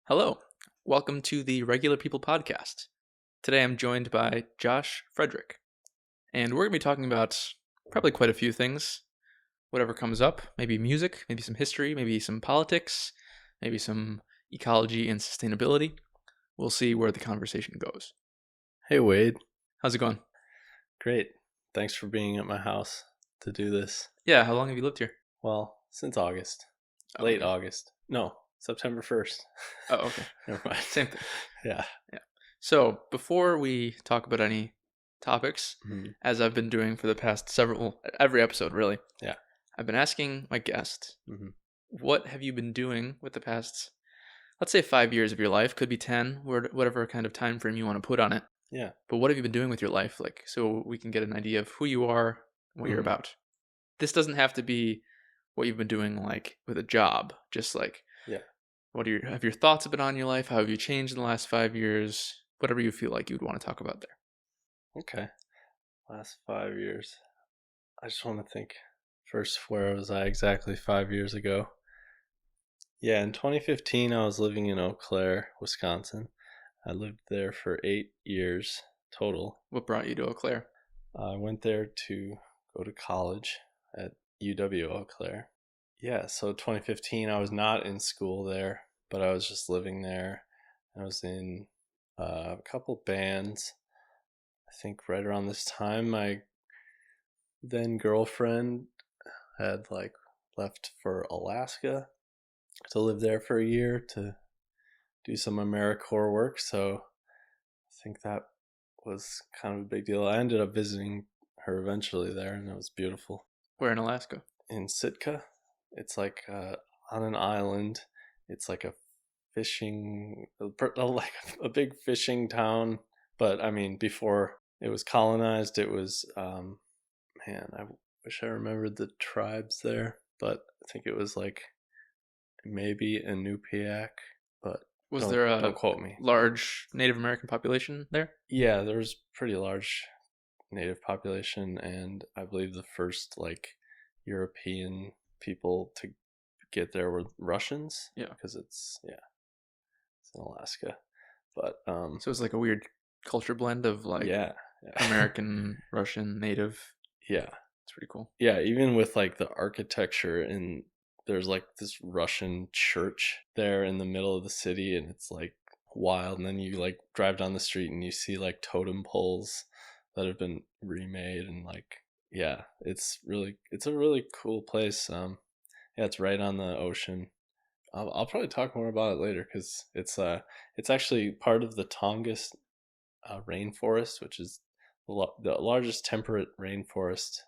Hello, welcome to the Regular People Podcast. Today I'm joined by Josh Frederick, and we're going to be talking about probably quite a few things, whatever comes up, maybe music, maybe some history, maybe some politics, maybe some ecology and sustainability. We'll see where the conversation goes. Hey Wade, How's it going? great. Thanks for being at my house to do this. Yeah, how long have you lived here? Well, since August. Oh, Late okay. August. No, September 1st. Oh, okay. Never mind. Same thing. Yeah. So, before we talk about any topics, Mhm. as I've been doing for the past every episode really, Yeah. I've been asking my guest, Mhm. what have you been doing with the past, let's say 5 years of your life, could be 10, whatever kind of time frame you want to put on it. Yeah. But what have you been doing with your life, like, so we can get an idea of who you are, what you're Mhm. about. This doesn't have to be what you've been doing, like, with a job, just like, Yeah. have your thoughts been on your life? How have you changed in the last 5 years? Whatever you feel like you'd want to talk about there. Okay. Last 5 years. I just want to think first, where was I exactly 5 years ago? Yeah, in 2015, I was living in Eau Claire, Wisconsin. I lived there for 8 years total. What brought you to Eau Claire? I went there to go to college at UW Eau Claire. Yeah, so 2015, I was not in school there, but I was just living there. I was in a couple bands. I think right around this time, my then girlfriend had left for Alaska to live there for a year to do some AmeriCorps work. So I think that was kind of a big deal. I ended up visiting her eventually there, and it was beautiful. Where in Alaska? In Sitka. It's like on an island. It's like a like a big fishing town. But I mean, before it was colonized, it was man, I wish I remembered the tribes there, but I think it was like maybe Inupiaq, but Was there a don't quote me. large Native American population there? Yeah, there was pretty large native population, and I believe the first European people to get there were Russians. Yeah. Because it's in Alaska. But So it's like a weird culture blend of like yeah. American, Russian, Native. Yeah. It's pretty cool. Yeah, even with like the architecture, and there's like this Russian church there in the middle of the city, and it's like wild. And then you like drive down the street and you see like totem poles that have been remade, and like it's a really cool place. Yeah, it's right on the ocean. I'll probably talk more about it later because it's actually part of the Tongass rainforest, which is the largest temperate rainforest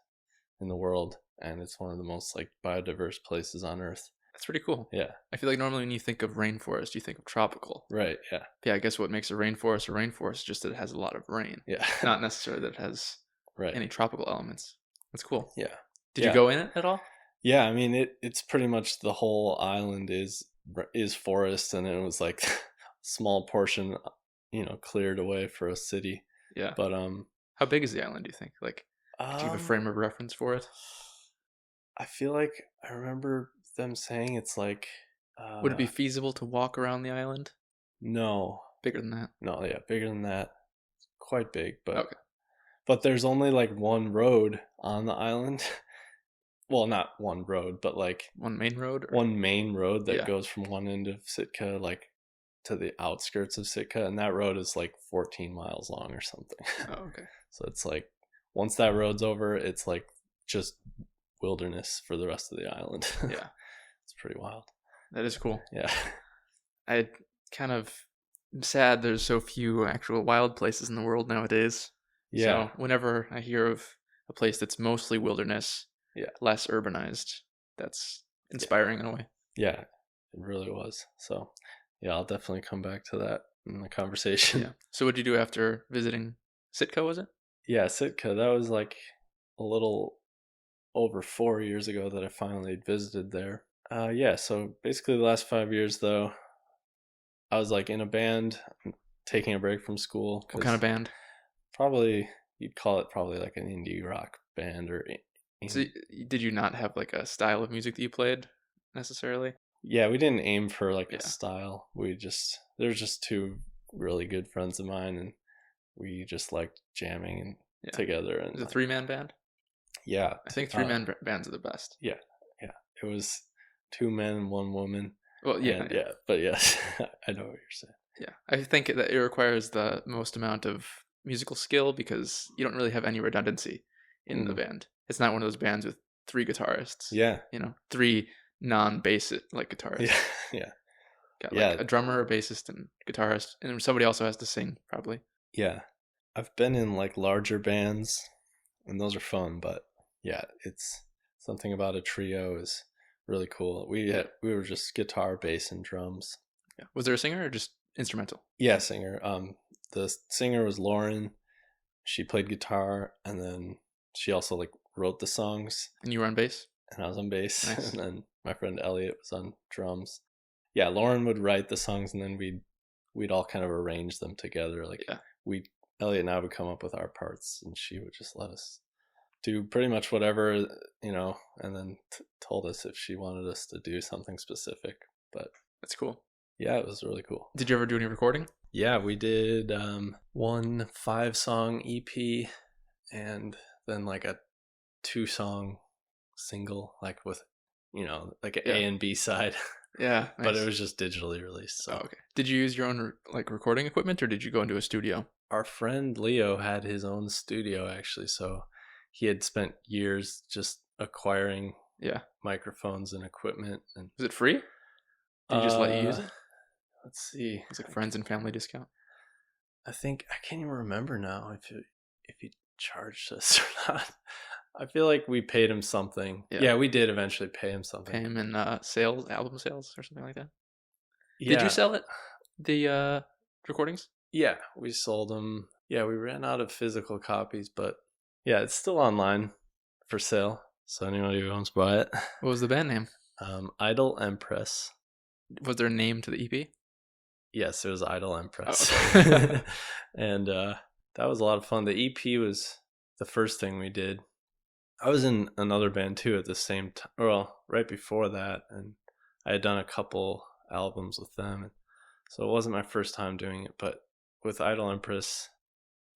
in the world, and it's one of the most like biodiverse places on Earth. That's pretty cool. Yeah. I feel like normally when you think of rainforest, you think of tropical. Right. Yeah. Yeah, I guess what makes a rainforest is just that it has a lot of rain. Yeah. Not necessarily that it has Right. any tropical elements. That's cool. Yeah. Did you go in it at all? Yeah, I mean it's pretty much the whole island is forest, and it was like small portion, cleared away for a city. Yeah. But how big is the island, do you think? Like, do you have a frame of reference for it? I feel like I remember them saying it's like would it be feasible to walk around the island? No. Bigger than that? No, yeah, bigger than that. Quite big, but okay. But there's only like one road on the island. Well, not one road, but like one main road? One main road that goes from one end of Sitka like to the outskirts of Sitka, and that road is like 14 miles long or something. Oh, okay. So it's like once that road's over, it's like just wilderness for the rest of the island. Yeah. It's pretty wild. That is cool. Yeah. I kind of am sad there's so few actual wild places in the world nowadays. Yeah. So whenever I hear of a place that's mostly wilderness, less urbanized, that's inspiring in a way. Yeah, it really was. So yeah, I'll definitely come back to that in the conversation. Yeah. So what did you do after visiting Sitka, was it? Yeah, Sitka. That was like a little over 4 years ago that I finally visited there. Yeah, so basically the last 5 years though, I was like in a band, taking a break from school. What kind of band? Probably, you'd call it probably like an indie rock band or... So did you not have like a style of music that you played necessarily? Yeah, we didn't aim for like Yeah. a style. There's just two really good friends of mine, and we just liked jamming and Yeah. together. And It was a 3-man band. yeah, I think 3-man bands are the best. yeah, it was 2 men and 1 woman. Well, yeah, and, but yes, I know what you're saying. Yeah, I think that it requires the most amount of musical skill because you don't really have any redundancy in the band. It's not one of those bands with 3 guitarists. Yeah, 3 non-bass like guitarists. yeah. Got like a drummer, a bassist, and guitarist, and somebody also has to sing probably. Yeah, I've been in like larger bands, and those are fun. But yeah, it's something about a trio is really cool. We were just guitar, bass, and drums. Yeah. Was there a singer or just instrumental? Yeah, singer. The singer was Lauren. She played guitar, and then she also like wrote the songs. And you were on bass? And I was on bass. Nice. And then my friend Elliot was on drums. Yeah, Lauren would write the songs, and then we'd all kind of arrange them together. Like Elliot and I would come up with our parts, and she would just let us do pretty much whatever, and then told us if she wanted us to do something specific. But that's cool. Yeah, it was really cool. Did you ever do any recording? Yeah, we did 1 5-song EP, and then like a 2-song single, like with like an A and B side. Yeah, nice. But it was just digitally released. So. Oh, okay. Did you use your own like recording equipment, or did you go into a studio? Our friend Leo had his own studio actually, so he had spent years just acquiring microphones and equipment. And was it free? Did he just let you use it? Let's see. It's like friends and family discount. I can't even remember now if he charged us or not. I feel like we paid him something. Yeah, we did eventually pay him something. Pay him in album sales or something like that. Yeah. Did you sell it? The recordings? Yeah, we sold them. Yeah, we ran out of physical copies, but yeah, it's still online for sale. So anybody who wants to buy it. What was the band name? Idle Empress. Was there a name to the EP? Yes, it was Idle Empress. Oh, okay. And that was a lot of fun. The EP was the first thing we did. I was in another band too at the same time. Well, right before that, and I had done a couple albums with them. So it wasn't my first time doing it, but with Idle Empress,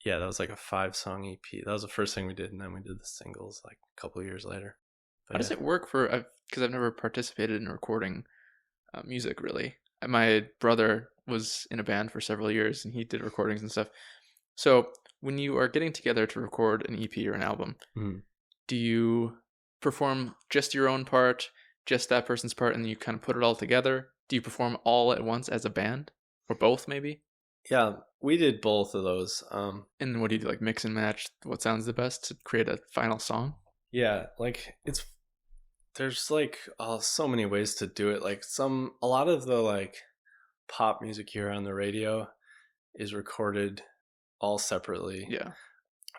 yeah, that was like a 5-song EP. That was the first thing we did, and then we did the singles like a couple of years later. But how does it work because I've never participated in recording music really. My brother was in a band for several years, and he did recordings and stuff. So when you are getting together to record an EP or an album, do you perform just your own part, just that person's part, and then you kind of put it all together? Do you perform all at once as a band? Or both, maybe? Yeah, we did both of those. And what do you do, like mix and match what sounds the best to create a final song? Yeah, like there's like so many ways to do it. Like a lot of the like pop music here on the radio is recorded all separately. Yeah.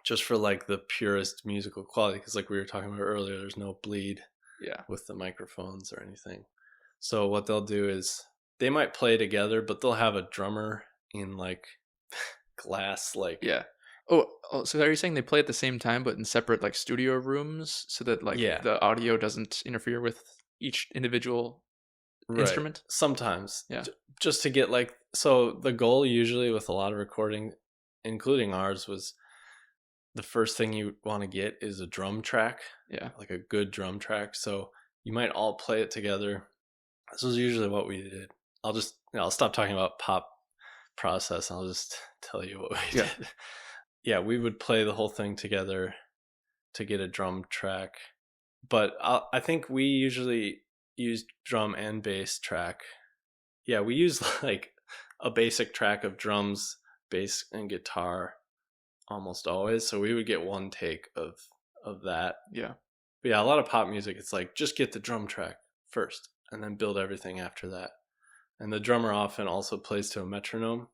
Just for like the purest musical quality, because like we were talking about earlier, there's no bleed with the microphones or anything. So what they'll do is they might play together, but they'll have a drummer in like glass, like Oh, so are you saying they play at the same time but in separate like studio rooms so that like the audio doesn't interfere with each individual instrument? Sometimes. Yeah. Just to get like, so the goal usually with a lot of recording, including ours, was the first thing you want to get is a drum track. Yeah. Like a good drum track. So you might all play it together. This was usually what we did. I'll stop talking about pop process. I'll just tell you what we did. Yeah, we would play the whole thing together to get a drum track. But I think we usually use drum and bass track. Yeah, we use like a basic track of drums, bass, and guitar almost always. So we would get one take of that. Yeah. But yeah, a lot of pop music, it's like just get the drum track first and then build everything after that. And the drummer often also plays to a metronome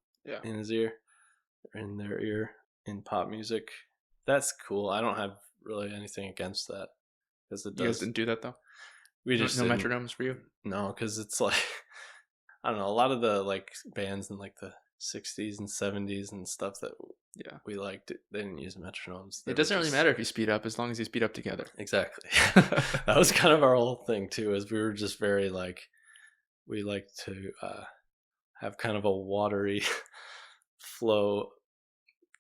in his ear, or in their ear in pop music. That's cool. I don't have really anything against that. Because it does. You guys didn't do that though? We just no metronomes for you? No, because it's like, I don't know, a lot of the like bands in like the 60s and 70s and stuff that we liked, they didn't use metronomes. It doesn't really matter if you speed up as long as you speed up together. Exactly. That was kind of our whole thing too, is we were just very like, we like to have kind of a watery flow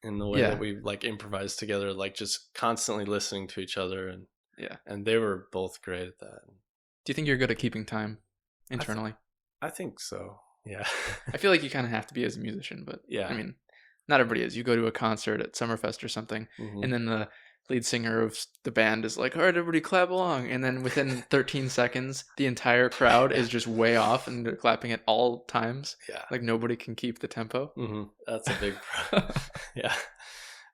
in the way that we like improvise together, like just constantly listening to each other, and they were both great at that. Do you think you're good at keeping time internally? I think so. Yeah. I feel like you kind of have to be as a musician, but I mean, not everybody is. You go to a concert at Summerfest or something, and then the lead singer of the band is like, all right, everybody clap along. And then within 13 seconds, the entire crowd is just way off and they're clapping at all times. Yeah. Like nobody can keep the tempo. That's a big problem. Yeah.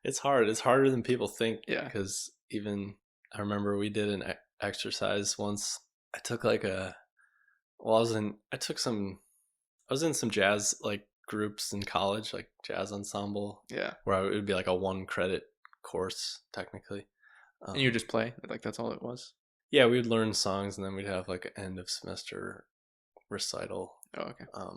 It's hard. It's harder than people think. Yeah. Because even I remember we did an exercise once. I took like I was in some jazz like groups in college, like jazz ensemble. Yeah. Where it would be like a 1 credit course technically. And you just play? Like that's all it was? Yeah, we would learn songs and then we'd have like an end of semester recital. Oh, okay. I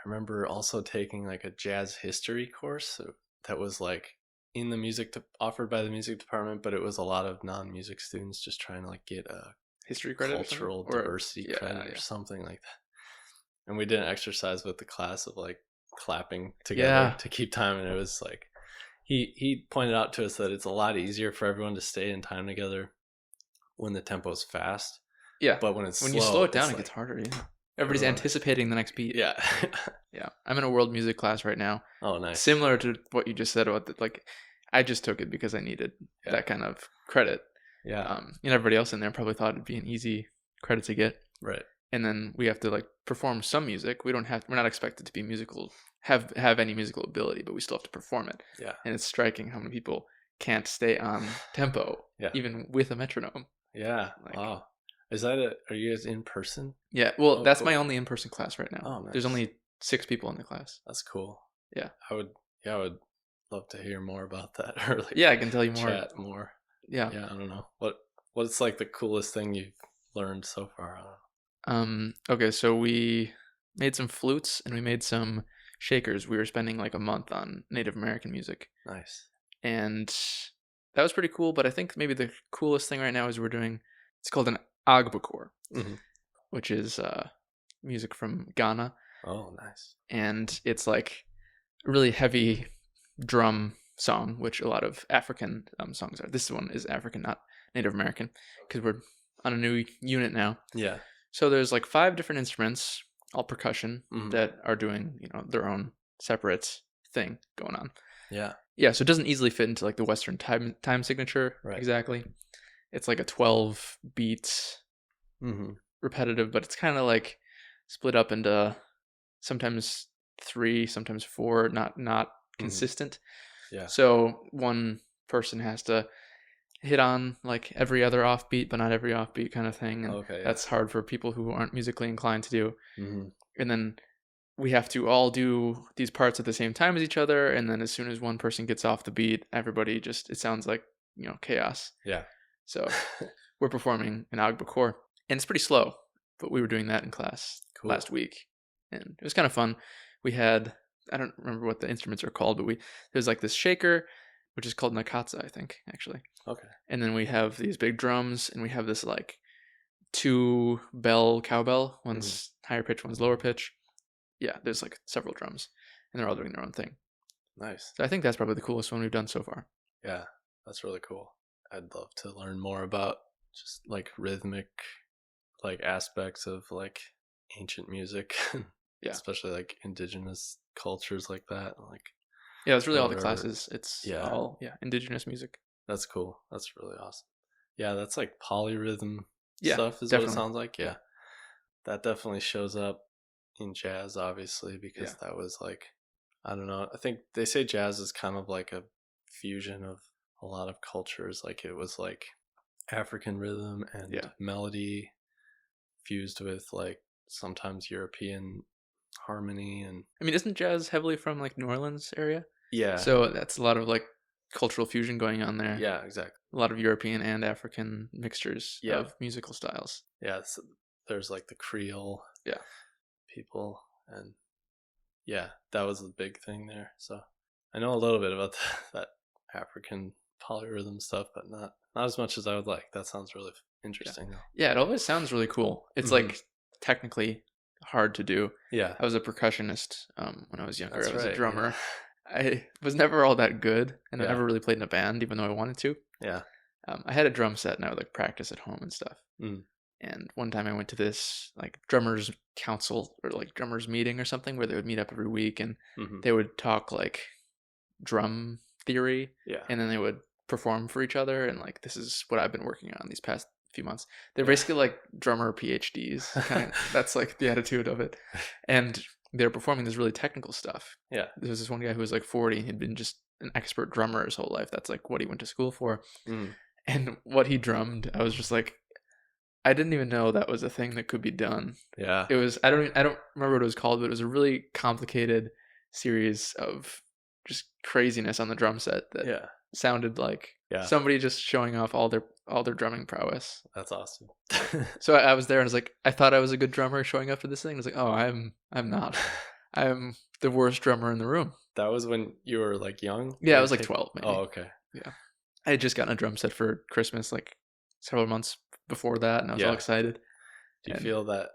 remember also taking like a jazz history course that was like in the offered by the music department, but it was a lot of non-music students just trying to like get a history credit, cultural diversity credit or something like that. And we did an exercise with the class of like clapping together to keep time, and it was like he pointed out to us that it's a lot easier for everyone to stay in time together when the tempo's fast. Yeah. But when you slow it down, it gets harder. Yeah. Everybody's anticipating the next beat. Yeah. Yeah. I'm in a world music class right now. Oh, nice. Similar to what you just said about like, I just took it because I needed that kind of credit. Yeah. And everybody else in there probably thought it'd be an easy credit to get. Right. And then we have to like perform some music. We're not expected to be musical, have any musical ability, but we still have to perform it. Yeah. And it's striking how many people can't stay on tempo, even with a metronome. Yeah. Like, wow. Are you guys in person? Yeah. Well, that's cool. My only in-person class right now. Oh, nice. There's only 6 people in the class. That's cool. Yeah. I would love to hear more about that. Or like I can tell you more. Chat more. Yeah. Yeah. I don't know. What's like the coolest thing you've learned so far? Okay, so we made some flutes and we made some shakers. We were spending like a month on Native American music. Nice. And that was pretty cool, but I think maybe the coolest thing right now is it's called an Agbekor, which is music from Ghana. Oh, nice. And it's like a really heavy drum song, which a lot of African songs are. This one is African, not Native American, because we're on a new unit now. Yeah. So there's like 5 different instruments, all percussion, that are doing, their own separate thing going on. Yeah. Yeah, so it doesn't easily fit into like the Western time signature exactly. It's like a 12 beat repetitive, but it's kind of like split up into sometimes 3, sometimes 4, not consistent. Yeah. So one person has to hit on like every other offbeat, but not every offbeat kind of thing. And that's hard for people who aren't musically inclined to do. And then we have to all do these parts at the same time as each other. And then as soon as one person gets off the beat, everybody it sounds like, chaos. Yeah. So we're performing an Agbekor, and it's pretty slow, but we were doing that in class last week. And it was kind of fun. We had, I don't remember what the instruments are called, but there's like this shaker, which is called nakatsa, I think, actually. Okay. And then we have these big drums, and we have this like 2 bell cowbell. One's higher pitch, one's lower pitch. Yeah, there's like several drums, and they're all doing their own thing. Nice. So I think that's probably the coolest one we've done so far. Yeah, that's really cool. I'd love to learn more about just like rhythmic like aspects of like ancient music. Especially like indigenous cultures like that. Like that's really all the classes. It's all indigenous music. That's cool. That's really awesome. Yeah, that's like polyrhythm stuff is definitely. What it sounds like. Yeah. That definitely shows up in jazz, obviously, because that was like, I don't know. I think they say jazz is kind of like a fusion of a lot of cultures. Like it was like African rhythm and melody fused with like sometimes European harmony. And I mean, isn't jazz heavily from like New Orleans area? Yeah. So that's a lot of like cultural fusion going on there. Yeah, exactly. A lot of European and African mixtures of musical styles. Yeah, there's like the Creole people, and that was the big thing there. So I know a little bit about that African polyrhythm stuff, but not as much as I would like. That sounds really interesting though. Yeah, it always sounds really cool. It's like technically hard to do. Yeah. I was a percussionist when I was younger. That's I was a right, drummer. I was never all that good, and I Yeah. never really played in a band, even though I wanted to. Yeah. I had a drum set, and I would like practice at home and stuff. Mm. And one time I went to this like drummers council or like drummers meeting or something where they would meet up every week and Mm-hmm. they would talk like drum theory, Yeah. and then they would perform for each other. And like, this is what I've been working on these past few months. They're Yeah. basically like drummer PhDs. That's like the attitude of it. And they're performing this really technical stuff. Yeah. There was this one guy who was like 40 and he'd been just an expert drummer his whole life. That's like what he went to school for. Mm. And what he drummed, I was just like, I didn't even know that was a thing that could be done. Yeah. It was I don't remember what it was called, but it was a really complicated series of just craziness on the drum set that Yeah. sounded like Yeah. somebody just showing off all their drumming prowess. That's awesome. So I was there and I was like, I thought I was a good drummer showing up to this thing. I was like, oh, I'm not. I'm the worst drummer in the room. That was when you were like young? Yeah, I was like 12 maybe. Oh, okay. Yeah. I had just gotten a drum set for Christmas like several months before that, and I was all Yeah. excited. Do you And- feel that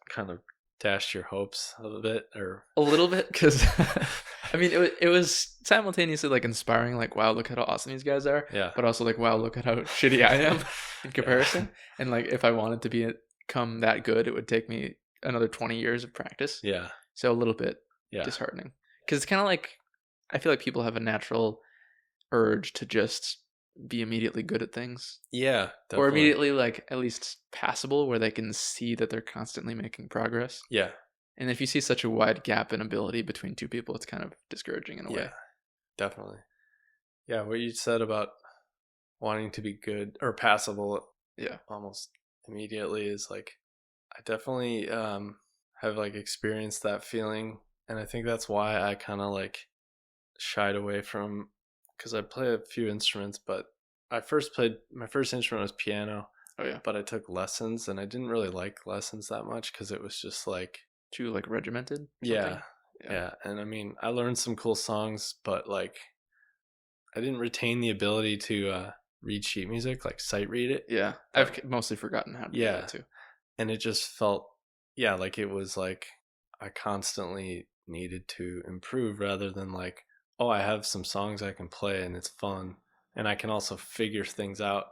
kind of dashed your hopes a bit, or A little bit, because I mean, it was simultaneously like inspiring, like, wow, look at how awesome these guys are, yeah, but also like, wow, look at how shitty I am in comparison. And like, if I wanted to become that good, it would take me another 20 years of practice. yeah, So a little bit yeah, disheartening, because it's kind of like, I feel like people have a natural urge to just be immediately good at things, yeah, or definitely. immediately like at least passable, where they can see that they're constantly making progress. Yeah, And if you see such a wide gap in ability between two people, it's kind of discouraging in a way. yeah, definitely. Yeah, what you said about wanting to be good or passable, Yeah. almost immediately is like, I definitely have like experienced that feeling, and I think that's why I kind of like shied away from, because I play a few instruments, but my first instrument was piano. Oh yeah. But I took lessons, and I didn't really like lessons that much because it was just like, Too like regimented. yeah, Yeah. yeah. And I mean, I learned some cool songs, but like, I didn't retain the ability to read sheet music, like sight read it. Yeah. I've mostly forgotten how to do that too. And it just felt, yeah, like it was like I constantly needed to improve rather than like, oh, I have some songs I can play and it's fun. And I can also figure things out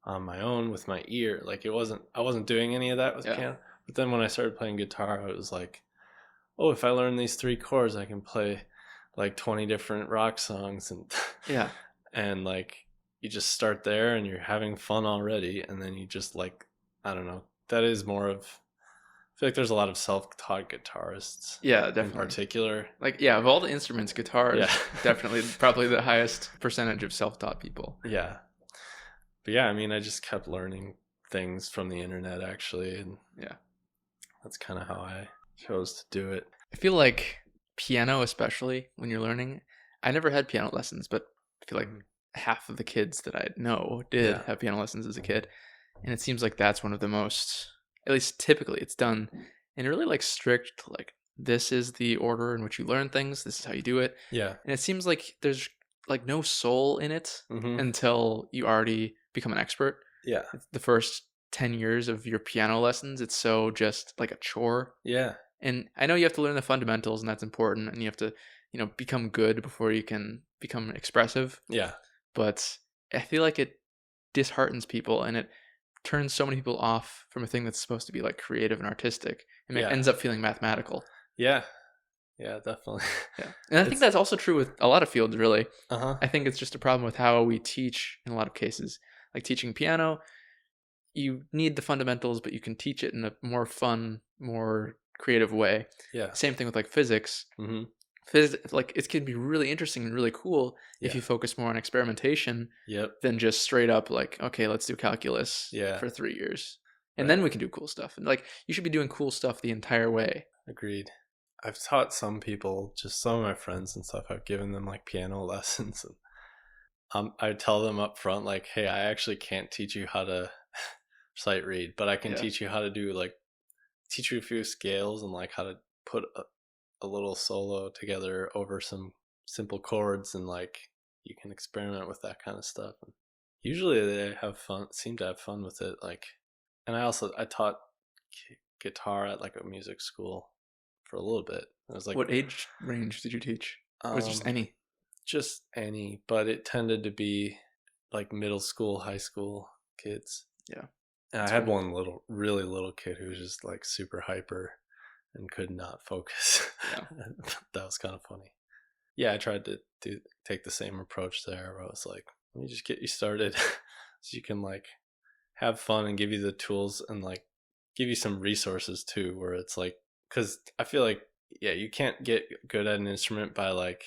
on my own with my ear. Like I wasn't doing any of that with piano. But then when I started playing guitar, it was like, oh, if I learn these 3 chords, I can play like 20 different rock songs. And Yeah. and like you just start there and you're having fun already. And then you just like, I don't know, that is more of, I feel like there's a lot of self-taught guitarists. Yeah, in definitely. particular. Like, yeah, of all the instruments, guitar is Yeah. definitely probably the highest percentage of self-taught people. Yeah. But yeah, I mean, I just kept learning things from the internet actually. And Yeah. that's kind of how I chose to do it. I feel like piano, especially when you're learning, I never had piano lessons, but I feel like half of the kids that I know did Yeah. have piano lessons as a kid. And it seems like that's one of the most, at least typically it's done in a really like strict, like, this is the order in which you learn things, this is how you do it. Yeah. And it seems like there's like no soul in it Mm-hmm. until you already become an expert. Yeah. The first 10 years of your piano lessons, it's so just like a chore. Yeah. And I know you have to learn the fundamentals, and that's important, and you have to, become good before you can become expressive. Yeah. But I feel like it disheartens people, and it turns so many people off from a thing that's supposed to be like creative and artistic, and it Yeah. ends up feeling mathematical. Yeah. Yeah, definitely. Yeah. And I think that's also true with a lot of fields, really. Uh-huh. I think it's just a problem with how we teach in a lot of cases. Like teaching piano, you need the fundamentals, but you can teach it in a more fun, more creative way. Yeah. Same thing with like physics. Mm-hmm. Physics, like, it can be really interesting and really cool if Yeah. you focus more on experimentation Yep. than just straight up like, okay, let's do calculus Yeah. for 3 years. And Right. then we can do cool stuff. And like, you should be doing cool stuff the entire way. Agreed. I've taught some people, just some of my friends and stuff, I've given them like piano lessons. And I tell them up front, like, hey, I actually can't teach you how to sight read, but I can teach you how to do teach you a few scales and like how to put a little solo together over some simple chords, and like you can experiment with that kind of stuff. And usually they have fun, seem to have fun with it. Like, and I taught guitar at like a music school for a little bit. It was like, what age range did you teach? Or was it just any? Just any, but it tended to be like middle school, high school kids. Yeah. And I had one really little kid who was just like super hyper and could not focus. Yeah. That was kind of funny. Yeah, I tried to take the same approach there where I was like, let me just get you started so you can like have fun and give you the tools and like give you some resources too, where it's like, because I feel like, yeah, you can't get good at an instrument by like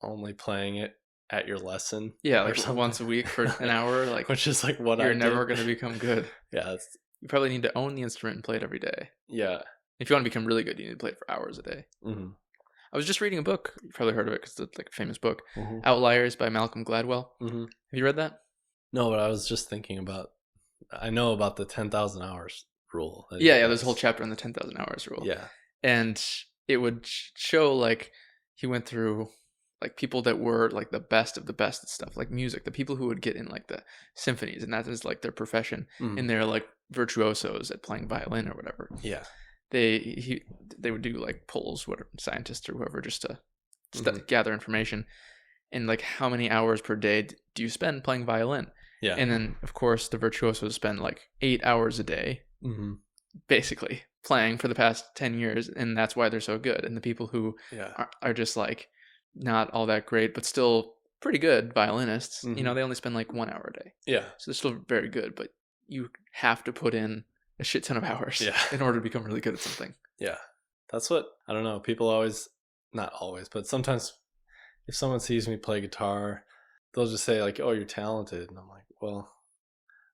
only playing it at your lesson. Yeah, like once a week for an hour, like which is like what you're never going to become good. Yeah, you probably need to own the instrument and play it every day. Yeah, if you want to become really good, you need to play it for hours a day. Mm-hmm. I was just reading a book. You probably heard of it because it's like a famous book, Outliers by Malcolm Gladwell. Mm-hmm. Have you read that? No, but I was just thinking about. I know about the 10,000 hours rule. Yeah. There's a whole chapter on the 10,000 hours rule. Yeah, and it would show like he went through like people that were like the best of the best at stuff, like music, the people who would get in like the symphonies, and that is like their profession, and they're like virtuosos at playing violin or whatever. Yeah, they would do like polls, whatever, scientists or whoever, just to gather information, and like how many hours per day do you spend playing violin? Yeah, and then of course the virtuosos spend like 8 hours a day, basically playing for the past 10 years, and that's why they're so good. And the people who are just like not all that great but still pretty good violinists, they only spend like 1 hour a day. Yeah, so they're still very good, but you have to put in a shit ton of hours in order to become really good at something. Yeah, that's what, I don't know, people always, not always, but sometimes if someone sees me play guitar, they'll just say like, oh, you're talented, and I'm like, well,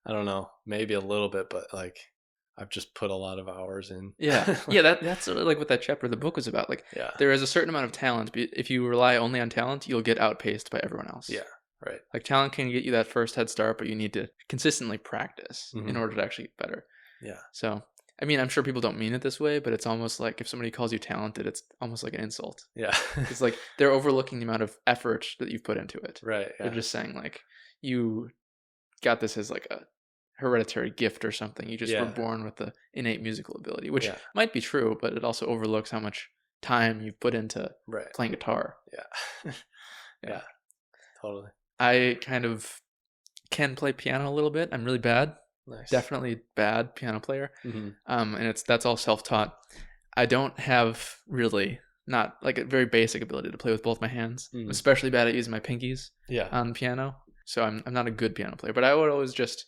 I don't know, maybe a little bit, but like I've just put a lot of hours in. Yeah. That's sort of like what that chapter of the book was about. Like, there is a certain amount of talent, but if you rely only on talent, you'll get outpaced by everyone else. Yeah, right. Like, talent can get you that first head start, but you need to consistently practice in order to actually get better. Yeah. So, I mean, I'm sure people don't mean it this way, but it's almost like if somebody calls you talented, it's almost like an insult. Yeah. It's like they're overlooking the amount of effort that you've put into it. Right. Yeah. They're just saying like, you got this as like a hereditary gift or something. You just were born with the innate musical ability, which might be true, but it also overlooks how much time you've put into playing guitar. Yeah. Yeah, totally. I kind of can play piano a little bit. I'm really bad. Nice. Definitely bad piano player. And that's all self-taught. I don't have really, not like a very basic ability to play with both my hands. I'm especially bad at using my pinkies on piano. So I'm not a good piano player, but I would always just,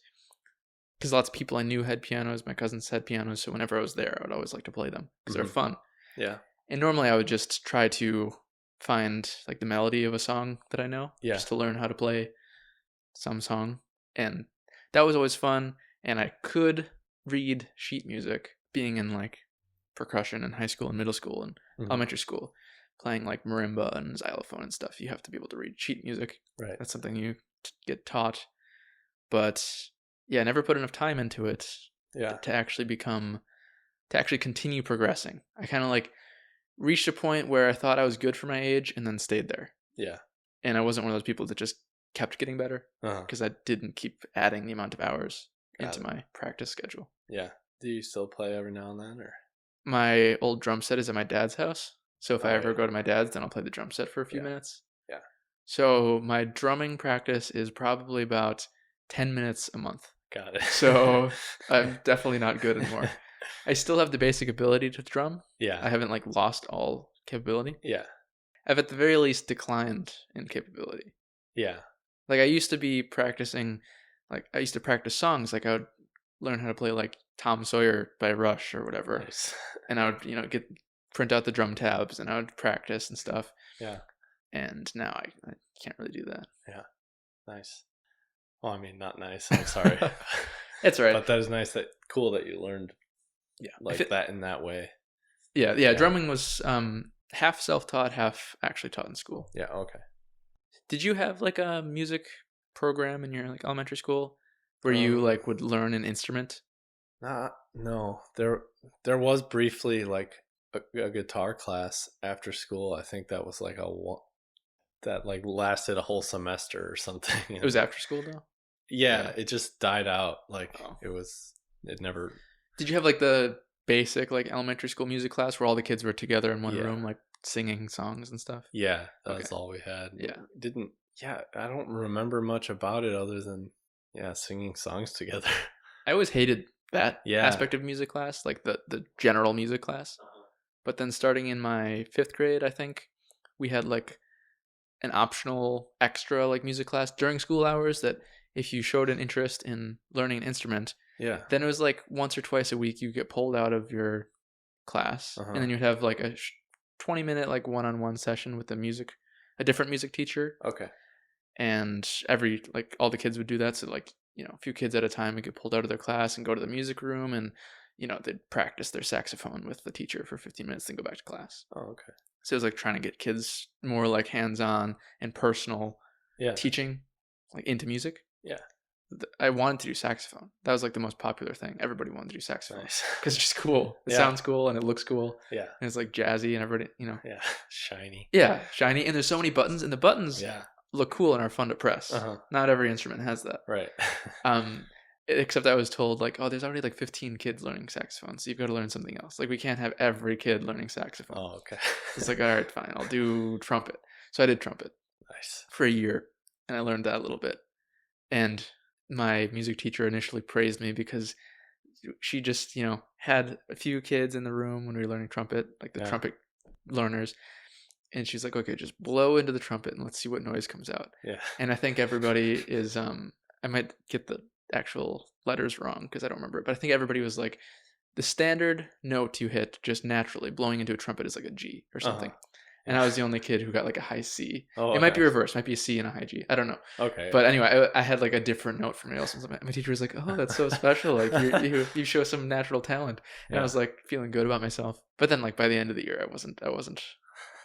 because lots of people I knew had pianos, my cousins had pianos, so whenever I was there, I would always like to play them because they're fun. Yeah. And normally I would just try to find like the melody of a song that I know, just to learn how to play some song. And that was always fun. And I could read sheet music, being in like percussion in high school and middle school and elementary school, playing like marimba and xylophone and stuff. You have to be able to read sheet music. Right. That's something you get taught. But yeah, never put enough time into it to actually continue progressing. I kind of like reached a point where I thought I was good for my age and then stayed there. Yeah. And I wasn't one of those people that just kept getting better because I didn't keep adding the amount of hours into my practice schedule. Yeah. Do you still play every now and then? Or my old drum set is at my dad's house. So if I ever go to my dad's, then I'll play the drum set for a few minutes. Yeah. So my drumming practice is probably about 10 minutes a month. Got it. So I'm definitely not good anymore. I still have the basic ability to drum. Yeah. I haven't like lost all capability. Yeah. I've at the very least declined in capability. Yeah. Like I used to be practicing, like I used to practice songs. Like I would learn how to play like Tom Sawyer by Rush or whatever. Nice. And I would, print out the drum tabs and I would practice and stuff. Yeah. And now I can't really do that. Yeah. Nice. Well, I mean, not nice. I'm sorry. It's all right. But that is nice. Cool that you learned that in that way. Yeah. Yeah. Drumming was half self-taught, half actually taught in school. Yeah. Okay. Did you have like a music program in your like elementary school where you like would learn an instrument? No. There was briefly like a guitar class after school. I think that was like that like lasted a whole semester or something. It was after school though? Yeah, it just died out. Like it never. Did you have like the basic like elementary school music class where all the kids were together in one Yeah. room, like singing songs and stuff? Yeah, Okay. that's all we had. Yeah. I don't remember much about it other than singing songs together. I always hated that Yeah. aspect of music class, like the general music class. But then starting in my 5th grade, I think, we had like an optional extra like music class during school hours that if you showed an interest in learning an instrument, Yeah. then it was like once or twice a week you get pulled out of your class, and then you'd have like a 20-minute like one-on-one session with a different music teacher. Okay. And all the kids would do that. So like, a few kids at a time would get pulled out of their class and go to the music room, and they'd practice their saxophone with the teacher for 15 minutes, then go back to class. Oh, okay. So it was like trying to get kids more like hands-on and personal teaching, like into music. Yeah. I wanted to do saxophone. That was like the most popular thing. Everybody wanted to do saxophone Nice. because it's just cool. It sounds cool and it looks cool. Yeah. And it's like jazzy and everybody, Yeah. Shiny. Yeah, shiny. And there's so many buttons, and the buttons look cool and are fun to press. Not every instrument has that. Right. Except I was told like, oh, there's already like 15 kids learning saxophone, so you've got to learn something else. Like we can't have every kid learning saxophone. Oh, okay. It's like, all right, fine, I'll do trumpet. So I did trumpet. Nice. For a year, and I learned that a little bit. And my music teacher initially praised me because she just, had a few kids in the room when we were learning trumpet, like the trumpet learners. And she's like, okay, just blow into the trumpet and let's see what noise comes out. Yeah. And I think everybody is, I might get the actual letters wrong because I don't remember it, but I think everybody was like, the standard note you hit just naturally blowing into a trumpet is like a G or something. And I was the only kid who got like a high C. It might be reversed. It might be a C and a high G. I don't know. Okay. But anyway, I had like a different note from everybody else. My teacher was like, oh, that's so special. Like you show some natural talent. And I was like feeling good about myself. But then like by the end of the year, I wasn't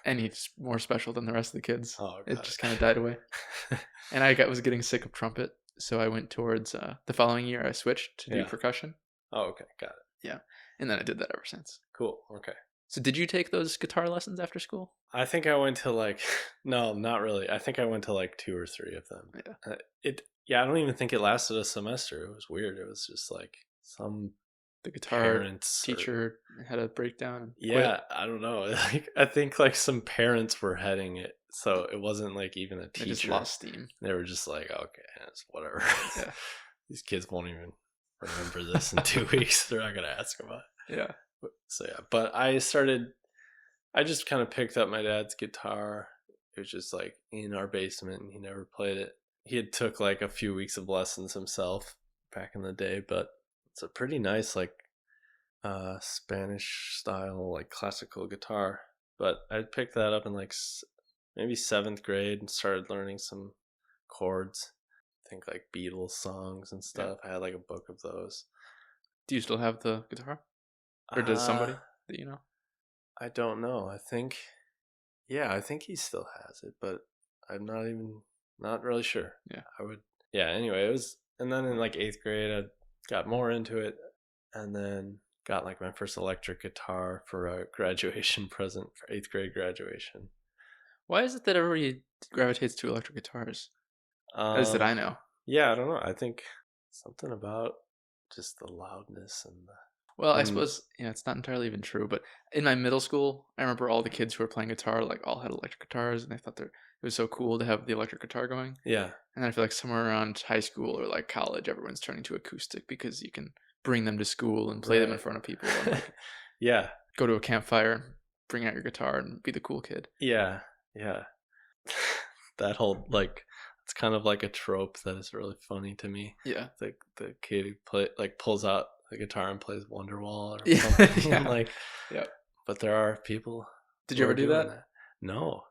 any more special than the rest of the kids. Oh, it just kind of died away. And I was getting sick of trumpet. So I went towards the following year, I switched to do percussion. Oh, okay. Got it. Yeah. And then I did that ever since. Cool. Okay. So did you take those guitar lessons after school? I think I went to no, not really. I think I went to 2 or 3 of them. Yeah. I don't even think it lasted a semester. It was weird. It was just like the guitar teacher had a breakdown. Yeah, I don't know. I think some parents were heading it, so it wasn't even a teacher. They just lost steam. They were just like, okay, it's whatever. Yeah. These kids won't even remember this in 2 weeks. They're not gonna ask about it. Yeah. So yeah, but I just kind of picked up my dad's guitar. It was just in our basement, and he never played it. He had took a few weeks of lessons himself back in the day, but it's a pretty nice Spanish style classical guitar. But I picked that up in maybe 7th grade and started learning some chords. I think Beatles songs and stuff. Yeah. I had a book of those. Do you still have the guitar? Or does somebody that you know? I don't know. I think he still has it, but I'm not really sure. Yeah. Anyway, it was, and then in 8th grade, I got more into it, and then got my first electric guitar for a graduation present for 8th grade graduation. Why is it that everybody gravitates to electric guitars? At least that I know. Yeah, I don't know. I think something about just the loudness and the... Well, I suppose, it's not entirely even true, but in my middle school, I remember all the kids who were playing guitar, all had electric guitars, and they thought it was so cool to have the electric guitar going. Yeah. And I feel somewhere around high school or college, everyone's turning to acoustic because you can bring them to school and play them in front of people. And, yeah. Go to a campfire, bring out your guitar, and be the cool kid. Yeah. Yeah. That whole, it's kind of a trope that is really funny to me. Yeah. The kid who pulls out the guitar and plays Wonderwall or something. Yeah. Yeah. But there are people. Did you ever do that? No.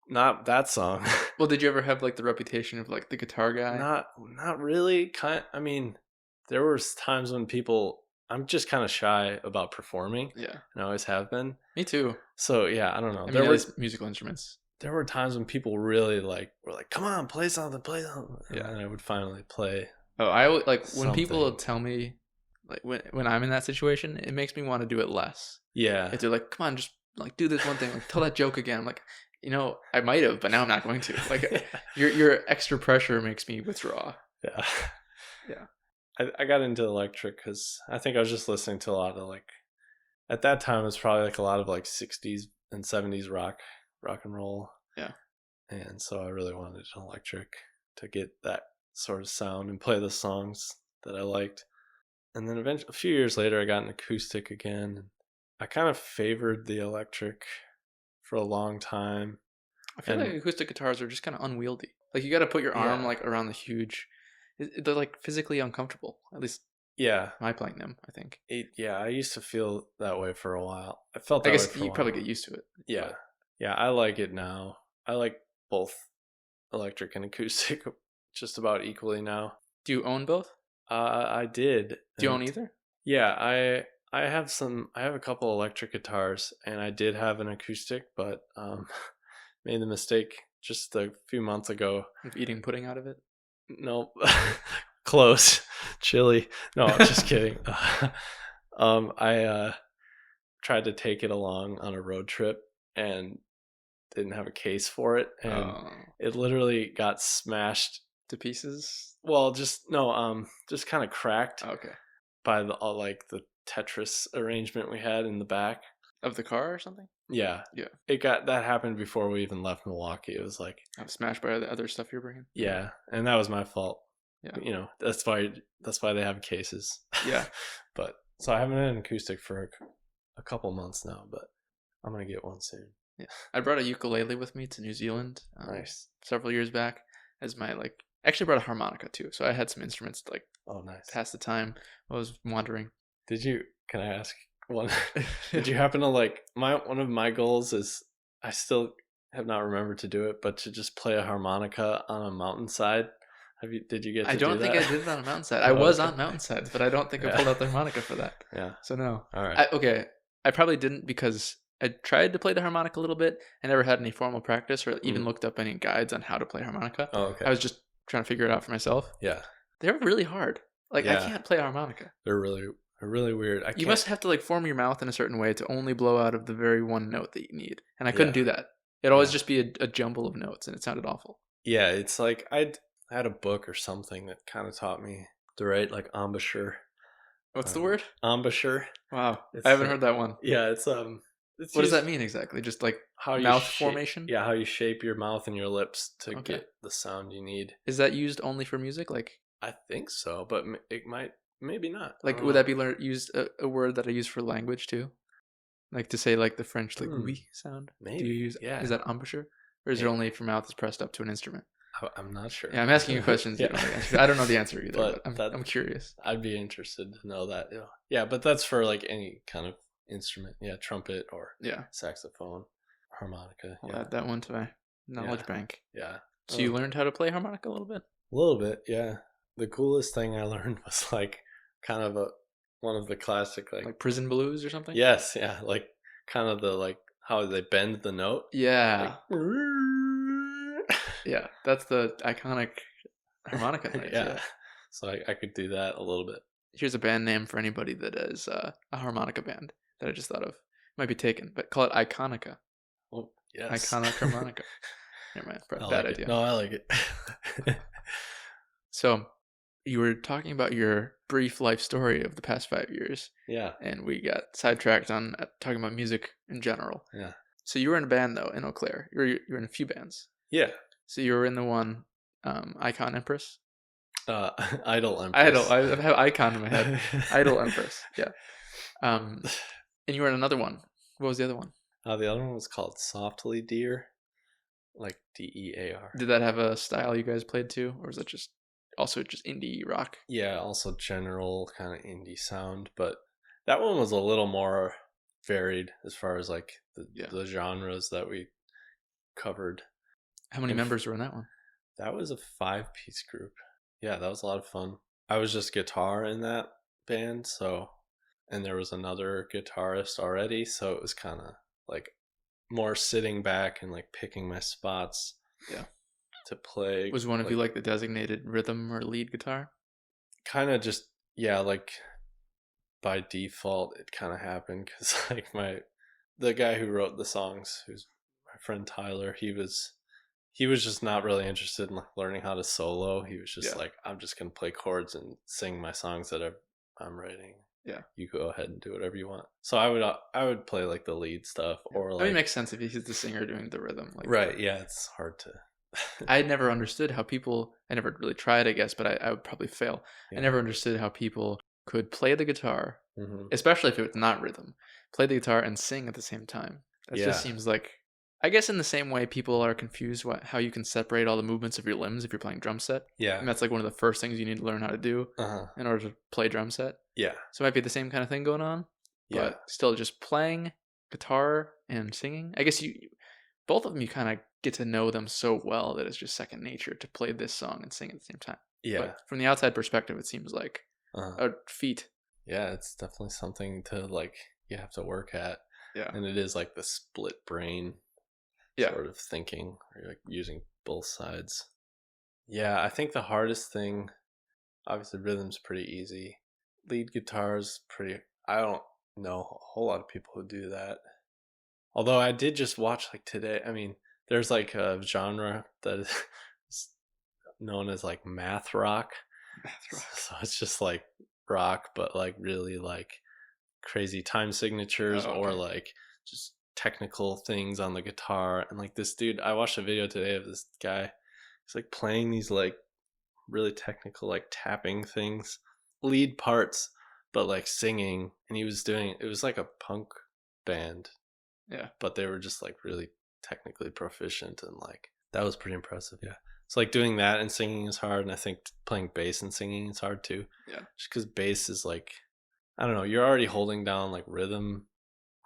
Not that song. Well, did you ever have the reputation of the guitar guy? Not really. There were times when I'm just kind of shy about performing. Yeah. And I always have been. Me too. So yeah, I don't know. There were musical instruments. There were times when people really were come on, play something. Yeah. And I would finally play. Oh, I when something. People tell me when I'm in that situation, it makes me want to do it less. Yeah. If they're come on, just do this one thing, tell that joke again. I'm I might have, but now I'm not going to. Your extra pressure makes me withdraw. Yeah. Yeah. I got into electric because I think I was just listening to a lot of like, at that time it was probably like a lot of like 60s and 70s rock and roll. Yeah. And so I really wanted an electric to get that sort of sound and play the songs that I liked. And then eventually, a few years later, I got an acoustic again. I kind of favored the electric for a long time. I feel like acoustic guitars are just kind of unwieldy. Like you got to put your arm like around the huge. They're like physically uncomfortable. At least my playing them, I think. I used to feel that way for a while. I felt that I way guess for a while. you probably get used to it. Yeah. But. Yeah, I like it now. I like both electric and acoustic just about equally now. Do you own both? I did. Do you own either? Yeah, I have a couple electric guitars, and I did have an acoustic, but made the mistake just a few months ago of eating pudding out of it. No, close, chili. No, just kidding. I tried to take it along on a road trip and didn't have a case for it, and it literally got smashed to pieces. Well, just kind of cracked. Okay. By the the Tetris arrangement we had in the back of the car or something. Yeah. That happened before we even left Milwaukee. It was like smashed by the other stuff you're bringing. Yeah, and that was my fault. Yeah. That's why they have cases. Yeah. But so I haven't had an acoustic for a couple months now, but I'm gonna get one soon. Yeah. I brought a ukulele with me to New Zealand. Nice. Several years back as my actually brought a harmonica too, so I had some instruments to nice. pass the time. I was wandering. Can I ask one? Did you happen to one of my goals is I still have not remembered to do it, but to just play a harmonica on a mountainside. Did you get to do that? I don't think I did it on a mountainside. I was on mountainsides, but I don't think I pulled out the harmonica for that. Yeah. So no. All right. I probably didn't because I tried to play the harmonica a little bit. I never had any formal practice or even looked up any guides on how to play harmonica. Oh, okay. I was just trying to figure it out for myself. Yeah. They're really hard. I can't play harmonica. They're really weird. You must have to form your mouth in a certain way to only blow out of the very one note that you need. And I couldn't do that. It'd always just be a jumble of notes and it sounded awful. Yeah, it's I had a book or something that kind of taught me to write embouchure. What's the word? Embouchure. Wow. I haven't heard that one. Yeah, it's what does that mean exactly? Just how mouth formation? Yeah, how you shape your mouth and your lips to get the sound you need. Is that used only for music? I think so, but it might, maybe not. Would that be used a word that I use for language too? To say the French oui sound? Maybe. Do you use is that embouchure? Or is it only if your mouth is pressed up to an instrument? I'm not sure. Yeah, I'm asking you questions. You don't know the answer. I don't know the answer either, but I'm curious. I'd be interested to know that. Yeah, but that's for any kind of instrument. Yeah, trumpet or saxophone, harmonica. I'll add that one to my knowledge bank. Yeah. So you learned how to play harmonica a little bit? A little bit, yeah. The coolest thing I learned was kind of one of the classic prison blues or something? Yes, yeah. Kind of the how they bend the note. Yeah. Yeah, that's the iconic harmonica noise. Yeah. So I could do that a little bit. Here's a band name for anybody that is a harmonica band that I just thought of. Might be taken, but call it Iconica. Oh, yes. Iconic harmonica. Never mind. Bad idea. No, I like it. So you were talking about your brief life story of the past 5 years. Yeah. And we got sidetracked on talking about music in general. Yeah. So you were in a band though in Eau Claire. You were in a few bands. Yeah. So you were in the one Icon Empress? Idol Empress. I have Icon in my head. Idol Empress. Yeah. And you were in another one. What was the other one? The other one was called Softly Dear. DEAR. Did that have a style you guys played to? Or was it just indie rock? Yeah, also general kind of indie sound. But that one was a little more varied as far as the genres that we covered. How many members were in that one? That was a 5-piece group. Yeah, that was a lot of fun. I was just guitar in that band, and there was another guitarist already, so it was kind of more sitting back and picking my spots. Yeah. To play. Was one of you the designated rhythm or lead guitar? Kind of just by default it kind of happened because the guy who wrote the songs, who's my friend Tyler, he he was just not really interested in like learning how to solo. He was just Yeah. like, I'm just gonna play chords and sing my songs that I'm writing. Yeah. You go ahead and do whatever you want. So I would play like the lead stuff, or I like mean, it makes sense if he's the singer doing the rhythm. Like, right. Yeah, it's hard to. I had never understood how people. I never really tried, I guess, but I would probably fail. Yeah. I never understood how people could play the guitar, Mm-hmm. especially if it was not rhythm, play the guitar and sing at the same time. That just seems like, I guess, in the same way people are confused how you can separate all the movements of your limbs if you're playing drum set. Yeah. And that's like one of the first things you need to learn how to do in order to play drum set. Yeah. So it might be the same kind of thing going on, but still just playing guitar and singing. I guess both of them, you kind of get to know them so well that it's just second nature to play this song and sing at the same time. Yeah. But from the outside perspective, it seems like a feat. Yeah, it's definitely something to like you have to work at. Yeah. And it is like the split brain sort of thinking, or you're like using both sides. Yeah, I think the hardest thing, obviously rhythm's pretty easy. Lead guitar's pretty, I don't know a whole lot of people who do that. Although I did just watch like today, I mean, there's like a genre that is known as like math rock. So it's just like rock, but like really like crazy time signatures or like just technical things on the guitar. And like this dude, I watched a video today of this guy. He's like playing these like really technical like tapping things, lead parts, but like singing. And he was doing, it was like a punk band. Yeah. But they were just like really technically proficient, and like that was pretty impressive. Yeah. So like doing that and singing is hard, and I think playing bass and singing is hard too. Yeah. Just because bass is like, I don't know, you're already holding down like rhythm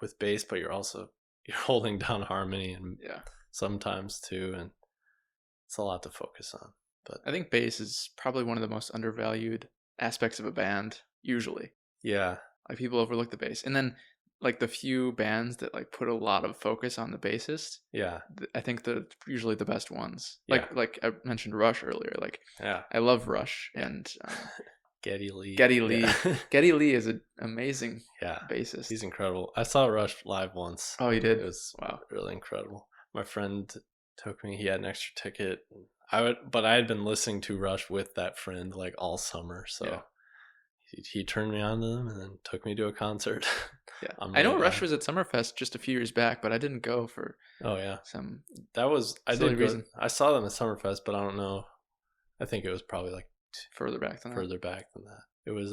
with bass, but you're holding down harmony and sometimes too, and it's a lot to focus on. But I think bass is probably one of the most undervalued aspects of a band usually. Yeah. Like people overlook the bass, and then like the few bands that like put a lot of focus on the bassist, I think they're usually the best ones. Like I mentioned Rush earlier. Like I love Rush and Geddy Lee. Geddy Lee is an amazing bassist. He's incredible. I saw Rush live once. Oh, you did? It was really incredible. My friend took me. He had an extra ticket. But I had been listening to Rush with that friend like all summer, so he turned me on to them and then took me to a concert. I know Rush was at Summerfest just a few years back, but I didn't go for some silly reason. I saw them at Summerfest, but I don't know. I think it was probably like further back than that. It was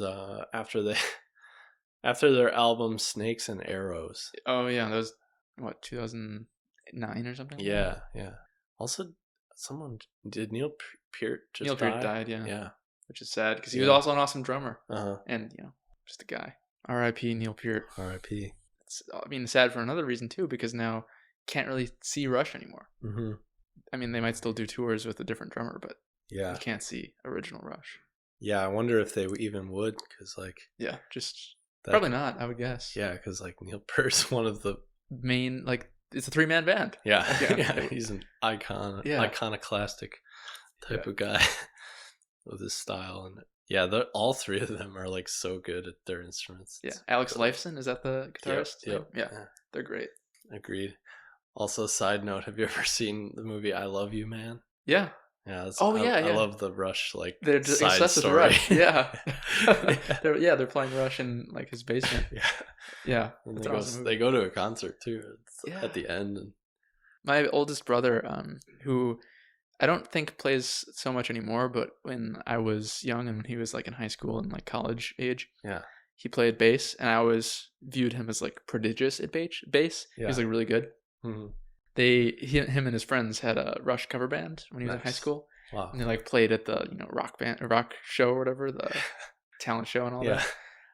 after their album Snakes and Arrows. Oh yeah, that was what, 2009 or something. Yeah. Also, did Neil Peart just Neil die? Peart died. Yeah. Which is sad because he was also an awesome drummer. And just a guy. R.I.P. Neil Peart. R.I.P. I mean, sad for another reason too, because now can't really see Rush anymore. Mm-hmm. I mean, they might still do tours with a different drummer, but you can't see original Rush. Yeah, I wonder if they even would, because like probably not. I would guess. Yeah, because like Neil Peart's one of the main it's a 3-man band. Yeah. He's an iconoclastic type of guy with his style, and all three of them are like so good at their instruments. Yeah, Alex Lifeson, is that the guitarist? Yeah, they're great. Agreed. Also, side note: have you ever seen the movie I Love You, Man? Yeah. Yeah. I love the Rush they're side story. Rush. Yeah. They're playing Rush in like his basement. Yeah. And they go to a concert too. At the end. And my oldest brother, who I don't think plays so much anymore, but when I was young and when he was like in high school and like college age, he played bass, and I always viewed him as like prodigious at bass. He was like really good. Mm-hmm. Him and his friends had a Rush cover band when he was in high school. Wow. And they like played at the rock show or whatever, the talent show and all that.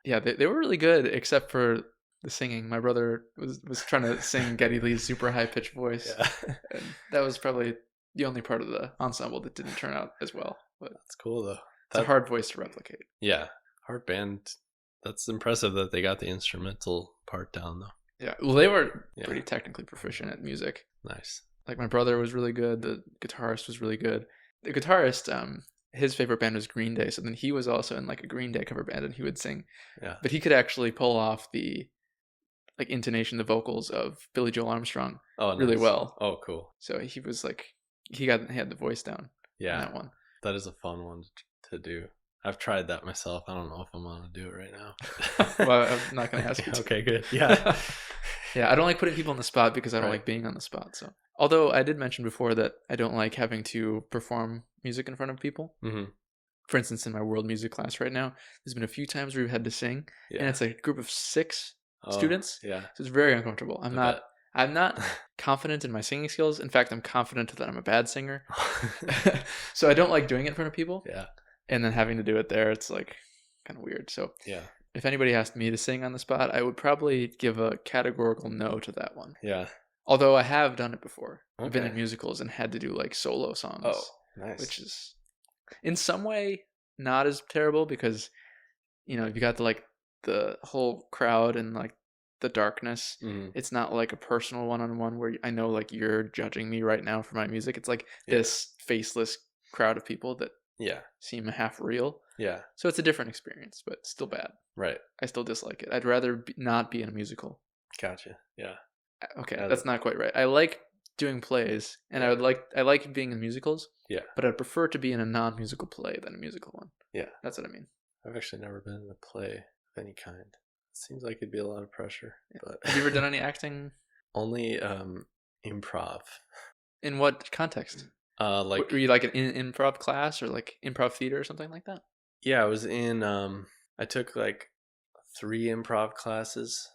Yeah, they were really good except for the singing. My brother was trying to sing Geddy Lee's super high pitched voice. And that was probably the only part of the ensemble that didn't turn out as well. But that's cool though. It's a hard voice to replicate. Yeah, hard band. That's impressive that they got the instrumental part down though. Yeah, well, they were pretty technically proficient at music. Nice. Like my brother was really good. The guitarist was really good. The guitarist, his favorite band was Green Day, so then he was also in like a Green Day cover band, and he would sing. Yeah. But he could actually pull off the like intonation, the vocals of Billy Joel Armstrong really well. Oh, cool. So he was like he had the voice down. Yeah, on that one. that is a fun one to do. I've tried that myself. I don't know if I'm gonna do it right now. Well, I'm not gonna ask you to. Okay, good. Yeah. Yeah, I don't like putting people on the spot because I don't Right. like being on the spot. So, although I did mention before that I don't like having to perform music in front of people. Mm-hmm. For instance, in my world music class right now, there's been a few times where we've had to sing, Yeah. and it's a group of 6 students. Yeah. So it's very uncomfortable. I'm bet. not confident in my singing skills. In fact, I'm confident that I'm a bad singer. So I don't like doing it in front of people. Yeah. And then having to do it there, it's like kind of weird. So Yeah. if anybody asked me to sing on the spot, I would probably give a categorical no to that one. Yeah. Although I have done it before. I've been Okay. in musicals and had to do like solo songs. Oh, nice. Which is in some way not as terrible because, you know, you got the whole crowd and like the darkness. Mhm. It's not like a personal one-on-one where I know like you're judging me right now for my music. It's like Yeah. this faceless crowd of people that Yeah. seem half real. Yeah. So it's a different experience, but still bad. Right. I still dislike it. I'd rather not be in a musical. Gotcha. Yeah. Okay, Yeah, that's not quite right. I like doing plays, and Yeah. I like being in musicals. Yeah. But I'd prefer to be in a non-musical play than a musical one. Yeah. That's what I mean. I've actually never been in a play of any kind. It seems like it'd be a lot of pressure. Yeah. But Have you ever done any acting? Only improv. In what context? Like Were you like in improv class or like improv theater or something like that? yeah, I was in I took like 3 improv classes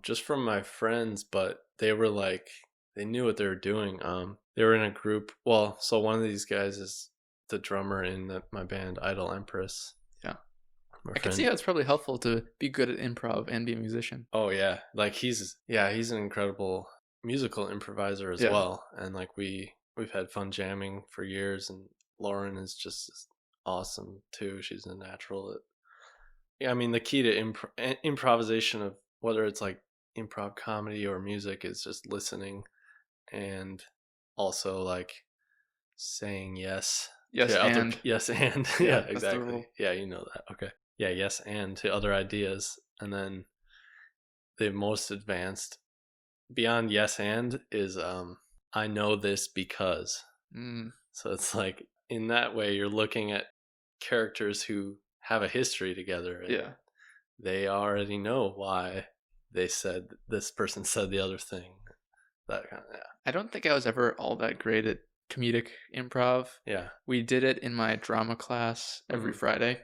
just from my friends, but they were like they knew what they were doing. They were in a group. Well, so one of these guys is the drummer in my band Idol Empress. Yeah. My I can friend. see how it's probably helpful to be good at improv and be a musician. Oh yeah, like he's an incredible musical improviser as Yeah. well, and like we've had fun jamming for years, and Lauren is just awesome too. She's a natural at, yeah, I mean the key to improvisation of whether it's like improv comedy or music is just listening and also like saying yes. Yes, to and other, yes and Yeah, yeah, that's the exactly. rule. Yeah, you know that. Okay. Yeah, yes and to other ideas, and then the most advanced beyond yes and is I know this because. Mm, So it's like in that way you're looking at characters who have a history together, and yeah. they already know why this person said the other thing. That kind of I don't think I was ever all that great at comedic improv. yeah. We did it in my drama class every Mhm. Friday.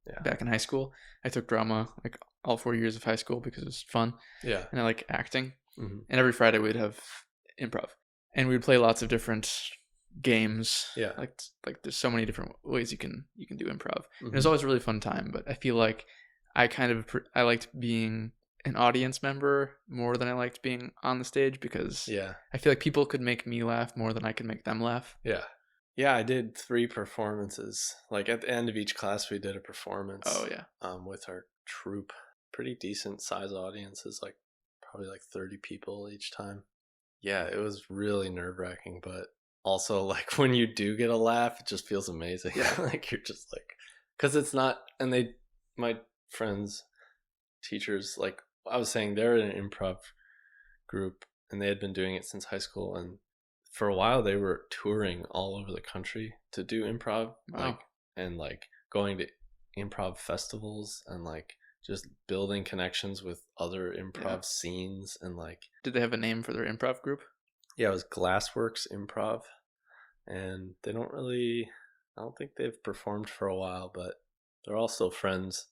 Yeah. Back in high school, I took drama like all 4 years of high school because it was fun, Yeah. and I like acting. Hmm. And every Friday we'd have improv, and we'd play lots of different games. Yeah. Like there's so many different ways you can do improv. Mhm. And it was always a really fun time. But I feel like I liked being an audience member more than I liked being on the stage because Yeah. I feel like people could make me laugh more than I could make them laugh. Yeah. Yeah, I did 3 performances. Like at the end of each class we did a performance. Oh yeah. With our troupe. Pretty decent size audiences, like probably like 30 people each time. Yeah, it was really nerve-wracking, but also like when you do get a laugh, it just feels amazing. Yeah. Like you're just like, because it's not, and my friends, teachers, like I was saying, they're in an improv group and they had been doing it since high school, and for a while they were touring all over the country to do improv. Wow. Like going to improv festivals and like just building connections with other improv scenes, and like Did they have a name for their improv group? yeah, it was Glassworks Improv, and I don't think they've performed for a while, but they're all still friends.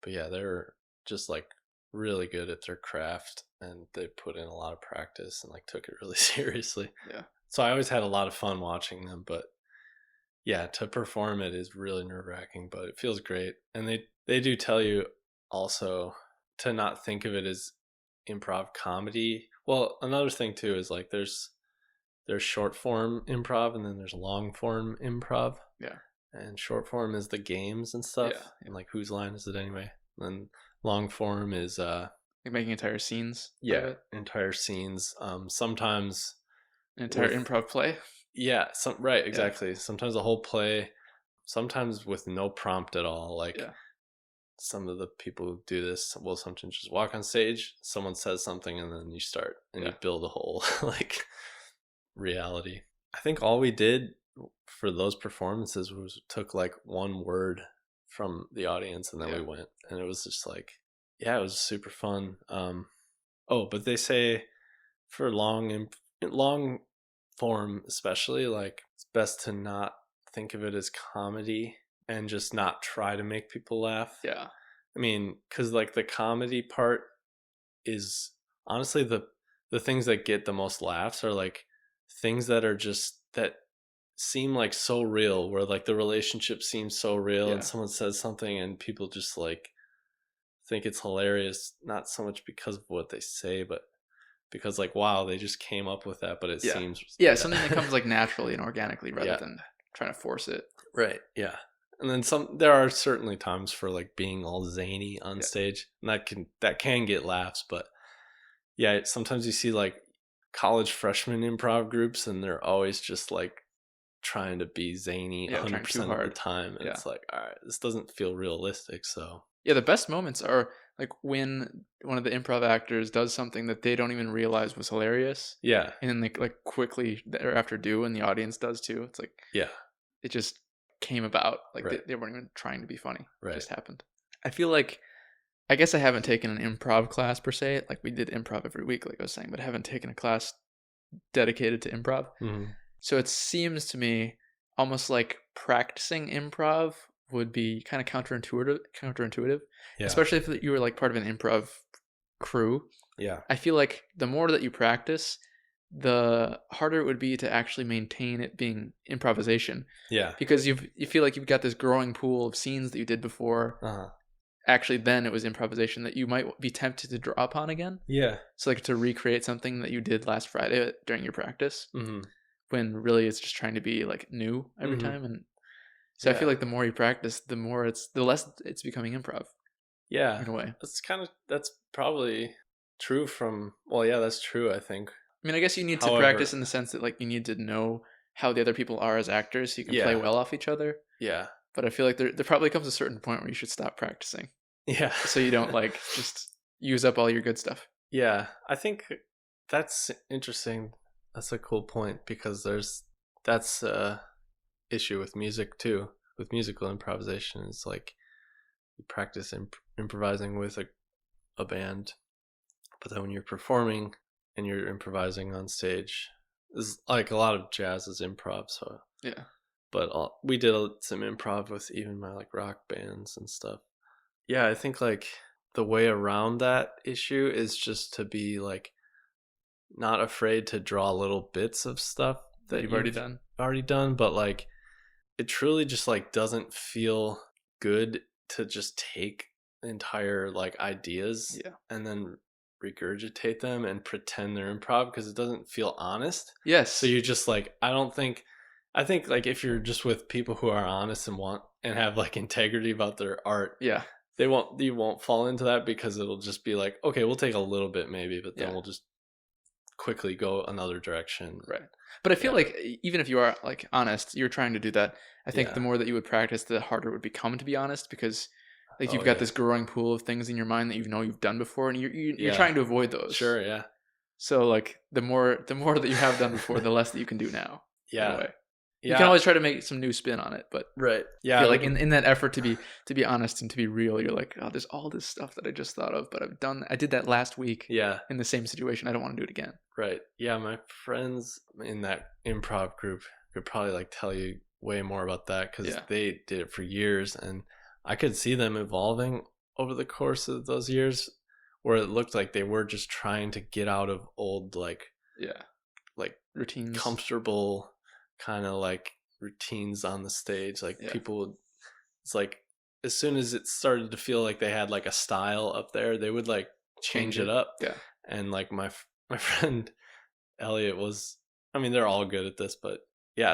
But yeah, they're just like really good at their craft, and they put in a lot of practice and like took it really seriously. Yeah. So I always had a lot of fun watching them, but yeah, to perform it is really nerve-wracking, but it feels great. And they do tell you also to not think of it as improv comedy. Well, another thing too is like there's short form improv and then there's long form improv. Yeah. And short form is the games and stuff. Yeah. And like whose line is it anyway? And then long form is Like making entire scenes. entire scenes. Sometimes An entire with- improv play. yeah, right, exactly. Sometimes a whole play, sometimes with no prompt at all. Like some of the people who do this will sometimes just walk on stage, someone says something, and then you start and you build a whole like reality. I think all we did for those performances was took like one word from the audience and then we went, and it was just like, yeah, it was super fun. But they say for long form especially, like it's best to not think of it as comedy and just not try to make people laugh. Yeah. I mean, because like the comedy part is honestly the things that get the most laughs are like things that are just that seem like so real, where like the relationship seems so real and someone says something and people just like think it's hilarious, not so much because of what they say, but because like, wow, they just came up with that, but it seems something that comes like naturally and organically rather than trying to force it. Right. Yeah. And then there are certainly times for like being all zany on stage, and that can get laughs, but yeah, sometimes you see like college freshman improv groups and they're always just like trying to be zany 100% of the time, and it's like, all right, this doesn't feel realistic. So the best moments are like when one of the improv actors does something that they don't even realize was hilarious, and then like quickly thereafter do, and the audience does too. It's like, it just came about, like they weren't even trying to be funny. It just happened. I feel like, I guess I haven't taken an improv class per se, like we did improv every week like I was saying, but I haven't taken a class dedicated to improv. So it seems to me almost like practicing improv would be kind of counterintuitive, especially if you were like part of an improv crew. I feel like the more that you practice, the harder it would be to actually maintain it being improvisation. Because you feel like you've got this growing pool of scenes that you did before. Actually, then it was improvisation that you might be tempted to draw upon again. So like to recreate something that you did last Friday during your practice, when really it's just trying to be like new every time. And so I feel like the more you practice, the less it's becoming improv. In a way. That's probably true that's true, I think. I mean, I guess you need to practice in the sense that like you need to know how the other people are as actors so you can play well off each other. But I feel like there probably comes a certain point where you should stop practicing. So you don't like just use up all your good stuff. I think that's interesting. That's a cool point, because that's a issue with music too, with musical improvisation. It's like you practice improvising with a band, but then when you're performing and you're improvising on stage, is like a lot of jazz is improv. So but we did some improv with even my like rock bands and stuff. I think like the way around that issue is just to be like not afraid to draw little bits of stuff that you've already done, but like it truly just like doesn't feel good to just take entire like ideas and then regurgitate them and pretend they're improv, because it doesn't feel honest. So you just like, I think like if you're just with people who are honest and have like integrity about their art, you won't fall into that, because it'll just be like, okay, we'll take a little bit maybe, but then we'll just quickly go another direction. But I feel like even if you are like honest, you're trying to do that. I think the more that you would practice, the harder it would become to be honest, because like you've got this growing pool of things in your mind that you've done before, and you're trying to avoid those. So like the more that you have done before, the less that you can do now. In a way. You can always try to make some new spin on it, but I feel like in that effort to be honest and to be real, you're like, oh, there's all this stuff that I just thought of, but I did that last week. In the same situation. I don't want to do it again. My friends in that improv group could probably like tell you way more about that, because they did it for years, and I could see them evolving over the course of those years, where it looked like they were just trying to get out of old like routines, comfortable kind of like routines on the stage. Like people would, it's like as soon as it started to feel like they had like a style up there, they would like change it up. And like my friend Elliot was, I mean, they're all good at this, but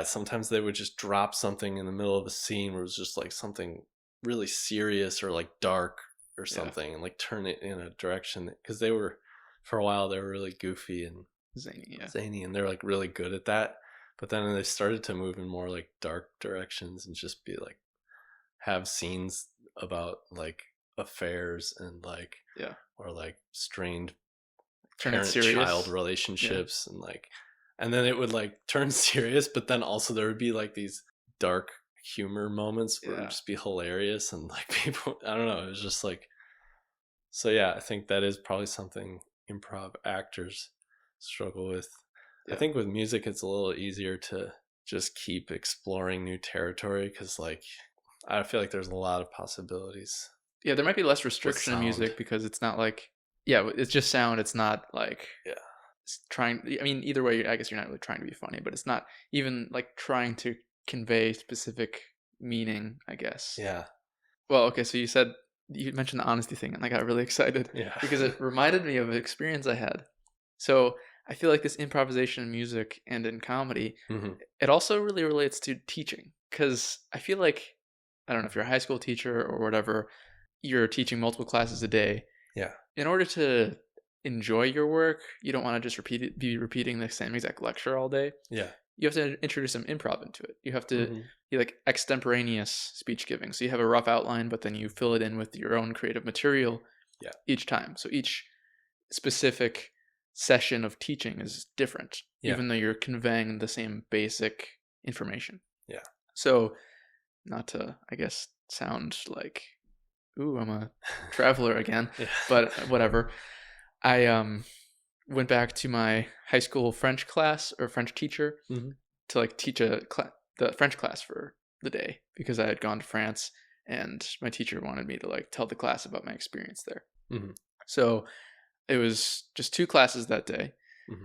sometimes they would just drop something in the middle of a scene where it was just like something really serious or like dark or something, and like turn it in a direction, because they were, for a while they were really goofy and zany, and they're like really good at that. But then they started to move in more like dark directions and just be like, have scenes about like affairs and like, or like strained parent-child relationships. And like, and then it would like turn serious, but then also there would be like these dark humor moments where it would just be hilarious, and like people, I don't know, it was just like, so yeah, I think that is probably something improv actors struggle with. I think with music it's a little easier to just keep exploring new territory, because like I feel like there's a lot of possibilities. Yeah, there might be less restriction in music because it's not like, it's just sound. It's not like trying. I mean, either way, I guess you're not really trying to be funny, but it's not even like trying to convey specific meaning, I guess. Yeah. Well, okay, so you mentioned the honesty thing, and I got really excited because it reminded me of an experience I had. So I feel like this improvisation in music and in comedy, it also really relates to teaching, because I feel like, I don't know if you're a high school teacher or whatever, you're teaching multiple classes a day. Yeah. In order to enjoy your work, you don't want to just be repeating the same exact lecture all day. Yeah. You have to introduce some improv into it. You have to be like extemporaneous speech giving. So you have a rough outline, but then you fill it in with your own creative material each time. So each specific session of teaching is different, even though you're conveying the same basic information. Yeah. So not to, I guess, sound like, ooh, I'm a traveler again, but whatever. I went back to my high school French class or French teacher to like teach the French class for the day, because I had gone to France and my teacher wanted me to like tell the class about my experience there. So it was just 2 classes that day.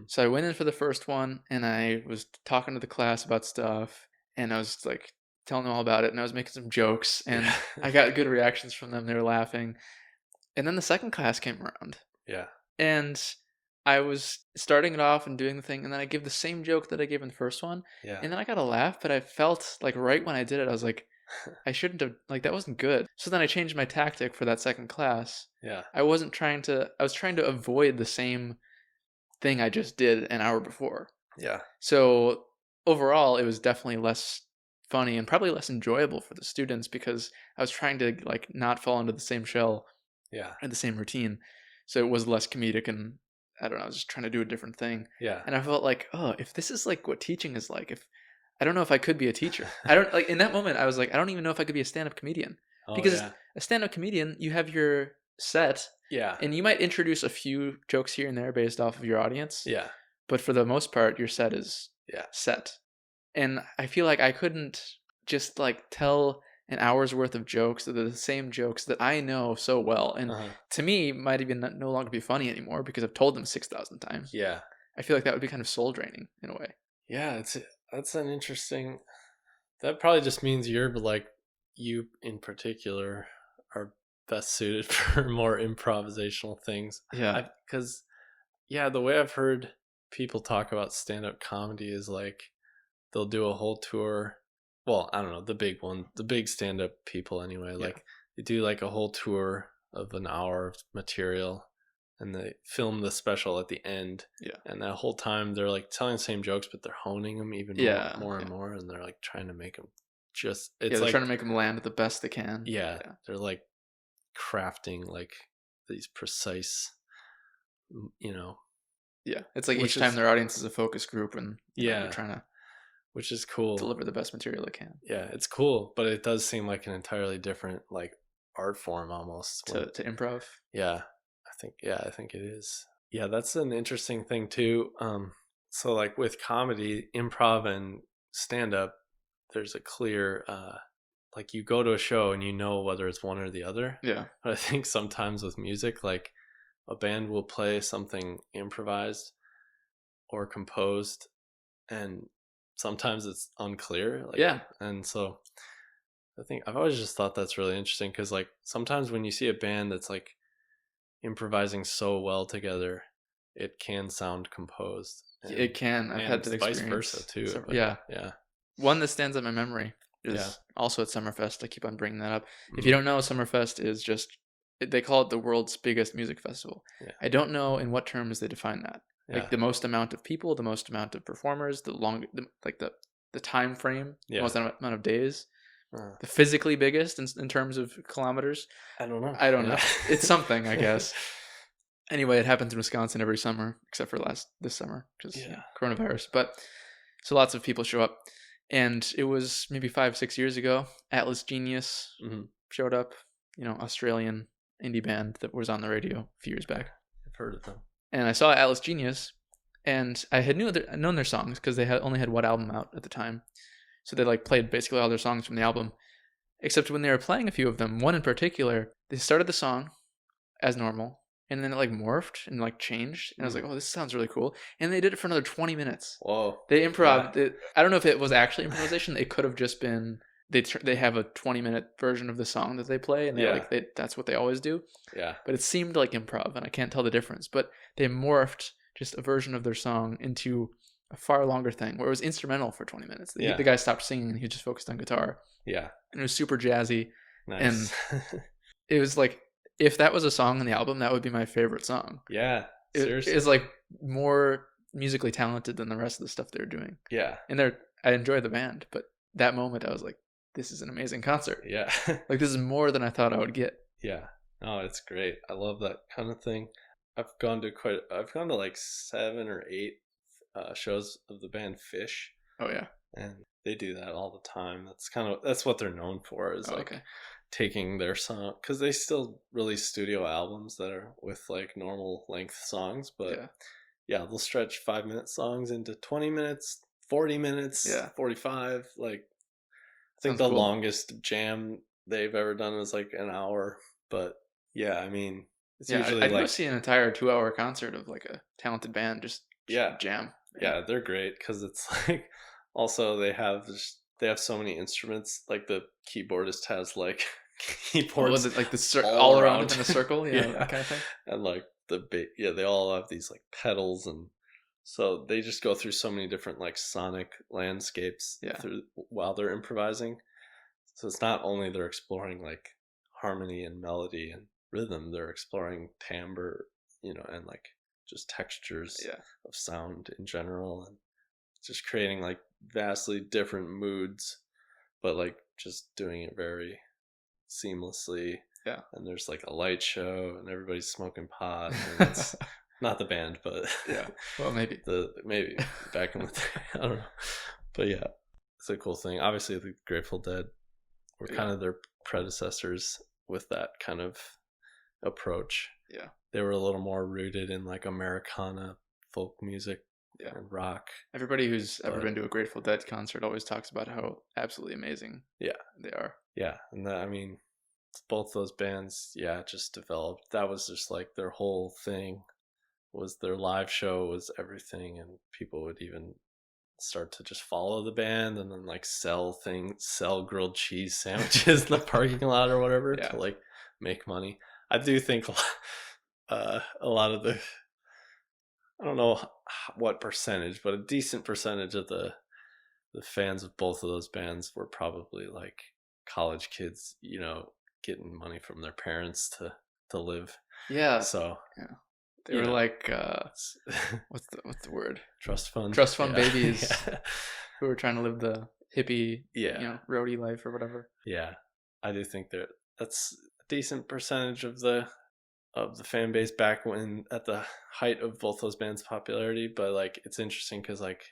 So I went in for the first one and I was talking to the class about stuff, and I was like telling them all about it, and I was making some jokes, and I got good reactions from them. They were laughing. And then the second class came around. Yeah. And I was starting it off and doing the thing, and then I give the same joke that I gave in the first one. Yeah. And then I got a laugh, but I felt like right when I did it, I was like, I shouldn't have, like, that wasn't good. So then I changed my tactic for that second class. Yeah. I was trying to avoid the same thing I just did an hour before. Yeah. So overall, it was definitely less funny and probably less enjoyable for the students, because I was trying to like not fall into the same shell and the same routine. So it was less comedic, and I don't know, I was just trying to do a different thing. Yeah. And I felt like, oh, if this is like what teaching is like, I don't know if I could be a teacher. I don't, like, in that moment I was like, I don't even know if I could be a stand-up comedian. Because a stand-up comedian, you have your set. Yeah. And you might introduce a few jokes here and there based off of your audience. Yeah. But for the most part, your set is set. And I feel like I couldn't just like tell an hour's worth of jokes that are the same jokes that I know so well, and to me might even no longer be funny anymore because I've told them 6,000 times. Yeah. I feel like that would be kind of soul draining in a way. Yeah, that's an interesting. That probably just means you in particular are best suited for more improvisational things. Yeah. Because the way I've heard people talk about stand-up comedy is like they'll do a whole tour. Well, I don't know, the big stand-up people anyway, like they do like a whole tour of an hour of material, and they film the special at the end. Yeah. And that whole time they're like telling the same jokes, but they're honing them even more and more, and they're like trying to make them just, it's they're trying to make them land the best they can. Yeah. They're like crafting like these precise, Yeah. It's like each time their audience is a focus group, and they're trying to, which is cool, deliver the best material it can. Yeah, it's cool, but it does seem like an entirely different like art form almost to improv. Yeah, I think it is. Yeah, that's an interesting thing too. So like with comedy, improv and stand up, there's a clear like you go to a show and you know whether it's one or the other. Yeah. But I think sometimes with music, like a band will play something improvised or composed, and sometimes it's unclear. Like, and so I think I've always just thought that's really interesting, because like sometimes when you see a band that's like improvising so well together, it can sound composed. It can. I've had that experience. Vice versa too. So, yeah. One that stands out in my memory is also at Summerfest. I keep on bringing that up. If you don't know, Summerfest is just, they call it the world's biggest music festival. Yeah. I don't know in what terms they define that. Like the most amount of people, the most amount of performers, the time frame, the most amount of days, the physically biggest in terms of kilometers. I don't know. It's something, I guess. Anyway, it happens in Wisconsin every summer, except for this summer, because Yeah. coronavirus. But so lots of people show up. And it was maybe 5-6 years ago. Atlas Genius showed up, Australian indie band that was on the radio a few years back. I've heard of them. And I saw Atlas Genius, and I had known their songs because they only had one album out at the time. So they like played basically all their songs from the album. Except when they were playing a few of them, one in particular, they started the song as normal, and then it like morphed and like changed, and I was like, oh, this sounds really cool. And they did it for another 20 minutes. Whoa. They improv. Yeah. I don't know if it was actually improvisation. It could have just been they have a 20-minute version of the song that they play, and that's what they always do. Yeah. But it seemed like improv, and I can't tell the difference. But they morphed just a version of their song into a far longer thing where it was instrumental for 20 minutes. The guy stopped singing and he just focused on guitar. Yeah. And it was super jazzy. Nice. And it was like, if that was a song on the album, that would be my favorite song. Yeah. Seriously. It is like more musically talented than the rest of the stuff they were doing. Yeah. And I enjoy the band, but that moment I was like, this is an amazing concert. Yeah. Like, this is more than I thought I would get. Yeah. Oh, it's great. I love that kind of thing. I've gone to like 7 or 8 shows of the band Fish. Oh yeah. And they do that all the time. That's what they're known for, is taking their song, because they still release studio albums that are with like normal length songs, but they'll stretch 5-minute songs into 20 minutes, 40 minutes, 45. Like, I think the longest jam they've ever done was like an hour. But yeah, I mean, it's usually I'd go see an entire 2-hour concert of like a talented band just jam. Yeah, they're great because it's like, also they have so many instruments. Like the keyboardist has like keyboards. Was it like all around in a circle? That kind of thing. And like they all have these like pedals, and so they just go through so many different like sonic landscapes while they're improvising. So it's not only they're exploring like harmony and melody and rhythm, they're exploring timbre, and like just textures of sound in general, and just creating like vastly different moods, but like just doing it very seamlessly. Yeah. And there's like a light show and everybody's smoking pot, and it's not the band, but well, maybe back in the day, I don't know. But yeah, it's a cool thing. Obviously the Grateful Dead were kind of their predecessors with that kind of approach. Yeah. They were a little more rooted in like Americana folk music and rock. Everybody who's ever been to a Grateful Dead concert always talks about how absolutely amazing they are. Yeah. And I mean, both those bands, just developed. That was just like their whole thing, was their live show was everything, and people would even start to just follow the band and then like sell grilled cheese sandwiches in the parking lot or whatever to like make money. I do think a lot of the, I don't know what percentage, but a decent percentage of the fans of both of those bands were probably like college kids, getting money from their parents to live. Yeah. So they were like what's the word? Trust fund babies who were trying to live the hippie roadie life or whatever. Yeah. I do think that's a decent percentage of the fan base back when at the height of both those bands' popularity. But like, it's interesting because like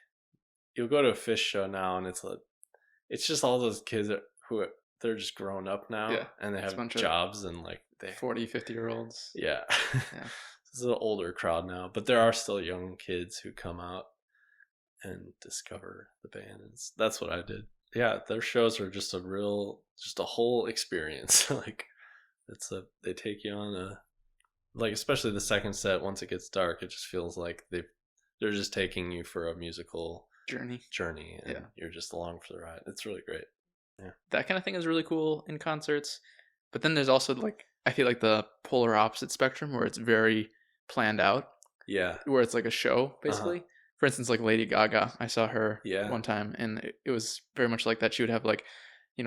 you'll go to a Fish show now and it's just all those kids who they're just grown up now and they have jobs and like they 40-50-year-olds. This is an older crowd now, but there are still young kids who come out and discover the band. That's what I did. Yeah, their shows are just a whole experience. Like they take you on like, especially the second set, once it gets dark, it just feels like they're just taking you for a musical journey, and you're just along for the ride. It's really great. Yeah, that kind of thing is really cool in concerts. But then there's also like, I feel like the polar opposite spectrum where it's very planned out. Yeah, where it's like a show basically. For instance, like Lady Gaga, I saw her one time, and it was very much like that. She would have like,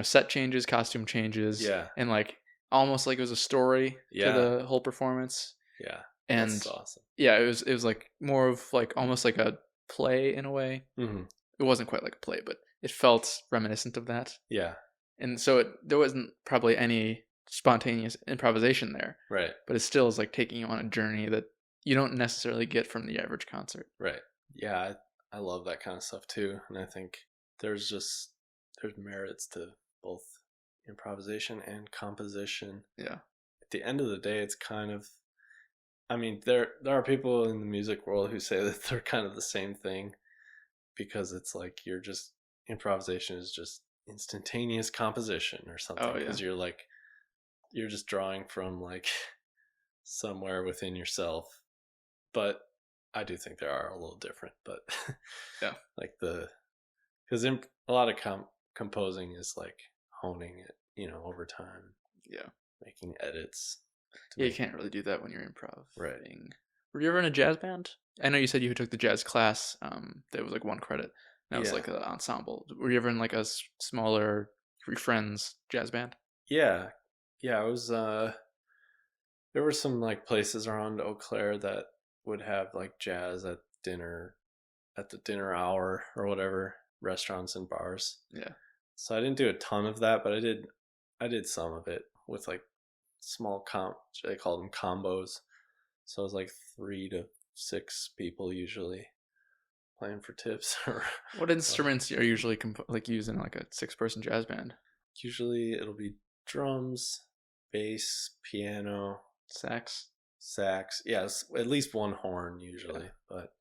set changes, costume changes, and like almost like it was a story to the whole performance. Yeah, and that's awesome. Yeah, it was like more of like almost like a play in a way. Mm-hmm. It wasn't quite like a play, but it felt reminiscent of that. Yeah, and so there wasn't probably any spontaneous improvisation there. Right, but it still is like taking you on a journey that you don't necessarily get from the average concert. Right. Yeah, I love that kind of stuff too. And I think there's merits to both improvisation and composition. Yeah. At the end of the day, it's kind of, I mean, there are people in the music world who say that they're kind of the same thing, because it's like improvisation is just instantaneous composition or something, because you're just drawing from like somewhere within yourself. But I do think there are a little different, but yeah, like because a lot of composing is like honing it, over time. Yeah. Making edits. Yeah, you can't really do that when you're improv. Right. Were you ever in a jazz band? I know you said you took the jazz class. That was like 1 credit. That was like an ensemble. Were you ever in like a smaller 3 friends jazz band? Yeah. I was. There were some like places around Eau Claire that would have like jazz at the dinner hour or whatever, restaurants and bars. Yeah. So I didn't do a ton of that, but I did some of it with like small they called them combos. So it was like 3 to 6 people usually playing for tips. What instruments are usually used in like a 6-person jazz band? Usually it'll be drums, bass, piano, sax. Yes, at least 1 horn usually, but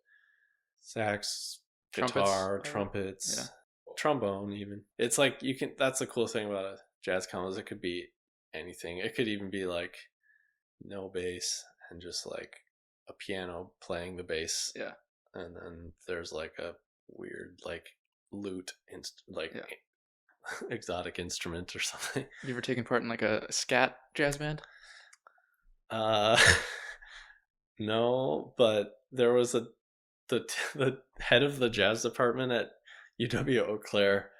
sax, guitar, trumpets, trombone even. It's like that's the cool thing about a jazz combo is it could be anything. It could even be like no bass and just like a piano playing the bass. Yeah. And then there's like a weird like lute exotic instrument or something. You ever taken part in like a scat jazz band? No, but there was the head of the jazz department at UW Eau Claire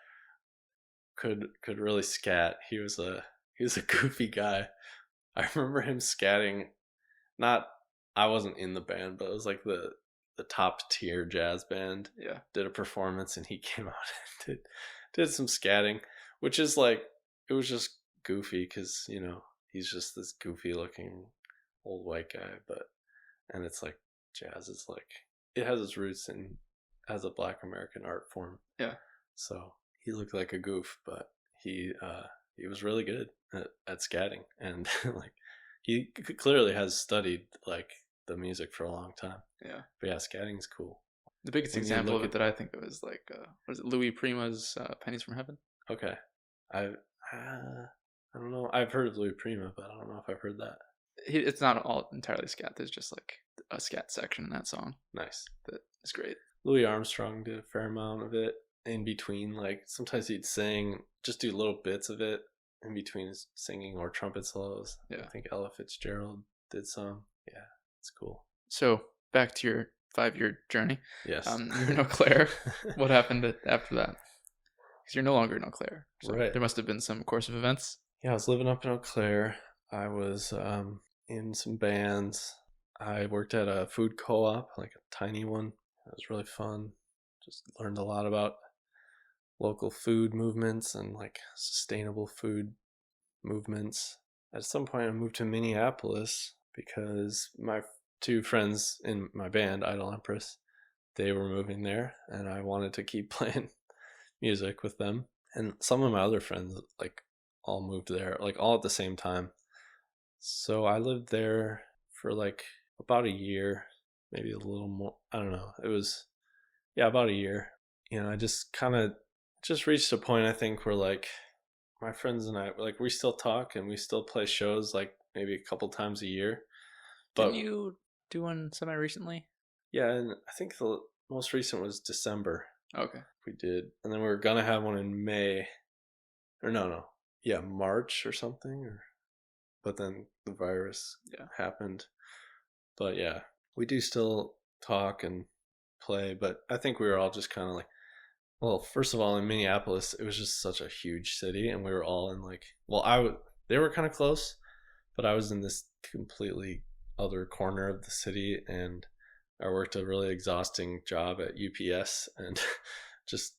could really scat. He was a goofy guy. I remember him scatting. I wasn't in the band, but it was like the top tier jazz band. Yeah. Did a performance and he came out and did some scatting, which is like, it was just goofy because, he's just this goofy looking old white guy, and it's like jazz is like, it has its roots as a Black American art form. Yeah. So he looked like a goof, but he was really good at scatting, and like he clearly has studied like the music for a long time. Yeah. But yeah, scatting's cool. The biggest example of it that I think of is like what is it, Louis Prima's Pennies from Heaven? Okay. I don't know. I've heard of Louis Prima, but I don't know if I've heard that. It's not all entirely scat. There's just like a scat section in that song. Nice. That is great. Louis Armstrong did a fair amount of it in between. Like sometimes he'd sing, just do little bits of it in between his singing or trumpet solos. Yeah. I think Ella Fitzgerald did some. Yeah, it's cool. So back to your 5-year journey. Yes. You're in Eau Claire. What happened after that? Because you're no longer in Eau Claire. So right. There must have been some course of events. Yeah, I was living up in Eau Claire. I was in some bands. I worked at a food co-op, like a tiny one. It was really fun. Just learned a lot about local food movements and like sustainable food movements. At some point I moved to Minneapolis because my 2 friends in my band, Idle Empress, they were moving there and I wanted to keep playing music with them. And some of my other friends like all moved there, like all at the same time. So I lived there for like about a year, maybe a little more. I don't know. It was, about a year. I just kind of reached a point, I think, where like my friends and I, like, we still talk and we still play shows like maybe a couple times a year. But didn't you do one semi-recently? Yeah, and I think the most recent was December. Okay. We did. And then we were going to have one in May. Or no. Yeah, March or something. But then the virus happened. But yeah, we do still talk and play. But I think we were all just kind of like, well, first of all, in Minneapolis, it was just such a huge city. And we were all in like, they were kind of close. But I was in this completely other corner of the city. And I worked a really exhausting job at UPS. And just,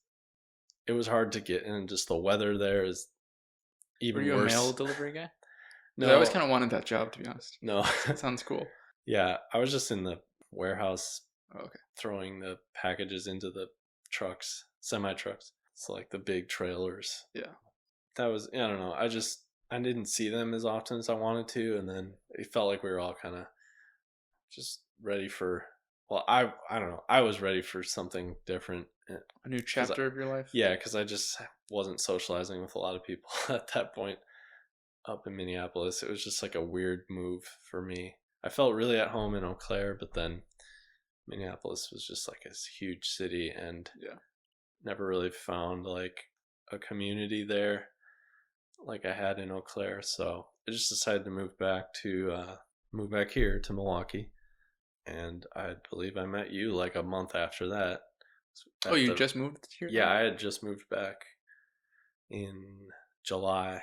it was hard to get in. Just the weather there is even worse. Were you a mail delivery guy? No. I always kind of wanted that job, to be honest. No. That sounds cool. Yeah, I was just in the warehouse Oh, okay. throwing the packages into the trucks, semi trucks. So like the big trailers. Yeah. That was, I don't know. I didn't see them as often as I wanted to, and then it felt like we were all kind of just ready for. Well, I don't know. I was ready for something different. A new chapter of your life? Yeah, because I just wasn't socializing with a lot of people at that point up in Minneapolis. It was just like a weird move for me. I felt really at home in Eau Claire, but then Minneapolis was just like a huge city, and never really found like a community there like I had in Eau Claire. So I just decided to move back here to Milwaukee, and I believe I met you like a month after that. Oh, you just moved here? Yeah, I had just moved back in July,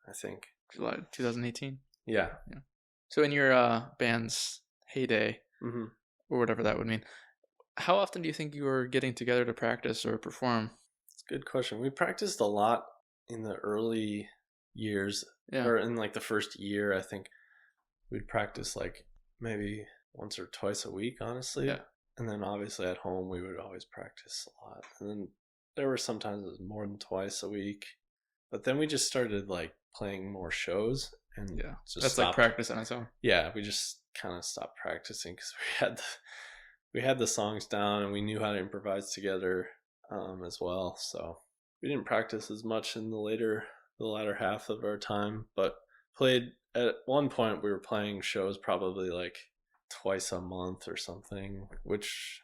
I think. July 2018? Yeah. So in your band's heyday, or whatever that would mean, how often do you think you were getting together to practice or perform? It's a good question. We practiced a lot in the early years, or in like the first year. I think we'd practice like maybe once or twice a week, honestly. Yeah. And then obviously at home we would always practice a lot. And then there were sometimes it was more than twice a week. But then we just started like playing more shows, and that's stopped. Like practice on its own. Yeah, we just kind of stopped practicing because we had the songs down, and we knew how to improvise together as well. So we didn't practice as much in the latter half of our time, but played at one point. We were playing shows probably like twice a month or something, which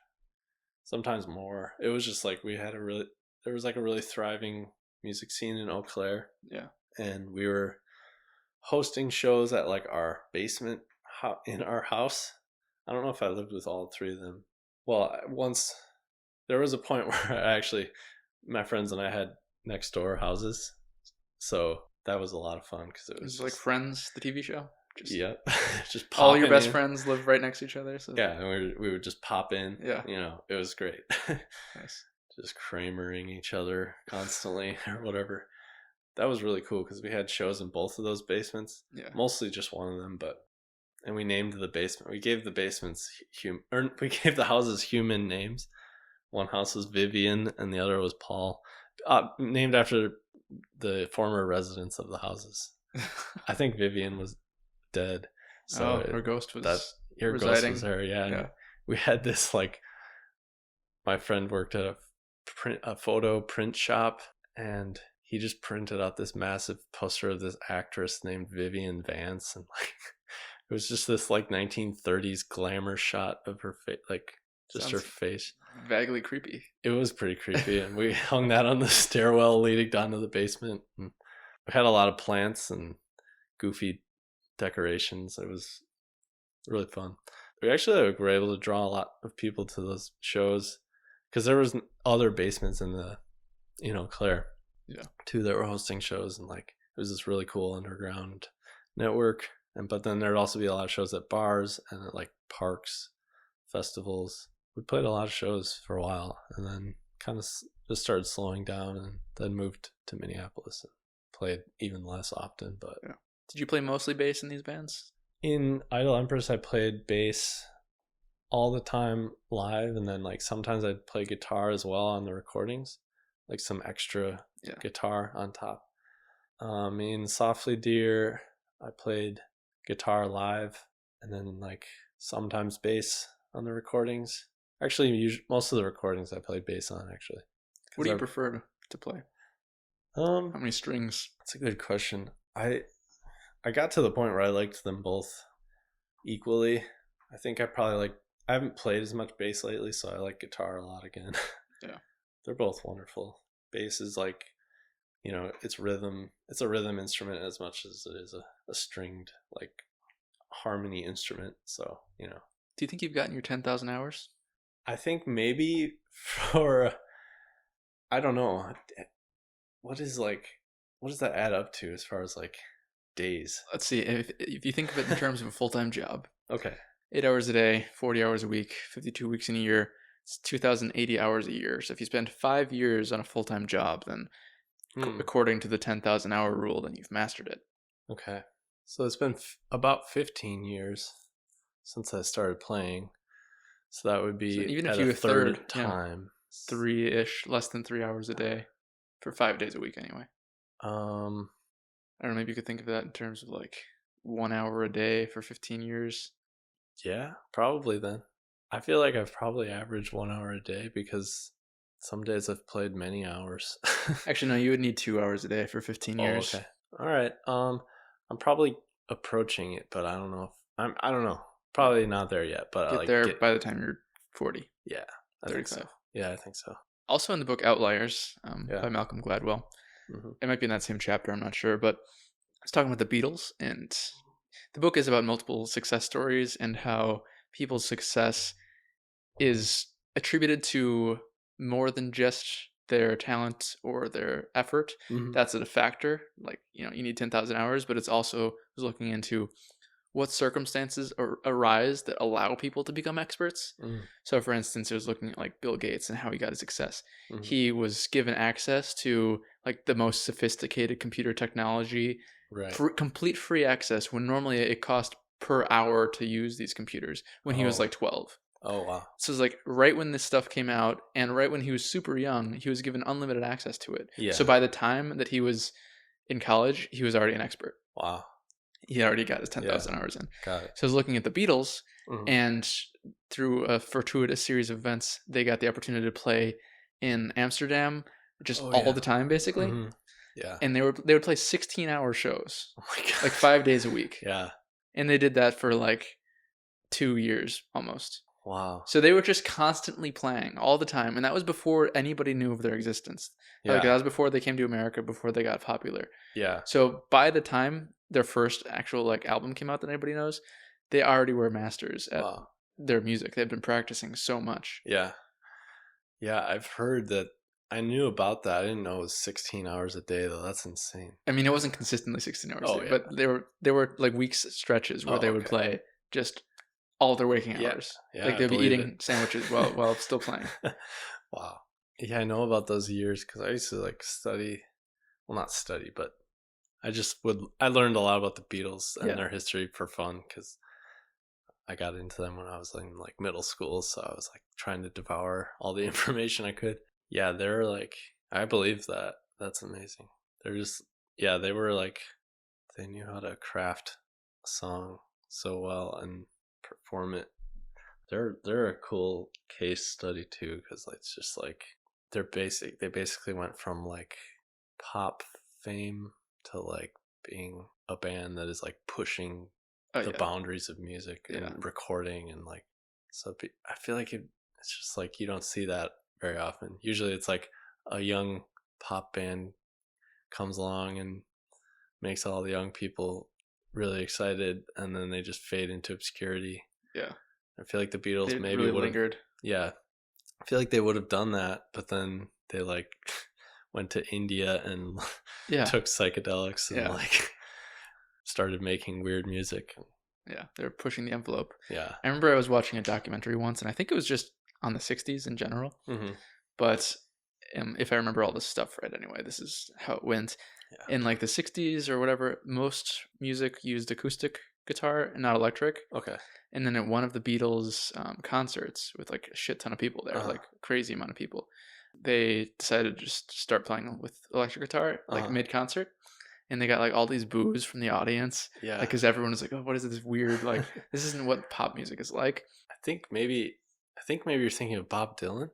sometimes more. It was just like there was like a really thriving music scene in Eau Claire. Yeah. And we were hosting shows at like our basement in our house. I don't know if I lived with all three of them. Well, once there was a point where my friends and I had next door houses. So that was a lot of fun because it was like Friends, the TV show. Just all your best friends live right next to each other. So. Yeah, and we would just pop in. Yeah, it was great. Nice. Just Kramering each other constantly or whatever. That was really cool because we had shows in both of those basements. Yeah, mostly just one of them, and we named the basement. We gave the basements we gave the houses human names. One house was Vivian, and the other was Paul, named after the former residents of the houses. I think Vivian was dead, so her ghost was residing. Ghost was her. Yeah. We had this like, my friend worked at a photo print shop, and he just printed out this massive poster of this actress named Vivian Vance, and like it was just this like 1930s glamour shot of her face, like just her face. Vaguely creepy. It was pretty creepy, and we hung that on the stairwell leading down to the basement. And we had a lot of plants and goofy decorations. It was really fun. We actually were able to draw a lot of people to those shows because there was other basements in the Eau Claire too that were hosting shows, and like it was this really cool underground network. But then there'd also be a lot of shows at bars and at like parks, festivals. We played a lot of shows for a while, and then kind of just started slowing down, and then moved to Minneapolis and played even less often. But did you play mostly bass in these bands? In Idle Empress, I played bass all the time live, and then like sometimes I'd play guitar as well on the recordings, like some extra guitar on top. In Softly Dear, I played guitar live, and then like sometimes bass on the recordings. Actually, most of the recordings I played bass on, actually. What do you prefer to play? How many strings? That's a good question. I got to the point where I liked them both equally. I think I haven't played as much bass lately, so I like guitar a lot again. Yeah. They're both wonderful. Bass is like, it's rhythm. It's a rhythm instrument as much as it is a stringed, like, harmony instrument. So, Do you think you've gotten your 10,000 hours? I think maybe I don't know. What does that add up to as far as like days? Let's see. If you think of it in terms of a full-time job. Okay. 8 hours a day, 40 hours a week, 52 weeks in a year. It's 2,080 hours a year. So if you spend 5 years on a full-time job, then according to the 10,000 hour rule, then you've mastered it. Okay. So it's been about 15 years. since I started playing. So that would be So even if at you a third yeah, time. 3-ish, less than 3 hours a day for 5 days a week anyway. I don't know, maybe you could think of that in terms of like 1 hour a day for 15 years. Yeah, probably then. I feel like I've probably averaged 1 hour a day because some days I've played many hours. Actually, no, you would need 2 hours a day for 15 years. Okay. All right. I'm probably approaching it, but I don't know if I don't know. Probably not there yet, but Get there by the time you're 40. Yeah, I 35. think so. Yeah, I think so. Also in the book Outliers Yeah. by Malcolm Gladwell. Mm-hmm. It might be in that same chapter, I'm not sure, but it's talking about the Beatles, and the book is about multiple success stories and how people's success is attributed to more than just their talent or their effort. Mm-hmm. That's a factor. Like, you need 10,000 hours, but it's also looking into what circumstances arise that allow people to become experts. Mm-hmm. So, for instance, it was looking at like Bill Gates and how he got his success. Mm-hmm. He was given access to like the most sophisticated computer technology, Right. complete free access, when normally it cost per hour to use these computers when he was like 12. Oh, wow. So it's like right when this stuff came out and right when he was super young, he was given unlimited access to it. Yeah. So by the time that he was in college, he was already an expert. Wow. He already got his 10,000 hours in. Got it. So I was looking at the Beatles, Mm-hmm. and through a fortuitous series of events, they got the opportunity to play in Amsterdam just all the time, basically. Mm-hmm. Yeah. And they would play 16-hour shows, Oh my God. like 5 days a week. Yeah. And they did that for like 2 years almost. Wow. So they were just constantly playing all the time, and that was before anybody knew of their existence. Yeah. Like that was before they came to America, before they got popular. Yeah. So by the time their first actual like album came out that anybody knows, they already were masters at their music. They'd been practicing so much. Yeah. Yeah, I've heard that. I knew about that. I didn't know it was 16 hours a day though. That's insane. I mean, it wasn't consistently 16 hours a day, yeah. but there were like weeks stretches where they would play just all their waking hours. Yeah, like they'd be eating sandwiches while still playing. Wow. Yeah, I know about those years because I used to like study. Well, not study, but I learned a lot about the Beatles and their history for fun because I got into them when I was in like middle school. So I was like trying to devour all the information I could. Yeah, they're like, I believe that. That's amazing. They're just, they were like, they knew how to craft a song so well and perform it. They're a cool case study too, because it's just like they basically went from like pop fame to like being a band that is like pushing the boundaries of music and recording, and like, so I feel like it's just like you don't see that very often. Usually it's like a young pop band comes along and makes all the young people really excited, and then they just fade into obscurity. Yeah. I feel like the Beatles they maybe really would have lingered. Yeah. I feel like they would have done that, but then they like went to India and took psychedelics and like started making weird music. Yeah, they were pushing the envelope. Yeah. I remember I was watching a documentary once, and I think it was just on the 60s in general. Mm-hmm. But if I remember all this stuff right anyway, this is how it went. Yeah. In like the 60s or whatever, most music used acoustic guitar and not electric. Okay. And then at one of the Beatles concerts with like a shit ton of people there, like a crazy amount of people, they decided to just start playing with electric guitar like mid-concert. And they got like all these boos from the audience. Yeah. Like, because everyone was like, oh, what is this weird, like, this isn't what pop music is like. I think maybe you're thinking of Bob Dylan.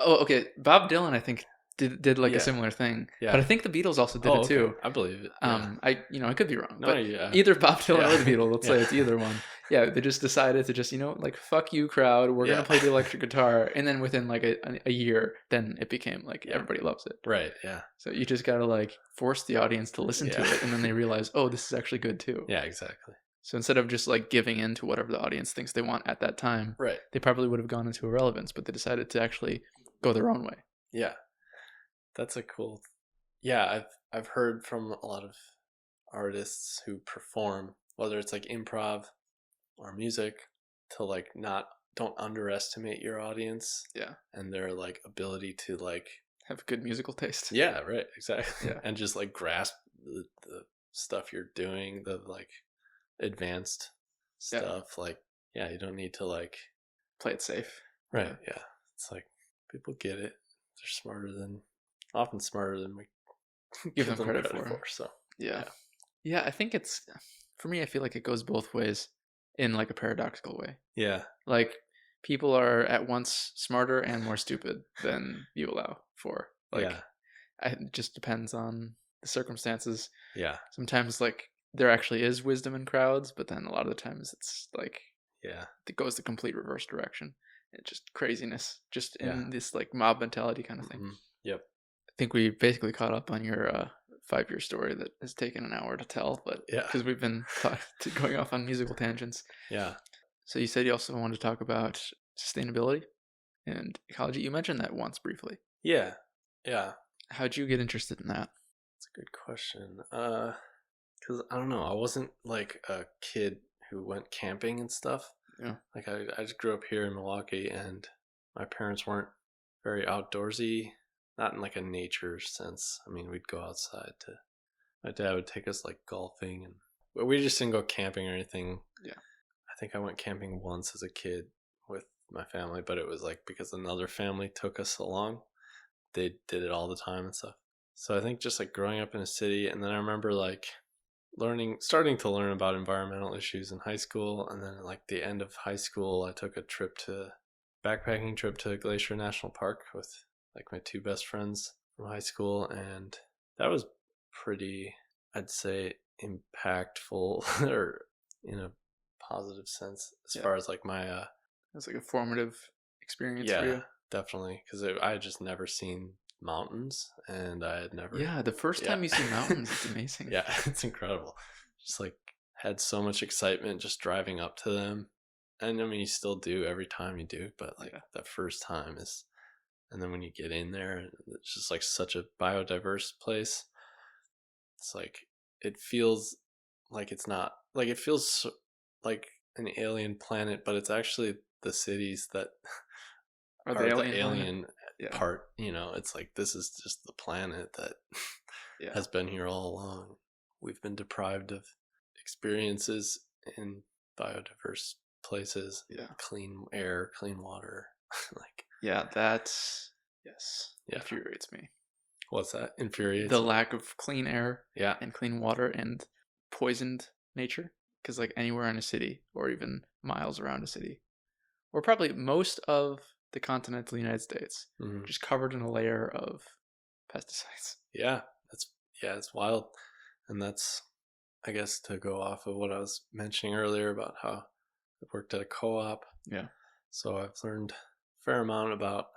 Oh, okay. Bob Dylan, I think, did like a similar thing. Yeah. But I think the Beatles also did it too. I believe it. Yeah. I could be wrong. But either Bob Dylan or the Beatles, let's say it's either one. Yeah, they just decided to just, like, fuck you, crowd. We're going to play the electric guitar. And then within like a year, then it became like everybody loves it. Right, yeah. So you just got to like force the audience to listen to it. And then they realize, oh, this is actually good too. Yeah, exactly. So instead of just like giving in to whatever the audience thinks they want at that time, right, they probably would have gone into irrelevance, but they decided to actually go their own way. Yeah. That's a cool. Yeah, I've heard from a lot of artists who perform, whether it's like improv or music, to like don't underestimate your audience. Yeah. And their like ability to like have good musical taste. Yeah, right, exactly. Yeah. And just like grasp the stuff you're doing, the like advanced stuff, like, Yeah, you don't need to like play it safe. Right. Yeah. It's like people get it. They're often smarter than we Give them credit for. So Yeah, I think for me, I feel like it goes both ways in like a paradoxical way. yeah. Like people are at once smarter and more stupid than you allow for. Like it just depends on the circumstances. Yeah. Sometimes like there actually is wisdom in crowds, but then a lot of the times it's like it goes the complete reverse direction. It's just craziness, just in this like mob mentality kind of thing. Mm-hmm. Yep. I think we basically caught up on your 5-year story that has taken an hour to tell, but because we've been going off on musical tangents. Yeah. So you said you also wanted to talk about sustainability and ecology. You mentioned that once briefly. Yeah. Yeah. How'd you get interested in that? That's a good question. Because I don't know, I wasn't like a kid who went camping and stuff. Yeah. Like I just grew up here in Milwaukee, and my parents weren't very outdoorsy, not in like a nature sense. I mean, we'd go outside my dad would take us like golfing, but we just didn't go camping or anything. Yeah. I think I went camping once as a kid with my family, but it was like because another family took us along. They did it all the time and stuff. So I think just like growing up in a city, and then I remember like starting to learn about environmental issues in high school, and then like the end of high school, I took a backpacking trip to Glacier National Park with like my 2 best friends from high school, and that was pretty, I'd say, impactful or in a positive sense as far as like my it was like a formative experience for you. Definitely, because I had just never seen mountains, and I had never the first time you see mountains, it's amazing. Yeah, it's incredible. Just like had so much excitement just driving up to them, and I mean you still do every time you do, but like that first time is, and then when you get in there, it's just like such a biodiverse place. It's like it feels like it's not like it feels like an alien planet, but it's actually the cities that are the alien part. You know, it's like this is just the planet that has been here all along. We've been deprived of experiences in biodiverse places, clean air, clean water. That's infuriates me. What's that? Infuriates the lack of clean air Yeah. and clean water and poisoned nature. Because like anywhere in a city, or even miles around a city, or probably most of the continental United States, just covered in a layer of pesticides. It's wild. And that's, I guess, to go off of what I was mentioning earlier about how I worked at a co-op. Yeah. So I've learned a fair amount about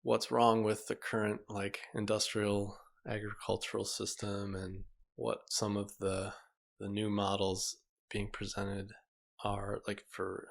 what's wrong with the current like industrial agricultural system, and what some of the new models being presented are like for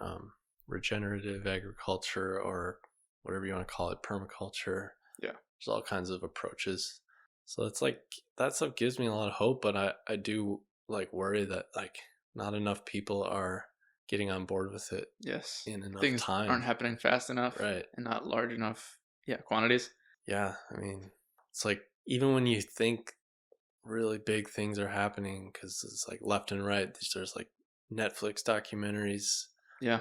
regenerative agriculture, or whatever you want to call it, permaculture. Yeah. There's all kinds of approaches. So it's like that stuff gives me a lot of hope, but I do like worry that like not enough people are getting on board with it. Yes. In enough Things time. aren't happening fast enough. Right. And not large enough quantities. Yeah. I mean, it's like even when you think really big things are happening, because it's like left and right, there's like Netflix documentaries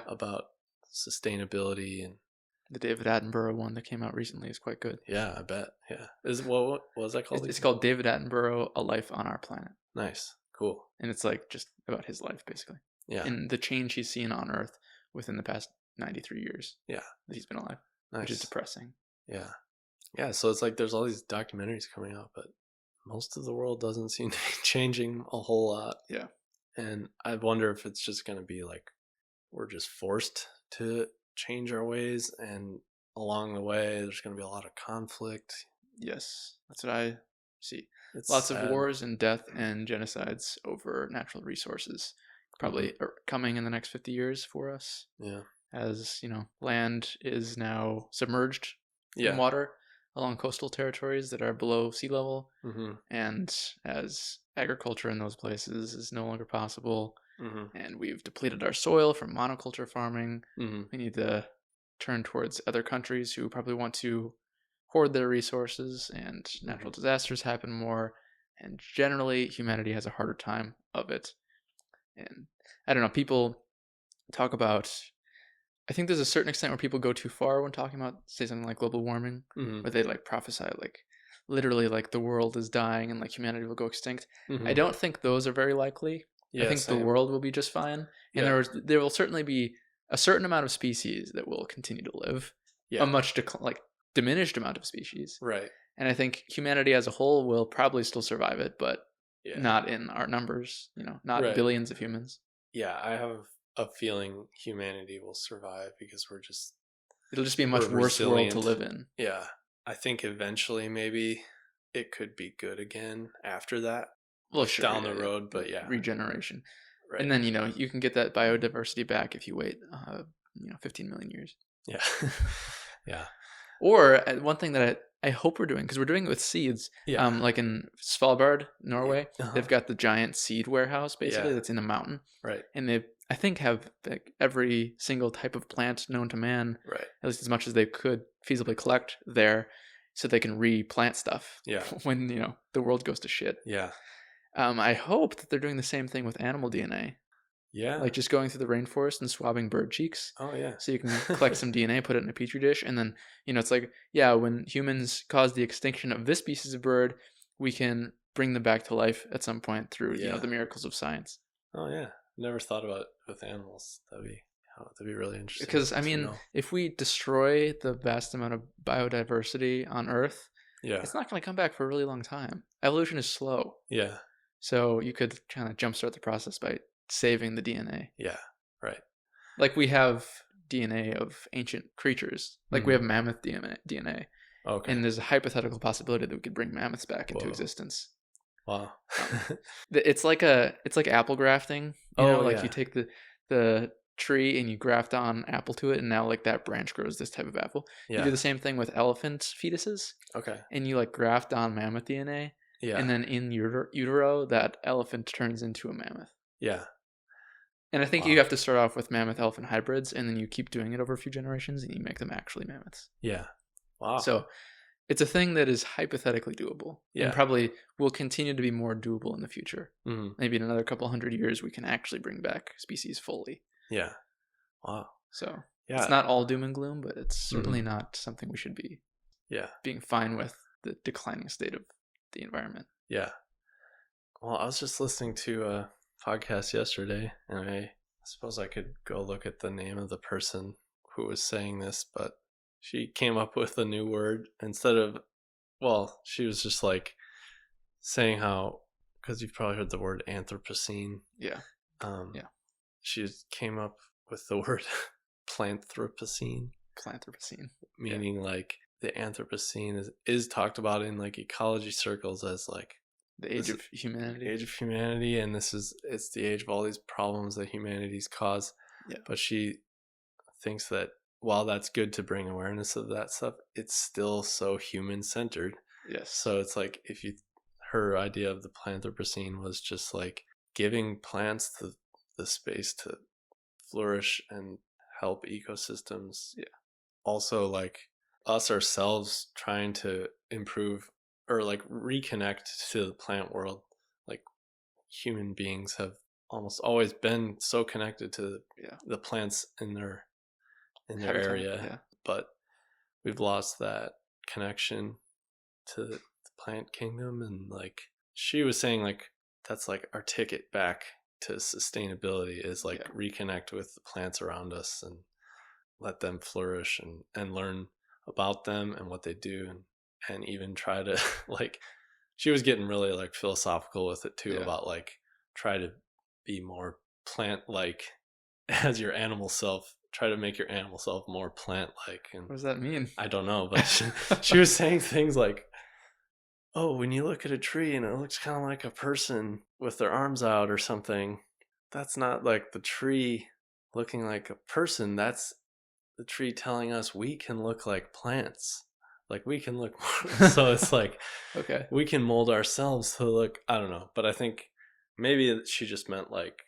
about sustainability, and the David Attenborough one that came out recently is quite good. Yeah, I bet. Yeah. What was that called? It's called David Attenborough, A Life on Our Planet. Nice. Cool. And it's like just about his life, basically. Yeah. And the change he's seen on Earth within the past 93 years. Yeah. That he's been alive. Nice. Which is depressing. Yeah. Yeah. So it's like there's all these documentaries coming out, but most of the world doesn't seem to be changing a whole lot. Yeah. And I wonder if it's just going to be like we're just forced to change our ways, and along the way there's going to be a lot of conflict. Yes, that's what I see. It's lots sad. Of wars and death and genocides over natural resources probably are coming in the next 50 years for us. Yeah. As, land is now submerged in water along coastal territories that are below sea level. And as agriculture in those places is no longer possible, and we've depleted our soil from monoculture farming, we need to turn towards other countries who probably want to hoard their resources, and natural disasters happen more, and generally humanity has a harder time of it. And I don't know, people talk about, I think there's a certain extent where people go too far when talking about, say, something like global warming, Mm-hmm. where they like prophesy like literally like the world is dying and like humanity will go extinct. Mm-hmm. I don't think those are very likely. Yeah, I think same. the world will be just fine, and Yeah. there will certainly be a certain amount of species that will continue to live, Yeah. a much diminished amount of species, Right. and I think humanity as a whole will probably still survive it, but Yeah. not in our numbers. Not Right. billions of humans. Yeah, I have a feeling humanity will survive because It'll just be a much we're worse world to resilient. live in. Yeah. I think eventually maybe it could be good again after that. Well, sure, down the road, but yeah. Regeneration. Right. And then, you can get that biodiversity back if you wait, 15 million years. Yeah. Yeah. Or one thing that I hope we're doing, because we're doing it with seeds, Yeah. like in Svalbard, Norway, Uh-huh. they've got the giant seed warehouse, basically, Yeah. that's in a mountain. Right. And they, I think, have like every single type of plant known to man, Right. at least as much as they could feasibly collect there, so they can replant stuff Yeah. when, the world goes to shit. Yeah. I hope that they're doing the same thing with animal DNA. Yeah. Like just going through the rainforest and swabbing bird cheeks. Oh yeah. So you can collect some DNA, put it in a petri dish, and then, it's like, yeah, when humans cause the extinction of this species of bird, we can bring them back to life at some point through, the miracles of science. Oh yeah. Never thought about it with animals. That'd be really interesting. Because if we destroy the vast amount of biodiversity on Earth, it's not going to come back for a really long time. Evolution is slow. Yeah. So you could kind of jumpstart the process by saving the DNA. Yeah. Right. Like we have DNA of ancient creatures. Like we have mammoth DNA. Okay. And there's a hypothetical possibility that we could bring mammoths back into existence. Wow. It's like apple grafting. You take the tree and you graft on apple to it, and now like that branch grows this type of apple. Yeah. You do the same thing with elephant fetuses. Okay. And you like graft on mammoth DNA. Yeah. And then in utero, that elephant turns into a mammoth. Yeah. And I think you have to start off with mammoth-elephant hybrids, and then you keep doing it over a few generations, and you make them actually mammoths. Yeah. Wow. So it's a thing that is hypothetically doable, and probably will continue to be more doable in the future. Mm-hmm. Maybe in another couple hundred years, we can actually bring back species fully. Yeah. Wow. So it's not all doom and gloom, but it's certainly not something we should be being fine with, the declining state of the environment. Yeah. Well, I was just listening to a podcast yesterday, and I suppose I could go look at the name of the person who was saying this, but she came up with a new word instead of, she was just like saying how, because you've probably heard the word Anthropocene. Yeah. She came up with the word Planthropocene. Planthropocene. Meaning like the Anthropocene is talked about in like ecology circles as like the age of humanity. Age of humanity, and it's the age of all these problems that humanity's caused. Yeah. But she thinks that while that's good to bring awareness of that stuff, it's still so human-centered. Yes. So it's like her idea of the Planthropocene was just like giving plants the space to flourish and help ecosystems. Yeah. Also like us ourselves trying to improve or like reconnect to the plant world. Like human beings have almost always been so connected to the plants in their area, but we've lost that connection to the plant kingdom. And like she was saying, like that's like our ticket back to sustainability is like reconnect with the plants around us and let them flourish and learn about them and what they do, and even try to like, she was getting really like philosophical with it too, about like try to be more plant like as your animal self, try to make your animal self more plant like. And what does that mean? I don't know, but she was saying things like, oh, when you look at a tree and it looks kind of like a person with their arms out or something, that's not like the tree looking like a person, that's the tree telling us we can look like plants. Like we can look more. So it's like, okay, we can mold ourselves to look, I don't know, but I think maybe she just meant like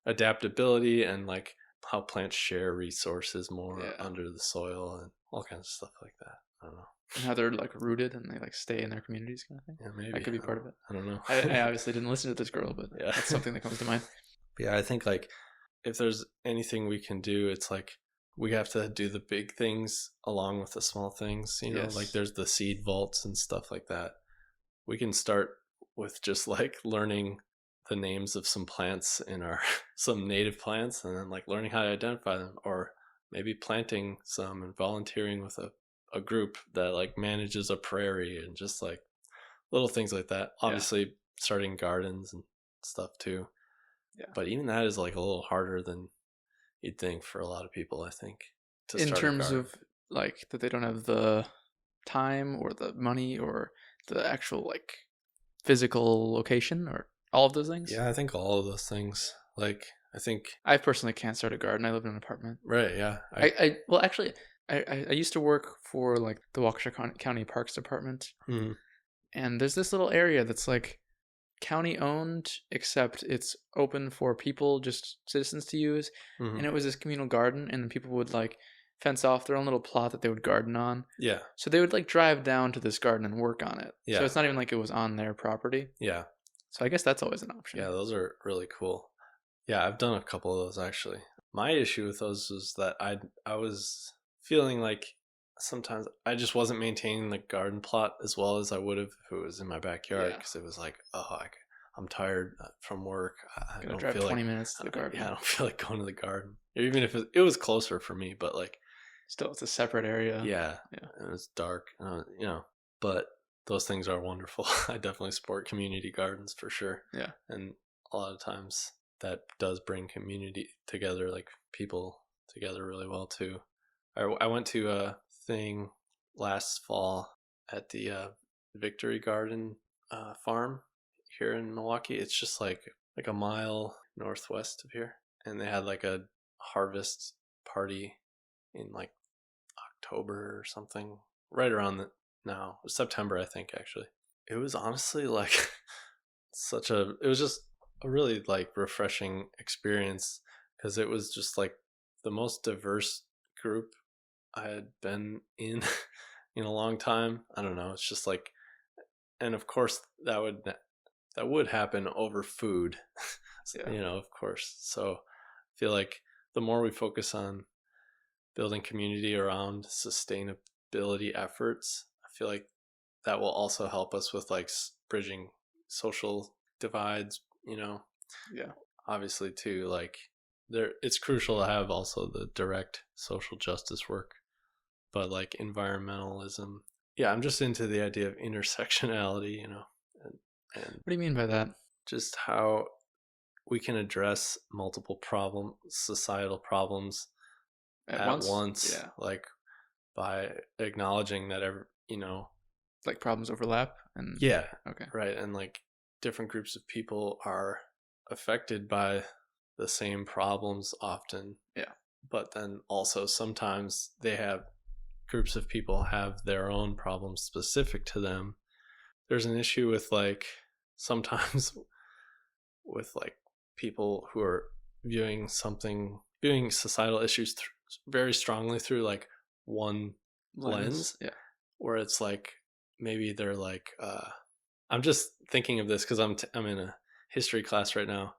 adaptability and like how plants share resources more under the soil and all kinds of stuff like that. I don't know. And how they're like rooted and they like stay in their communities kind of thing. Yeah, maybe. That could be part of it. I don't know. I obviously didn't listen to this girl, but that's something that comes to mind. Yeah, I think like if there's anything we can do, it's like we have to do the big things along with the small things, you know, like there's the seed vaults and stuff like that. We can start with just like learning the names of some plants in our some native plants, and then like learning how to identify them, or maybe planting some and volunteering with a group that like manages a prairie, and just like little things like that. Obviously starting gardens and stuff too. Yeah. But even that is like a little harder than you'd think for a lot of people, I think. In terms of like that they don't have the time or the money or the actual like physical location or all of those things? Yeah, I think all of those things. Like, I think I personally can't start a garden. I live in an apartment. Right, yeah. I used to work for like the Waukesha County Parks Department. Mm-hmm. And there's this little area that's like county owned, except it's open for people, just citizens to use. Mm-hmm. And it was this communal garden, and people would like fence off their own little plot that they would garden on. Yeah. So they would like drive down to this garden and work on it. Yeah. So it's not even like it was on their property. Yeah. So I guess that's always an option. Yeah, those are really cool. Yeah, I've done a couple of those actually. My issue with those was that I was feeling like sometimes I just wasn't maintaining the garden plot as well as I would have if it was in my backyard, because it was like, I'm tired from work. I don't drive feel 20 minutes to the garden. Yeah, I don't feel like going to the garden. Even if it was closer for me, but like still it's a separate area. Yeah. And it's dark, you know, but those things are wonderful. I definitely support community gardens for sure. Yeah. And a lot of times that does bring community together, like people together really well too. I went to a thing last fall at the Victory Garden farm here in Milwaukee. It's just like a mile northwest of here. And they had like a harvest party in like October or something, right around now, September, I think, actually. It was honestly like it was just a really like refreshing experience, because it was just like the most diverse group I had been in in a long time. I don't know. It's just like, and of course that would happen over food, you know, of course. So I feel like the more we focus on building community around sustainability efforts, I feel like that will also help us with like bridging social divides, you know. Yeah. Obviously too, like it's crucial to have also the direct social justice work, but like environmentalism. Yeah, I'm just into the idea of intersectionality, you know. And what do you mean by that? Just how we can address multiple societal problems at once. Yeah. Like by acknowledging that you know, like problems overlap and okay, right, and like different groups of people are affected by the same problems often. Yeah. But then also sometimes groups of people have their own problems specific to them. There's an issue with like sometimes with like people who are viewing societal issues very strongly through like one lens. Yeah. Where it's like maybe they're like I'm just thinking of this because I'm in a history class right now.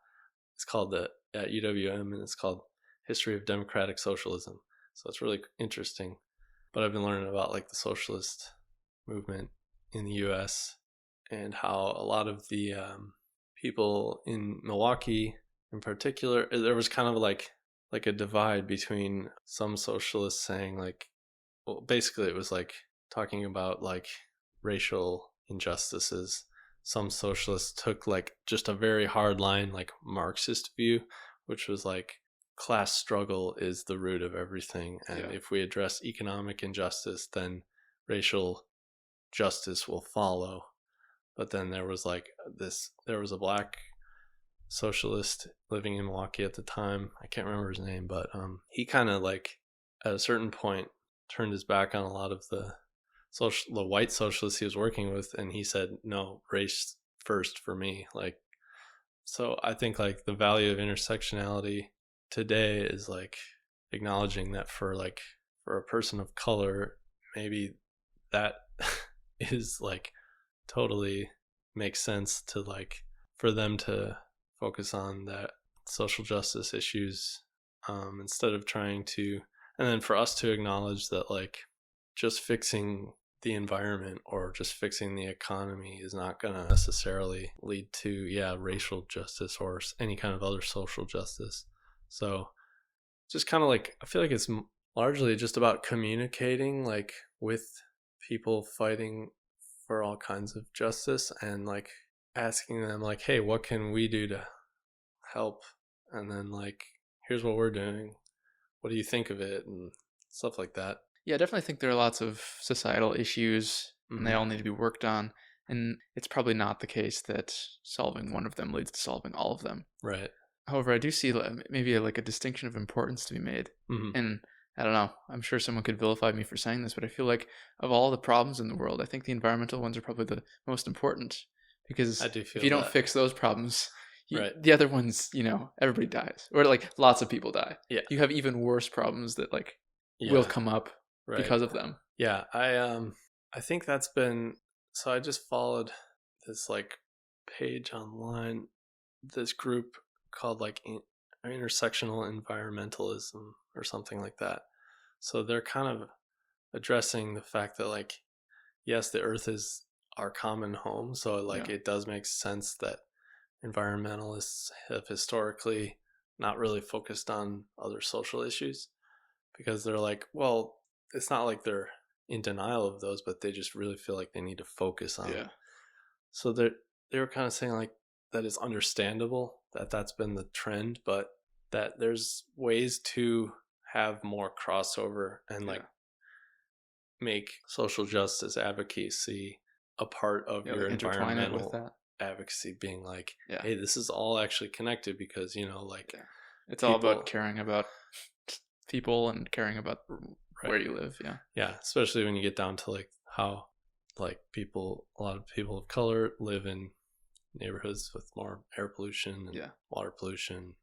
It's called at UWM, and it's called History of Democratic Socialism. So it's really interesting. But I've been learning about like the socialist movement in the U.S. and how a lot of the people in Milwaukee in particular, there was kind of like a divide between some socialists saying like, well, basically it was like talking about like racial injustices. Some socialists took like just a very hard line, like Marxist view, which was like class struggle is the root of everything. And if we address economic injustice, then racial justice will follow. But then there was a black socialist living in Milwaukee at the time. I can't remember his name, but he kind of like at a certain point turned his back on a lot of the white socialists he was working with, and he said, no, race first for me. Like, so I think like the value of intersectionality today is like acknowledging that for a person of color, maybe that is like totally makes sense to like for them to focus on that social justice issues, instead of trying to, and then for us to acknowledge that like just fixing the environment or just fixing the economy is not going to necessarily lead to racial justice or any kind of other social justice. So just kind of like, I feel like it's largely just about communicating like with people fighting for all kinds of justice and like asking them like, hey, what can we do to help? And then like, here's what we're doing. What do you think of it? And stuff like that. Yeah, I definitely think there are lots of societal issues and they all need to be worked on. And it's probably not the case that solving one of them leads to solving all of them. Right. However, I do see maybe like a distinction of importance to be made. And I don't know, I'm sure someone could vilify me for saying this, but I feel like of all the problems in the world, I think the environmental ones are probably the most important, because if you don't fix those problems, the other ones, everybody dies, or like lots of people die. Yeah. You have even worse problems that like will come up because of them. Yeah. I think that's been, so I just followed this like page online, this group called like Intersectional Environmentalism or something like that. So they're kind of addressing the fact that like, yes, the earth is our common home. So like it does make sense that environmentalists have historically not really focused on other social issues, because they're like, well, it's not like they're in denial of those, but they just really feel like they need to focus on it. So they were kind of saying like that it's understandable that that's been the trend, but that there's ways to have more crossover and like make social justice advocacy a part of your environmental advocacy, being like, hey, this is all actually connected, because it's all about caring about people and caring about where you live. Especially when you get down to like how like a lot of people of color live in neighborhoods with more air pollution and water pollution.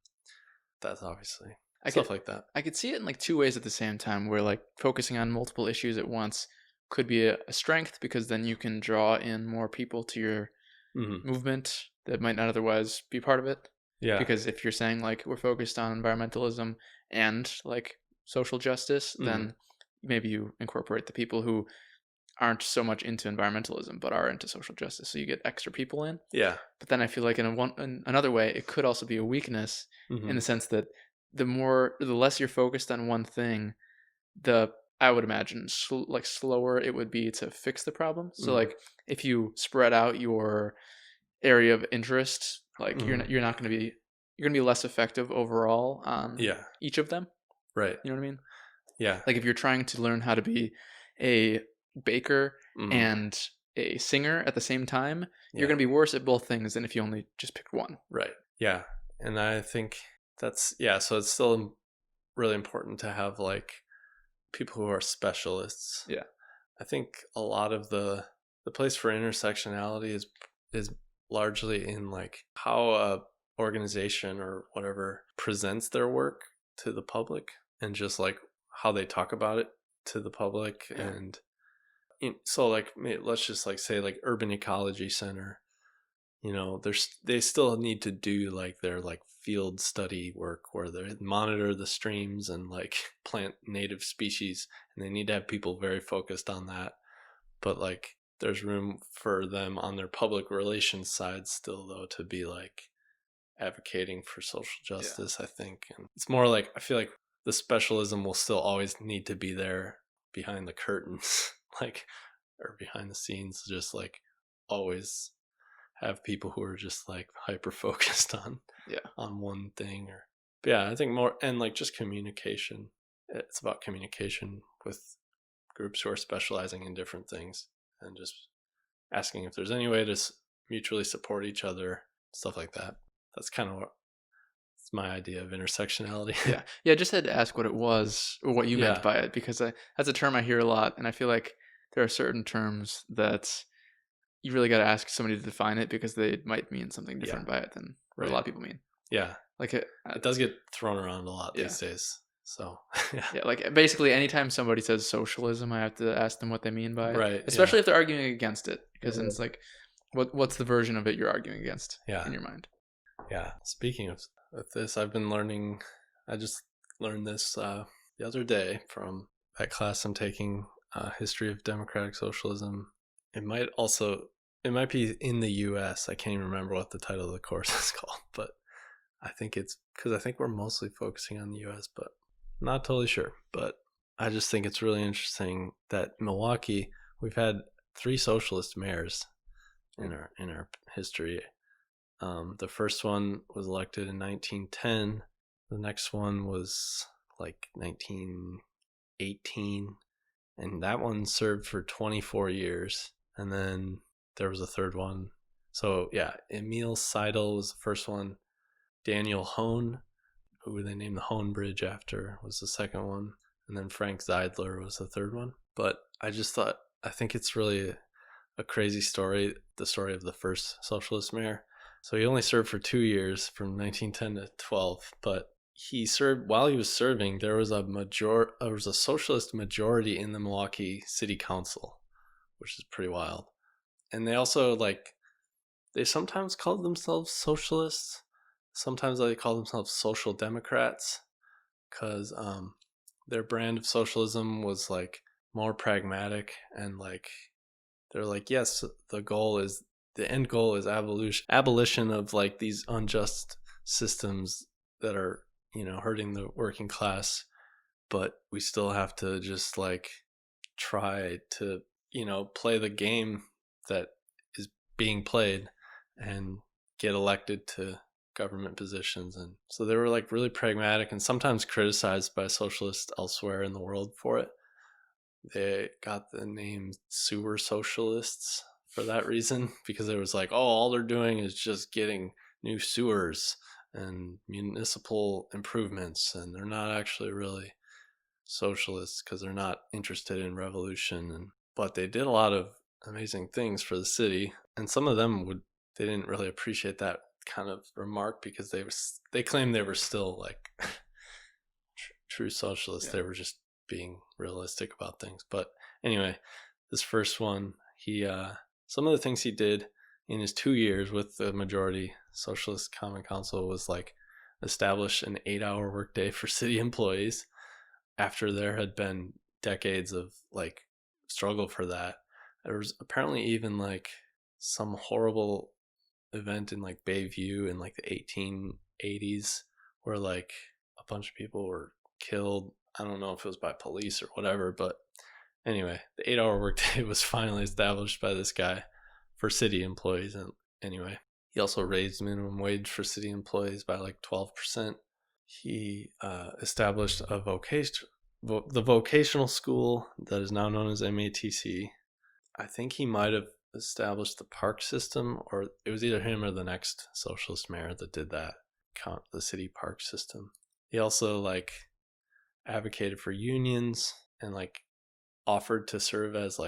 That's obviously stuff like that. I could see it in like two ways at the same time, where like focusing on multiple issues at once could be a strength, because then you can draw in more people to your movement that might not otherwise be part of it. Because if you're saying like we're focused on environmentalism and like social justice, then maybe you incorporate the people who aren't so much into environmentalism but are into social justice, so you get extra people in. But then I feel like in another way it could also be a weakness, in the sense that the less you're focused on one thing, I would imagine slower it would be to fix the problem. So like if you spread out your area of interest, like you're not going to be, you're going to be less effective overall on each of them. Right. You know what I mean? Yeah. Like if you're trying to learn how to be a baker and a singer at the same time, you're going to be worse at both things than if you only just picked one. Right. Yeah. And I think that's, so it's still really important to have like people who are specialists. I think a lot of the place for intersectionality is largely in like how a organization or whatever presents their work to the public, and just like how they talk about it to the public. And so like, let's just like say like Urban Ecology Center, they still need to do like their like field study work where they monitor the streams and like plant native species, and they need to have people very focused on that. But like there's room for them on their public relations side still, though, to be like advocating for social justice, I think. And it's more like, I feel like the specialism will still always need to be there behind the curtains, like, or behind the scenes, just like always have people who are just like hyper focused on one thing. But I think more, and like just communication. It's about communication with groups who are specializing in different things, and just asking if there's any way to mutually support each other, stuff like that. That's kind of it's my idea of intersectionality. I just had to ask what it was, or what you meant by it, because that's a term I hear a lot, and I feel like there are certain terms that you really got to ask somebody to define it, because they might mean something different by it than what a lot of people mean. Like it does get thrown around a lot these days. So like basically anytime somebody says socialism, I have to ask them what they mean by it. Right. Especially if they're arguing against it, because then it's like, what's the version of it you're arguing against in your mind? Speaking of with this. I've been learning. I just learned this the other day from that class I'm taking, History of Democratic Socialism. It might be in the U.S. I can't even remember what the title of the course is called, but I think it's because I think we're mostly focusing on the U.S., but I'm not totally sure. But I just think it's really interesting that Milwaukee, we've had 3 socialist mayors in our history. The first one was elected in 1910. The next one was like 1918, and that one served for 24 years. And then there was a third one. So yeah, Emil Seidel was the first one. Daniel Hone, who they named the Hone Bridge after, was the second one. And then Frank Zeidler was the third one. But I think it's really a crazy story, the story of the first socialist mayor. So he only served for 2 years, from 1910 to 12, but while he was serving, there was a socialist majority in the Milwaukee City Council, which is pretty wild. And they also they sometimes called themselves socialists. Sometimes they call themselves social democrats, because their brand of socialism was more pragmatic, and they're yes, the end goal is abolition of these unjust systems that are hurting the working class, but we still have to just try to play the game that is being played and get elected to government positions. And so they were really pragmatic, and sometimes criticized by socialists elsewhere in the world for it. They got the name sewer socialists for that reason, because it was all they're doing is just getting new sewers and municipal improvements, and they're not actually really socialists because they're not interested in revolution. But they did a lot of amazing things for the city, and some of them they didn't really appreciate that kind of remark, because they claimed they were still true socialists. Yeah. They were just being realistic about things. But anyway, this first one, some of the things he did in his 2 years with the majority Socialist Common Council was establish an 8-hour workday for city employees, after there had been decades of struggle for that. There was apparently even some horrible event in Bayview in the 1880s where a bunch of people were killed. I don't know if it was by police or whatever, but anyway, the 8-hour workday was finally established by this guy for city employees. And anyway, he also raised minimum wage for city employees by 12%. He established the vocational school that is now known as MATC. I think he might have established the park system, or it was either him or the next socialist mayor that did that, the city park system. He also advocated for unions, and offered to serve as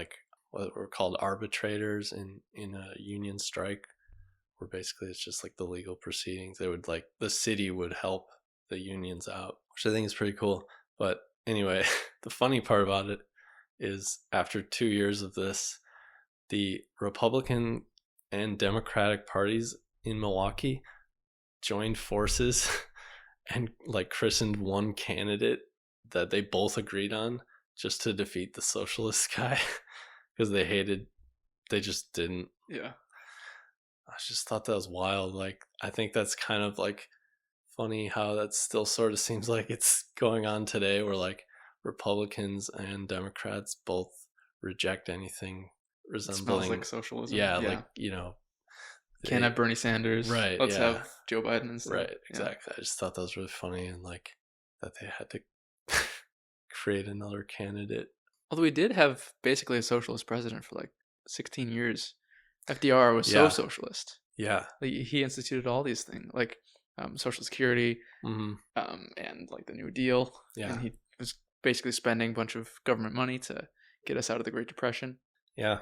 what were called arbitrators in a union strike, where basically it's just the legal proceedings. They would the city would help the unions out, which I think is pretty cool. But anyway, the funny part about it is, after 2 years of this, the Republican and Democratic parties in Milwaukee joined forces and christened one candidate that they both agreed on, just to defeat the socialist guy, because they just didn't. Yeah. I just thought that was wild. I think that's kind of funny how that still sort of seems like it's going on today, where Republicans and Democrats both reject anything resembling. It smells like socialism. Yeah. Can't have Bernie Sanders. Right. Let's have Joe Biden instead. Right. Exactly. Yeah. I just thought that was really funny, and that they had to create another candidate. Although we did have basically a socialist president for 16 years. FDR was so socialist. Yeah. He instituted all these things, Social Security, and the New Deal. Yeah. And he was basically spending a bunch of government money to get us out of the Great Depression. Yeah.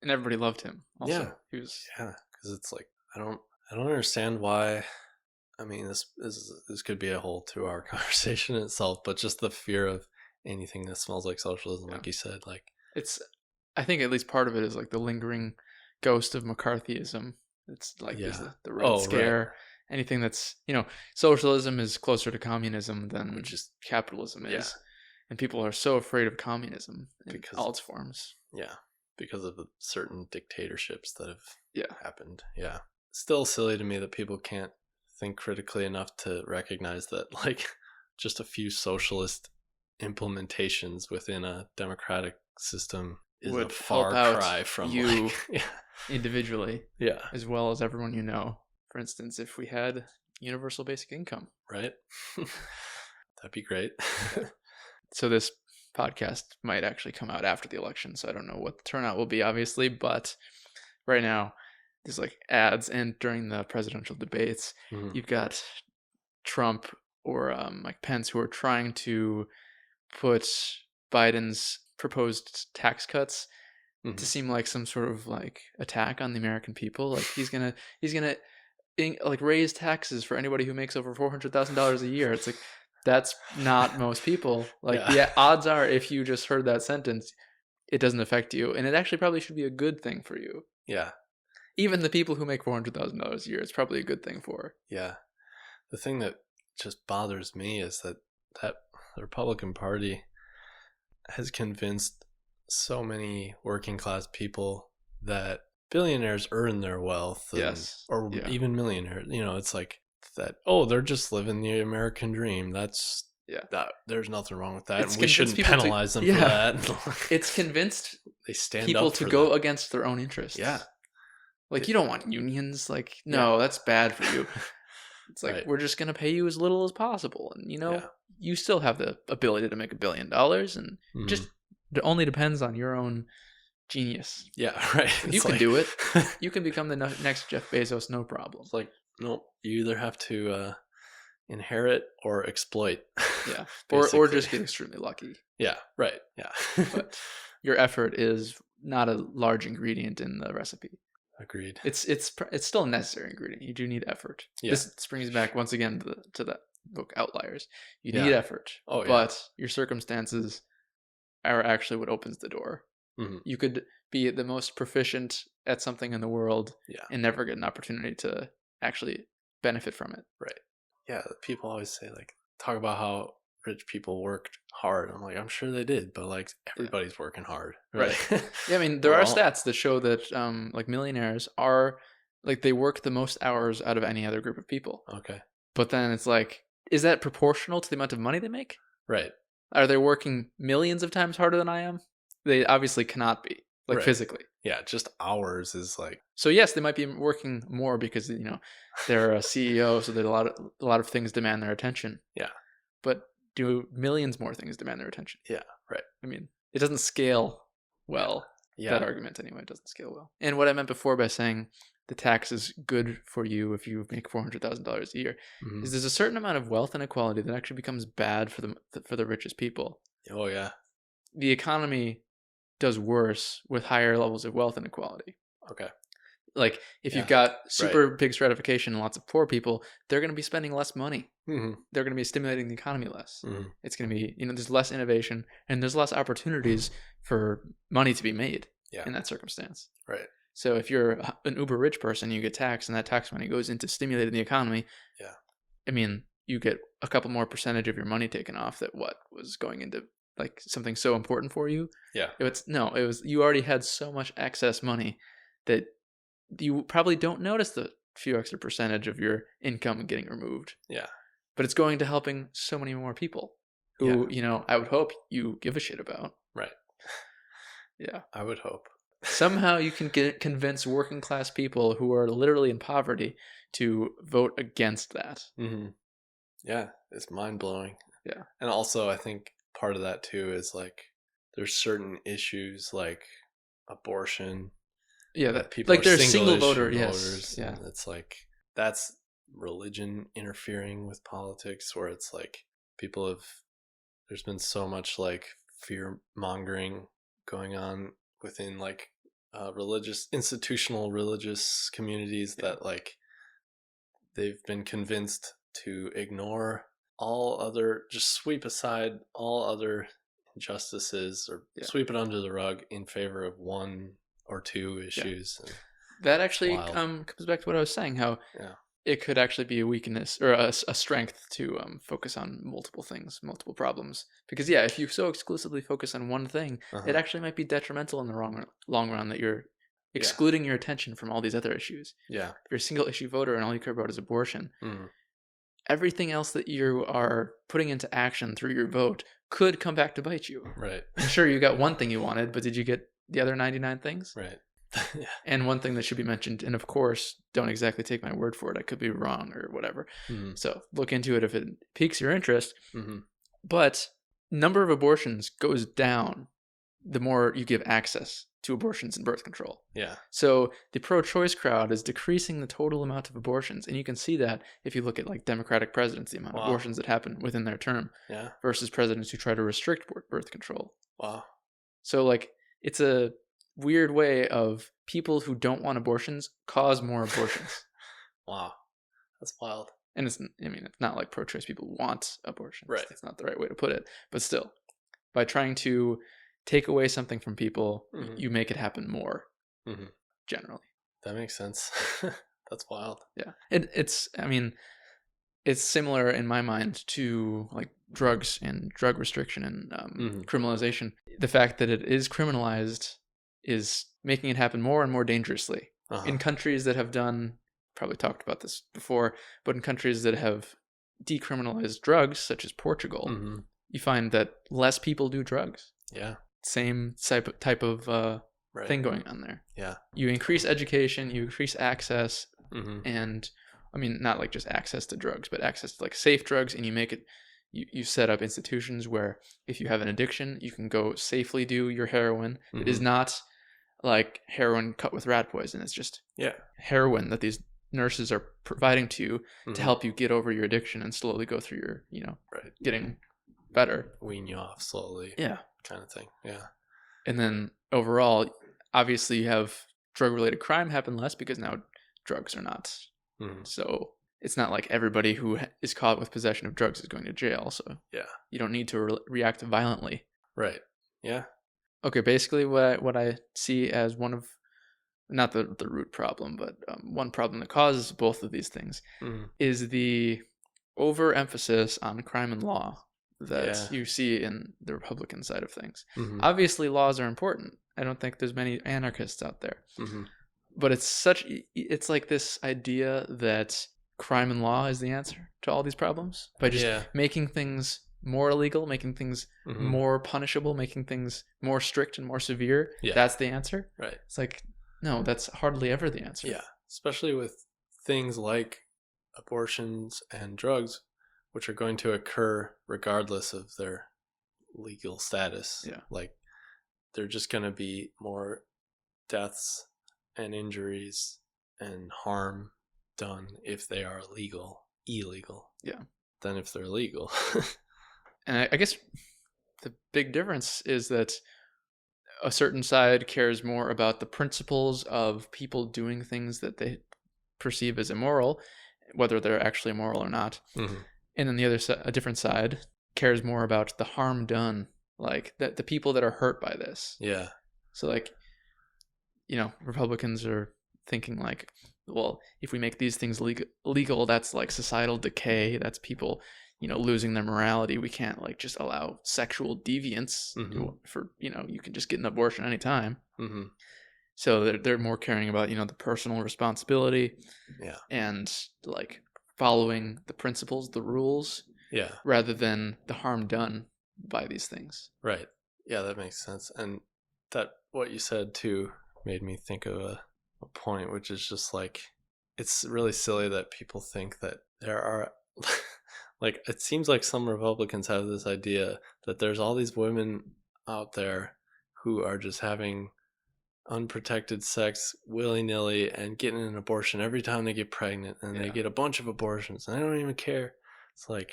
And everybody loved him. Also. Yeah. He was. Yeah. Because it's I don't understand why. I mean, this could be a whole 2-hour conversation in itself, but just the fear of anything that smells like socialism, like you said, it's. I think at least part of it is the lingering ghost of McCarthyism. It's the Red Scare, anything that's, socialism is closer to communism than Which is capitalism is. Yeah. And people are so afraid of communism in Because- all its forms. Yeah, because of the certain dictatorships that have Yeah. happened. Yeah. Still silly to me that people can't think critically enough to recognize that, like, just a few socialist implementations within a democratic system is Would a far help out cry from you like, individually, yeah, as well as everyone you know. For instance, if we had universal basic income. right? That'd be great. So this podcast might actually come out after the election, so I don't know what the turnout will be, obviously, but right now there's like ads, and during the presidential debates, Mhm. you've got Trump or Mike Pence who are trying to put Biden's proposed tax cuts Mhm. to seem like some sort of like attack on the American people. Like he's gonna like raise taxes for anybody who makes over $400,000 a year. It's like that's not most people. Like Yeah. odds are if you just heard that sentence, it doesn't affect you, and it actually probably should be a good thing for you. Yeah. Even the people who make $400,000 a year, it's probably a good thing for. Yeah. The thing that just bothers me is that the Republican Party has convinced so many working class people that billionaires earn their wealth, or even millionaires. It's like that. Oh, they're just living the American dream. That's that. There's nothing wrong with that. And we shouldn't penalize them for that. It's convinced they stand people up to for go them. against their own interests. Yeah. Like you don't want unions. Like no, that's bad for you. It's like we're just gonna pay you as little as possible, and you still have the ability to make $1 billion, and just it only depends on your own genius. Yeah, right. You can do it. You can become the next Jeff Bezos, no problem. It's like, no, you either have to inherit or exploit. Yeah, or just get extremely lucky. Yeah, right. Yeah, but your effort is not a large ingredient in the recipe. Agreed. It's still a necessary ingredient. You do need effort. Yeah. This brings back once again to that book Outliers. You need effort, but your circumstances are actually what opens the door. Mm-hmm. You could be the most proficient at something in the world and never get an opportunity to actually benefit from it. Right. Yeah. People always say, like, talk about how rich people worked hard. I'm like, I'm sure they did, but like everybody's working hard. Right. Yeah. I mean, there are stats that show that like millionaires are like they work the most hours out of any other group of people. Okay. But then it's like, is that proportional to the amount of money they make? Right. Are they working millions of times harder than I am? They obviously cannot be, like physically. Yeah, just hours is like. So yes, they might be working more because they're a CEO, so that a lot of things demand their attention. Yeah. But do millions more things demand their attention? Yeah, right. I mean, it doesn't scale well. Yeah. That argument anyway, it doesn't scale well. And what I meant before by saying the tax is good for you if you make $400,000 a year is there's a certain amount of wealth inequality that actually becomes bad for the richest people. Oh yeah. The economy does worse with higher levels of wealth inequality. Okay. Like if you've got super big stratification and lots of poor people, they're going to be spending less money. Mm-hmm. They're going to be stimulating the economy less. Mm-hmm. It's going to be, there's less innovation and there's less opportunities for money to be made in that circumstance. Right. So if you're an uber rich person, you get taxed and that tax money goes into stimulating the economy. Yeah. I mean, you get a couple more percentage of your money taken off that was going into like something so important for you. Yeah. You already had so much excess money that you probably don't notice the few extra percentage of your income getting removed. Yeah. But it's going to helping so many more people who, I would hope you give a shit about. Right. Yeah. I would hope. Somehow you can convince working class people who are literally in poverty to vote against that. Mm-hmm. Yeah. It's mind blowing. Yeah. And also I think part of that too is like there's certain issues like abortion. Yeah, that people like there's single voter voters. Yeah, it's like that's religion interfering with politics, where it's like there's been so much like fear mongering going on within like institutional religious communities that like they've been convinced to ignore just sweep aside all other injustices or sweep it under the rug in favor of one or two issues. That actually comes back to what I was saying, how it could actually be a weakness or a strength to focus on multiple things, multiple problems. Because yeah, if you so exclusively focus on one thing, it actually might be detrimental in the long run that you're excluding your attention from all these other issues. Yeah. If you're a single issue voter and all you care about is abortion, Mm. everything else that you are putting into action through your vote could come back to bite you. Right. I'm sure you got one thing you wanted, but did you get the other 99 things? Right. Yeah. And one thing that should be mentioned, and of course, don't exactly take my word for it, I could be wrong or whatever. So look into it if it piques your interest. But number of abortions goes down the more you give access to abortions and birth control. Yeah. So the pro-choice crowd is decreasing the total amount of abortions. And you can see that if you look at like Democratic presidents, the amount of abortions that happen within their term versus presidents who try to restrict birth control. Wow. So like it's a weird way of people who don't want abortions cause more abortions. Wow. That's wild. And it's not like pro-choice people want abortions. Right. That's not the right way to put it. But still, by trying to take away something from people, you make it happen more, generally. That makes sense. That's wild. Yeah. It's similar in my mind to like drugs and drug restriction and criminalization. The fact that it is criminalized is making it happen more and more dangerously. In countries that have done, probably talked about this before, but in countries that have decriminalized drugs, such as Portugal, you find that less people do drugs. Yeah. Same type of thing going on there. Yeah. You increase education, you increase access, and not like just access to drugs, but access to like safe drugs, and you make it, you set up institutions where if you have an addiction, you can go safely do your heroin. It is not like heroin cut with rat poison. It's just heroin that these nurses are providing to you to help you get over your addiction and slowly go through your, getting better. Wean you off slowly. Yeah. Kind of thing. Yeah. And then overall, obviously you have drug-related crime happen less because now drugs are not. So it's not like everybody who is caught with possession of drugs is going to jail. So you don't need to react violently. Right. Yeah. Okay. Basically, what I see as one of, not the root problem, but one problem that causes both of these things is the overemphasis on crime and law that you see in the Republican side of things. Obviously, laws are important. I don't think there's many anarchists out there. But it's like this idea that crime and law is the answer to all these problems by just making things more illegal, making things more punishable, making things more strict and more severe. That's the answer. Right. It's like, no, that's hardly ever the answer. Yeah. Especially with things like abortions and drugs, which are going to occur regardless of their legal status. Yeah. Like, they're just going to be more deaths and injuries and harm done if they are illegal than if they're legal. And I guess the big difference is that a certain side cares more about the principles of people doing things that they perceive as immoral, whether they're actually immoral or not. And then a different side cares more about the harm done, like the people that are hurt by this. Yeah. So like, Republicans are thinking like, well, if we make these things legal, that's like societal decay. That's people, losing their morality. We can't like just allow sexual deviance for, you can just get an abortion anytime. So they're more caring about, the personal responsibility and like following the principles, the rules, rather than the harm done by these things. Right. Yeah, that makes sense. And that what you said too made me think of a point, which is just like, it's really silly that people think that there are like, it seems like some Republicans have this idea that there's all these women out there who are just having unprotected sex willy-nilly and getting an abortion every time they get pregnant, and they get a bunch of abortions and they don't even care. It's like,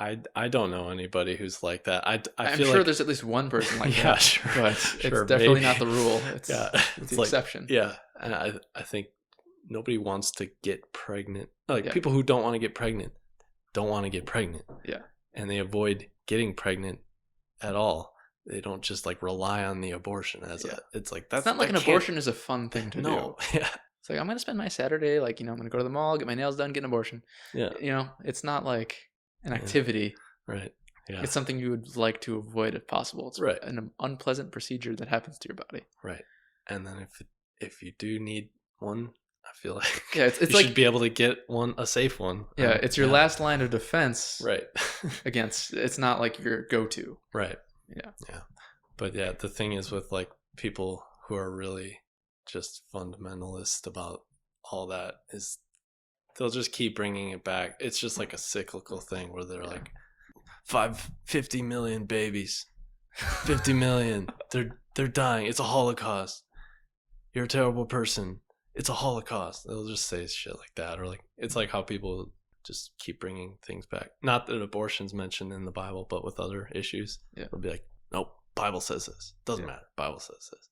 I don't know anybody who's like that. I'm feel sure like there's at least one person like that, sure, but it's definitely not the rule. It's the like, exception. Yeah, and I think nobody wants to get pregnant. Like people who don't want to get pregnant don't want to get pregnant. Yeah, and they avoid getting pregnant at all. They don't just like rely on the abortion as it's like that's it's not like an abortion is a fun thing to do. Yeah, It's like, I'm going to spend my Saturday, like, I'm going to go to the mall, get my nails done, get an abortion. Yeah. It's not like an activity. Right. Yeah. It's something you would like to avoid if possible. It's right. an unpleasant procedure that happens to your body. Right. And then if you do need one, I feel like it's you like, should be able to get a safe one. Yeah, it's your last line of defense. Right. Against, it's not like your go-to. Right. Yeah. Yeah. But yeah, the thing is with like people who are really just fundamentalist about all that is they'll just keep bringing it back. It's just like a cyclical thing where they're like 50 million babies, 50 million, they're dying. It's a Holocaust. You're a terrible person. It's a Holocaust. They'll just say shit like that, or like it's like how people just keep bringing things back. Not that abortion's mentioned in the Bible, but with other issues, they'll be like, nope, Bible says this. Doesn't matter. Bible says this.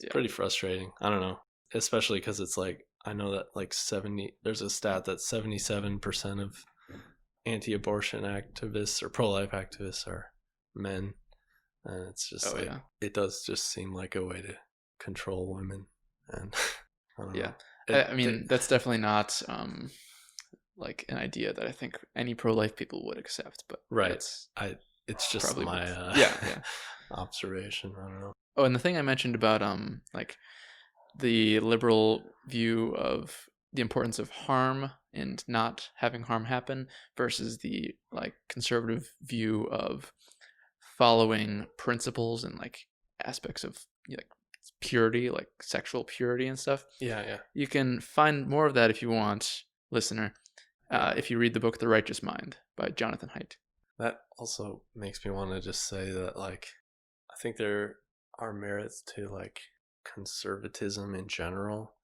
It's pretty frustrating. I don't know, especially because it's like I know that like there's a stat that 77% of anti-abortion activists or pro-life activists are men, and it's just it does just seem like a way to control women. And I don't know. I mean that's definitely not like an idea that I think any pro-life people would accept, but it's just my observation. I don't know. Oh, and the thing I mentioned about like the liberal view of the importance of harm and not having harm happen versus the like conservative view of following principles and like aspects of like purity, like sexual purity and stuff. You can find more of that if you want, listener, if you read the book The Righteous Mind by Jonathan Haidt. That also makes me want to just say that like I think there are merits to like conservatism in general,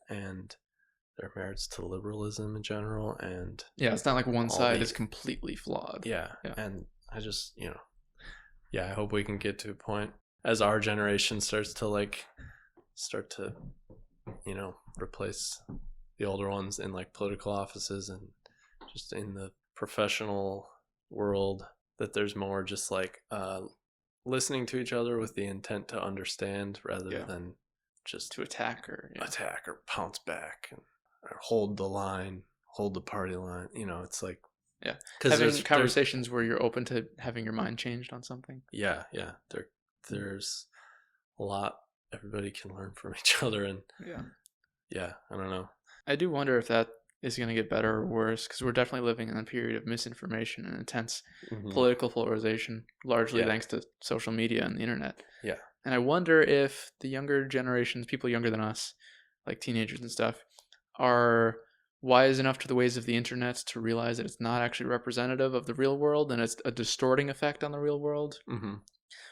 and there are merits to liberalism in general, and it's not like one side is completely flawed. And I just I hope we can get to a point as our generation starts to replace the older ones in like political offices and just in the professional world, that there's more just like listening to each other with the intent to understand rather than just to attack or pounce back or hold the line, hold the party line. It's like because having conversations where you're open to having your mind changed on something. There's a lot everybody can learn from each other, and I don't know. I do wonder if that is going to get better or worse, because we're definitely living in a period of misinformation and intense political polarization, largely thanks to social media and the internet. And I wonder if the younger generations, people younger than us, like teenagers and stuff, are wise enough to the ways of the internet to realize that it's not actually representative of the real world, and it's a distorting effect on the real world.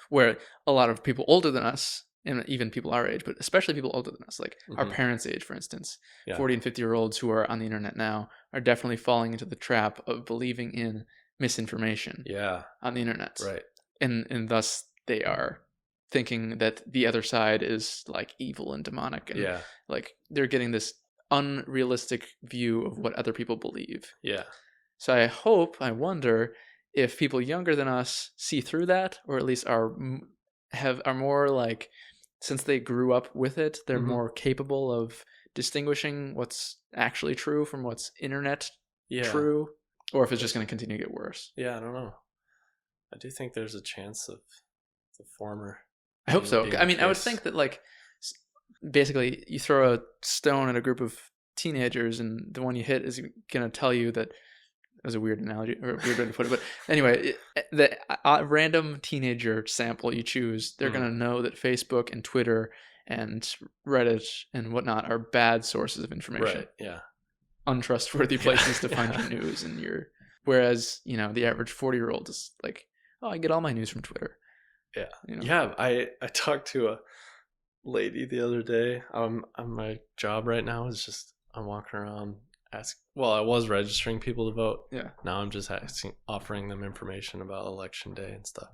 Where a lot of people older than us, and even people our age, but especially people older than us, like our parents' age, for instance, 40 and 50-year-olds who are on the internet now are definitely falling into the trap of believing in misinformation on the internet. And thus they are thinking that the other side is like evil and demonic, and like they're getting this unrealistic view of what other people believe. So I wonder if people younger than us see through that, or at least are more like, since they grew up with it, they're more capable of distinguishing what's actually true from what's internet true, or if it's just going to continue to get worse. I don't know. I do think there's a chance of the former. I hope so. I mean, I would think that like basically you throw a stone at a group of teenagers and the one you hit is going to tell you that. That was a weird analogy, or a weird way to put it. But anyway, the random teenager sample you choose, they're going to know that Facebook and Twitter and Reddit and whatnot are bad sources of information. Untrustworthy places to find your news. Whereas, the average 40-year-old is like, oh, I get all my news from Twitter. I talked to a lady the other day. On my job right now is just, I'm walking around I was registering people to vote. Now I'm just offering them information about election day and stuff.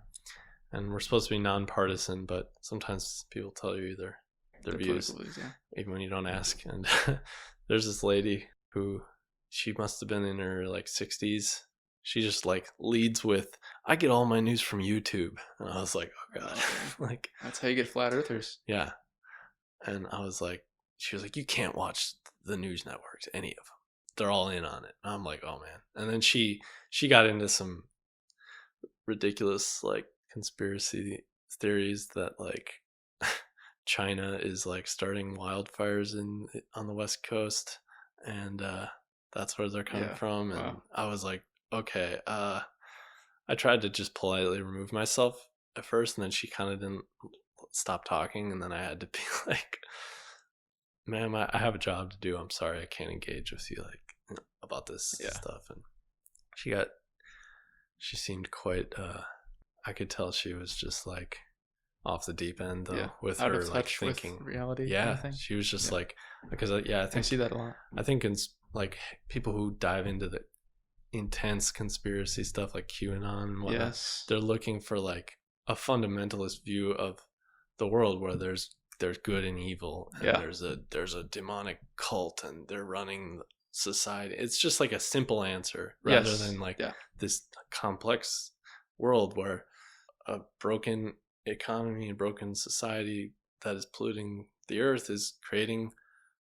And we're supposed to be nonpartisan, but sometimes people tell you their views, even when you don't ask. And there's this lady who, she must have been in her like 60s. She just like leads with, I get all my news from YouTube. And I was like, oh God. Like, that's how you get flat earthers. And I was like, she was like, you can't watch the news networks, any of them. They're all in on it. And I'm like, oh man. And then she got into some ridiculous like conspiracy theories that like China is like starting wildfires on the West Coast, and that's where they're coming from. And Wow. I was like, okay. I tried to just politely remove myself at first, and then she kind of didn't stop talking, and then I had to be like, ma'am, I have a job to do. I'm sorry, I can't engage with you like about this stuff. And she seemed quite I could tell she was just like off the deep end though, with out her of like touch thinking with reality. yeah, kind of thing. she was just like, because I think I see that a lot. I think like people who dive into the intense conspiracy stuff like QAnon and whatnot, they're looking for like a fundamentalist view of the world where there's good and evil, and there's a demonic cult and they're running society. It's just like a simple answer rather than like this complex world where a broken economy and broken society that is polluting the earth is creating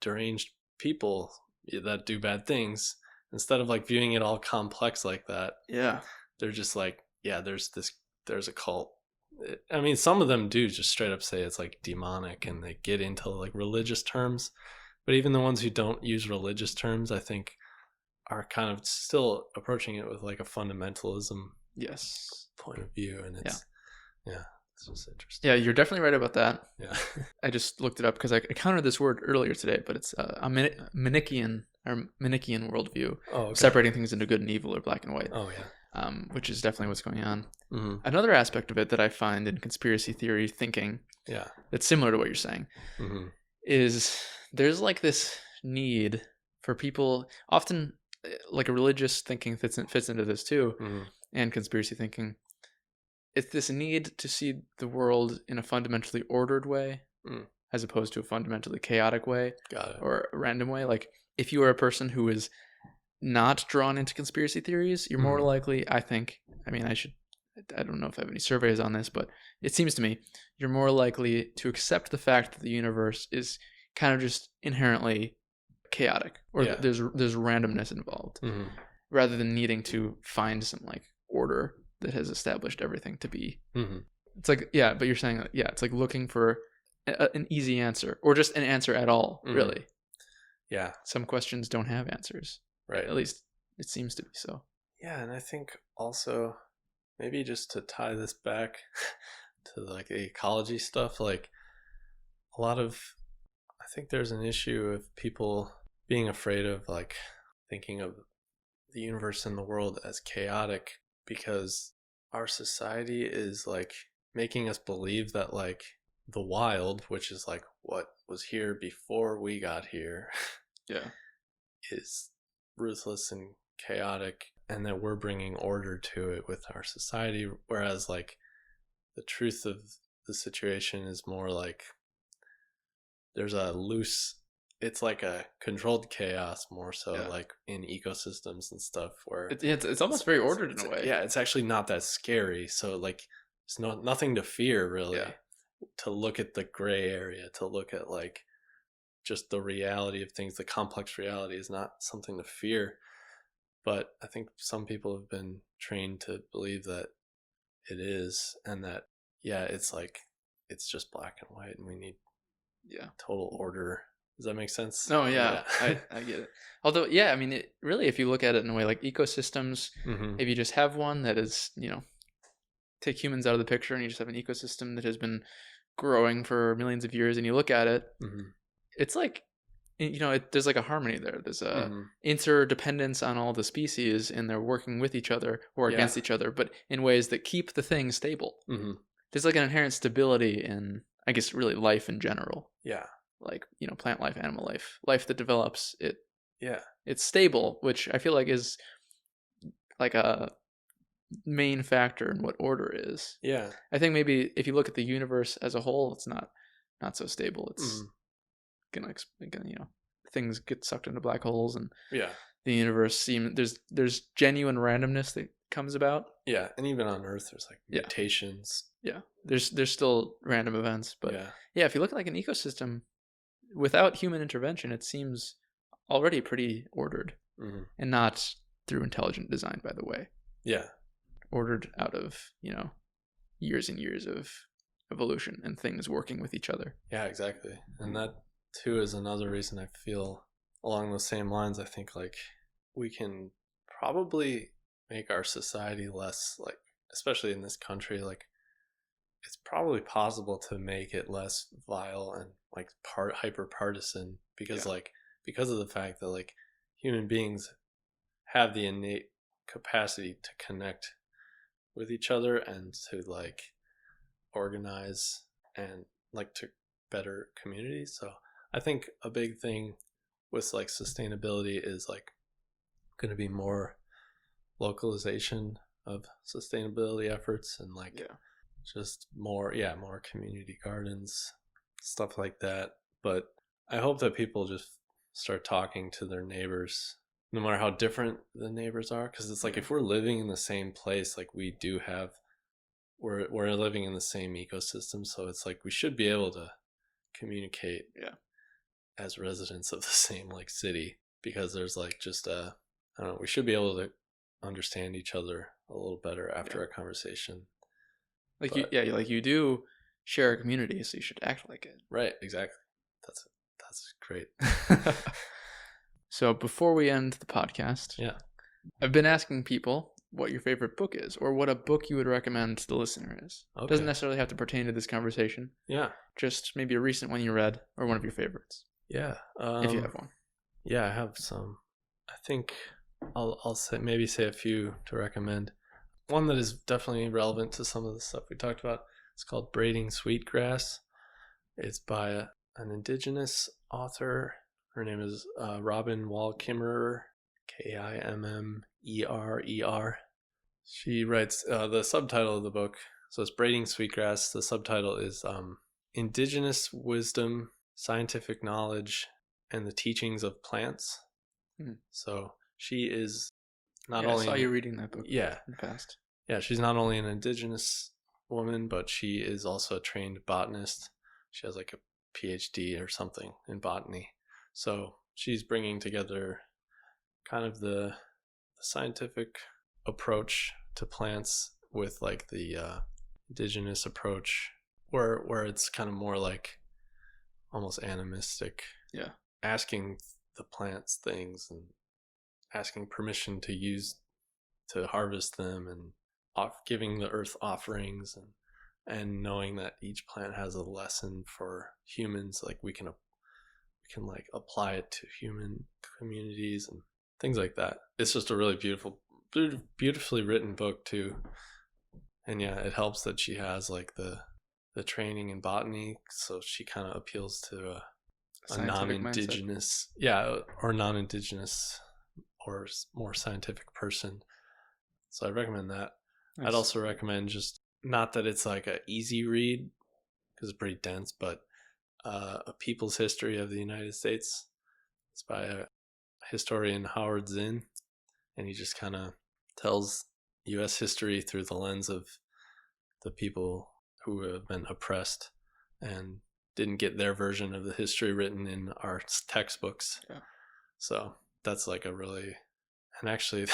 deranged people that do bad things. Instead of like viewing it all complex like that, they're just like, there's a cult. I mean, some of them do just straight up say it's like demonic, and they get into like religious terms, but even the ones who don't use religious terms, I think, are kind of still approaching it with like a fundamentalism point of view. And it's it's just interesting. Yeah, you're definitely right about that. Yeah. I just looked it up because I encountered this word earlier today, but it's a Manichaean worldview, separating things into good and evil or black and white. Which is definitely what's going on. Mm-hmm. Another aspect of it that I find in conspiracy theory thinking that's similar to what you're saying is there's like this need for people, often like a religious thinking fits into this too, and conspiracy thinking. It's this need to see the world in a fundamentally ordered way as opposed to a fundamentally chaotic way or a random way. Like if you are a person who is not drawn into conspiracy theories, you're more likely, I think, I don't know if I have any surveys on this, but it seems to me you're more likely to accept the fact that the universe is kind of just inherently chaotic, or that there's randomness involved, rather than needing to find some like order that has established everything to be. It's like, but you're saying, it's like looking for an easy answer, or just an answer at all, really. Yeah. Some questions don't have answers. Right. At least it seems to be so. Yeah, and I think also maybe just to tie this back to like the ecology stuff, like I think there's an issue of people being afraid of like thinking of the universe and the world as chaotic, because our society is like making us believe that like the wild, which is like what was here before we got here, is ruthless and chaotic, and that we're bringing order to it with our society, whereas like the truth of the situation is more like there's a loose, it's like a controlled chaos more so, like in ecosystems and stuff, where it's almost very ordered in a way. It's actually not that scary, so like there's nothing to fear really. To look at the gray area, to look at like just the reality of things, the complex reality is not something to fear. But I think some people have been trained to believe that it is, and that it's like it's just black and white, and we need total order. Does that make sense? No, I get it. Although, I mean, it really, if you look at it in a way like ecosystems, if you just have one that is, take humans out of the picture, and you just have an ecosystem that has been growing for millions of years, and you look at it, it's like, there's like a harmony there. There's a interdependence on all the species, and they're working with each other or against each other, but in ways that keep the thing stable. There's like an inherent stability in, I guess, really life in general. Like, plant life, animal life that develops, it's stable, which I feel like is like a main factor in what order is. I think maybe if you look at the universe as a whole, it's not so stable. It's gonna things get sucked into black holes, and the universe there's genuine randomness that comes about. And even on Earth there's like mutations. There's still random events, but if you look at like an ecosystem, without human intervention, it seems already pretty ordered, and not through intelligent design, by the way. Yeah. Ordered out of, years and years of evolution and things working with each other. Yeah, exactly. And that too is another reason I feel along those same lines. I think like we can probably make our society less, like, especially in this country, like it's probably possible to make it less vile and like hyper partisan because because of the fact that like human beings have the innate capacity to connect with each other and to like organize and like to better communities. So I think a big thing with like sustainability is like going to be more localization of sustainability efforts and like just more community gardens, stuff like that. But I hope that people just start talking to their neighbors no matter how different the neighbors are, because it's like if we're living in the same place, like we do have, we're living in the same ecosystem, so it's like we should be able to communicate as residents of the same like city, because there's like just I don't know, we should be able to understand each other a little better after a conversation. Like you do share a community, so you should act like it. Right, exactly. That's great. So before we end the podcast, I've been asking people what your favorite book is, or what a book you would recommend to the listener is. Okay. Doesn't necessarily have to pertain to this conversation. Yeah. Just maybe a recent one you read, or one of your favorites. Yeah. If you have one. Yeah, I have some. I think I'll say a few to recommend. One that is definitely relevant to some of the stuff we talked about. It's called Braiding Sweetgrass. It's by an indigenous author. Her name is Robin Wall Kimmerer, Kimmerer. She writes the subtitle of the book. So it's Braiding Sweetgrass. The subtitle is Indigenous Wisdom, Scientific Knowledge, and the Teachings of Plants. So she is not only... I saw you reading that book in the past. Yeah, she's not only an indigenous woman, but she is also a trained botanist. She has like a PhD or something in botany. So she's bringing together kind of the scientific approach to plants with like the indigenous approach, where it's kind of more like almost animistic. Yeah. Asking the plants things and asking permission to harvest them, and giving the earth offerings, and knowing that each plant has a lesson for humans. Like we can like apply it to human communities and things like that. It's just a really beautifully written book too. And it helps that she has like the training in botany, so she kind of appeals to a non-indigenous or non-indigenous or more scientific person. So I recommend that. Nice. I'd also recommend, just not that it's like an easy read because it's pretty dense, but A People's History of the United States. It's by a historian, Howard Zinn, and he just kind of tells U.S. history through the lens of the people who have been oppressed and didn't get their version of the history written in our textbooks. Yeah. So that's like a really... And actually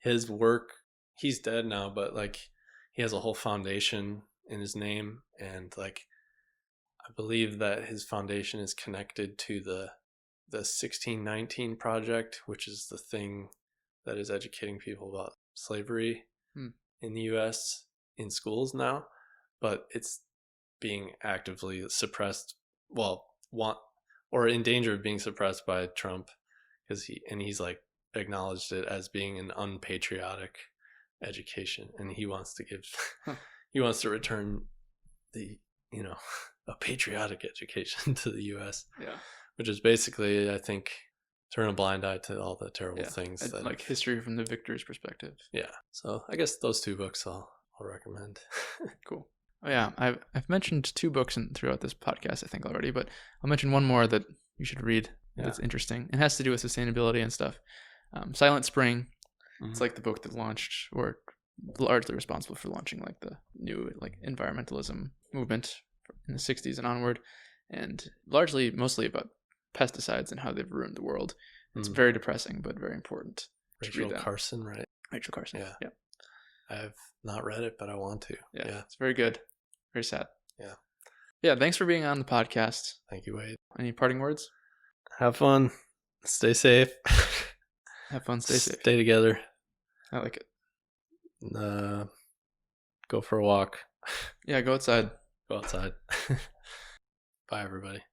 his work, he's dead now, but like he has a whole foundation in his name, and like I believe that his foundation is connected to the 1619 Project, which is the thing that is educating people about slavery in the U.S. in schools now, but it's being actively suppressed, or in danger of being suppressed by Trump, because he's like acknowledged it as being an unpatriotic education, and he wants to give he wants to return the a patriotic education to the U.S. Which is basically, I think, turn a blind eye to all the terrible things that, like, history from the victor's perspective. Yeah, so I guess those two books I'll recommend. Cool. Oh yeah, I've mentioned two books throughout this podcast, I think, already, but I'll mention one more that you should read. That's interesting. It has to do with sustainability and stuff. Silent Spring. Mm-hmm. It's like the book that launched, or largely responsible for launching like the new like environmentalism movement in the 60s and onward. and mostly about pesticides and how they've ruined the world. It's very depressing, but very important. Rachel Carson, right? Rachel Carson. Yeah. I've not read it, but I want to. Yeah. It's very good. Very sad. Yeah. Yeah. Thanks for being on the podcast. Thank you, Wade. Any parting words? Have fun. Stay safe. Have fun. Stay safe. Stay together. I like it. Go for a walk. Yeah. Go outside. Go outside. Bye, everybody.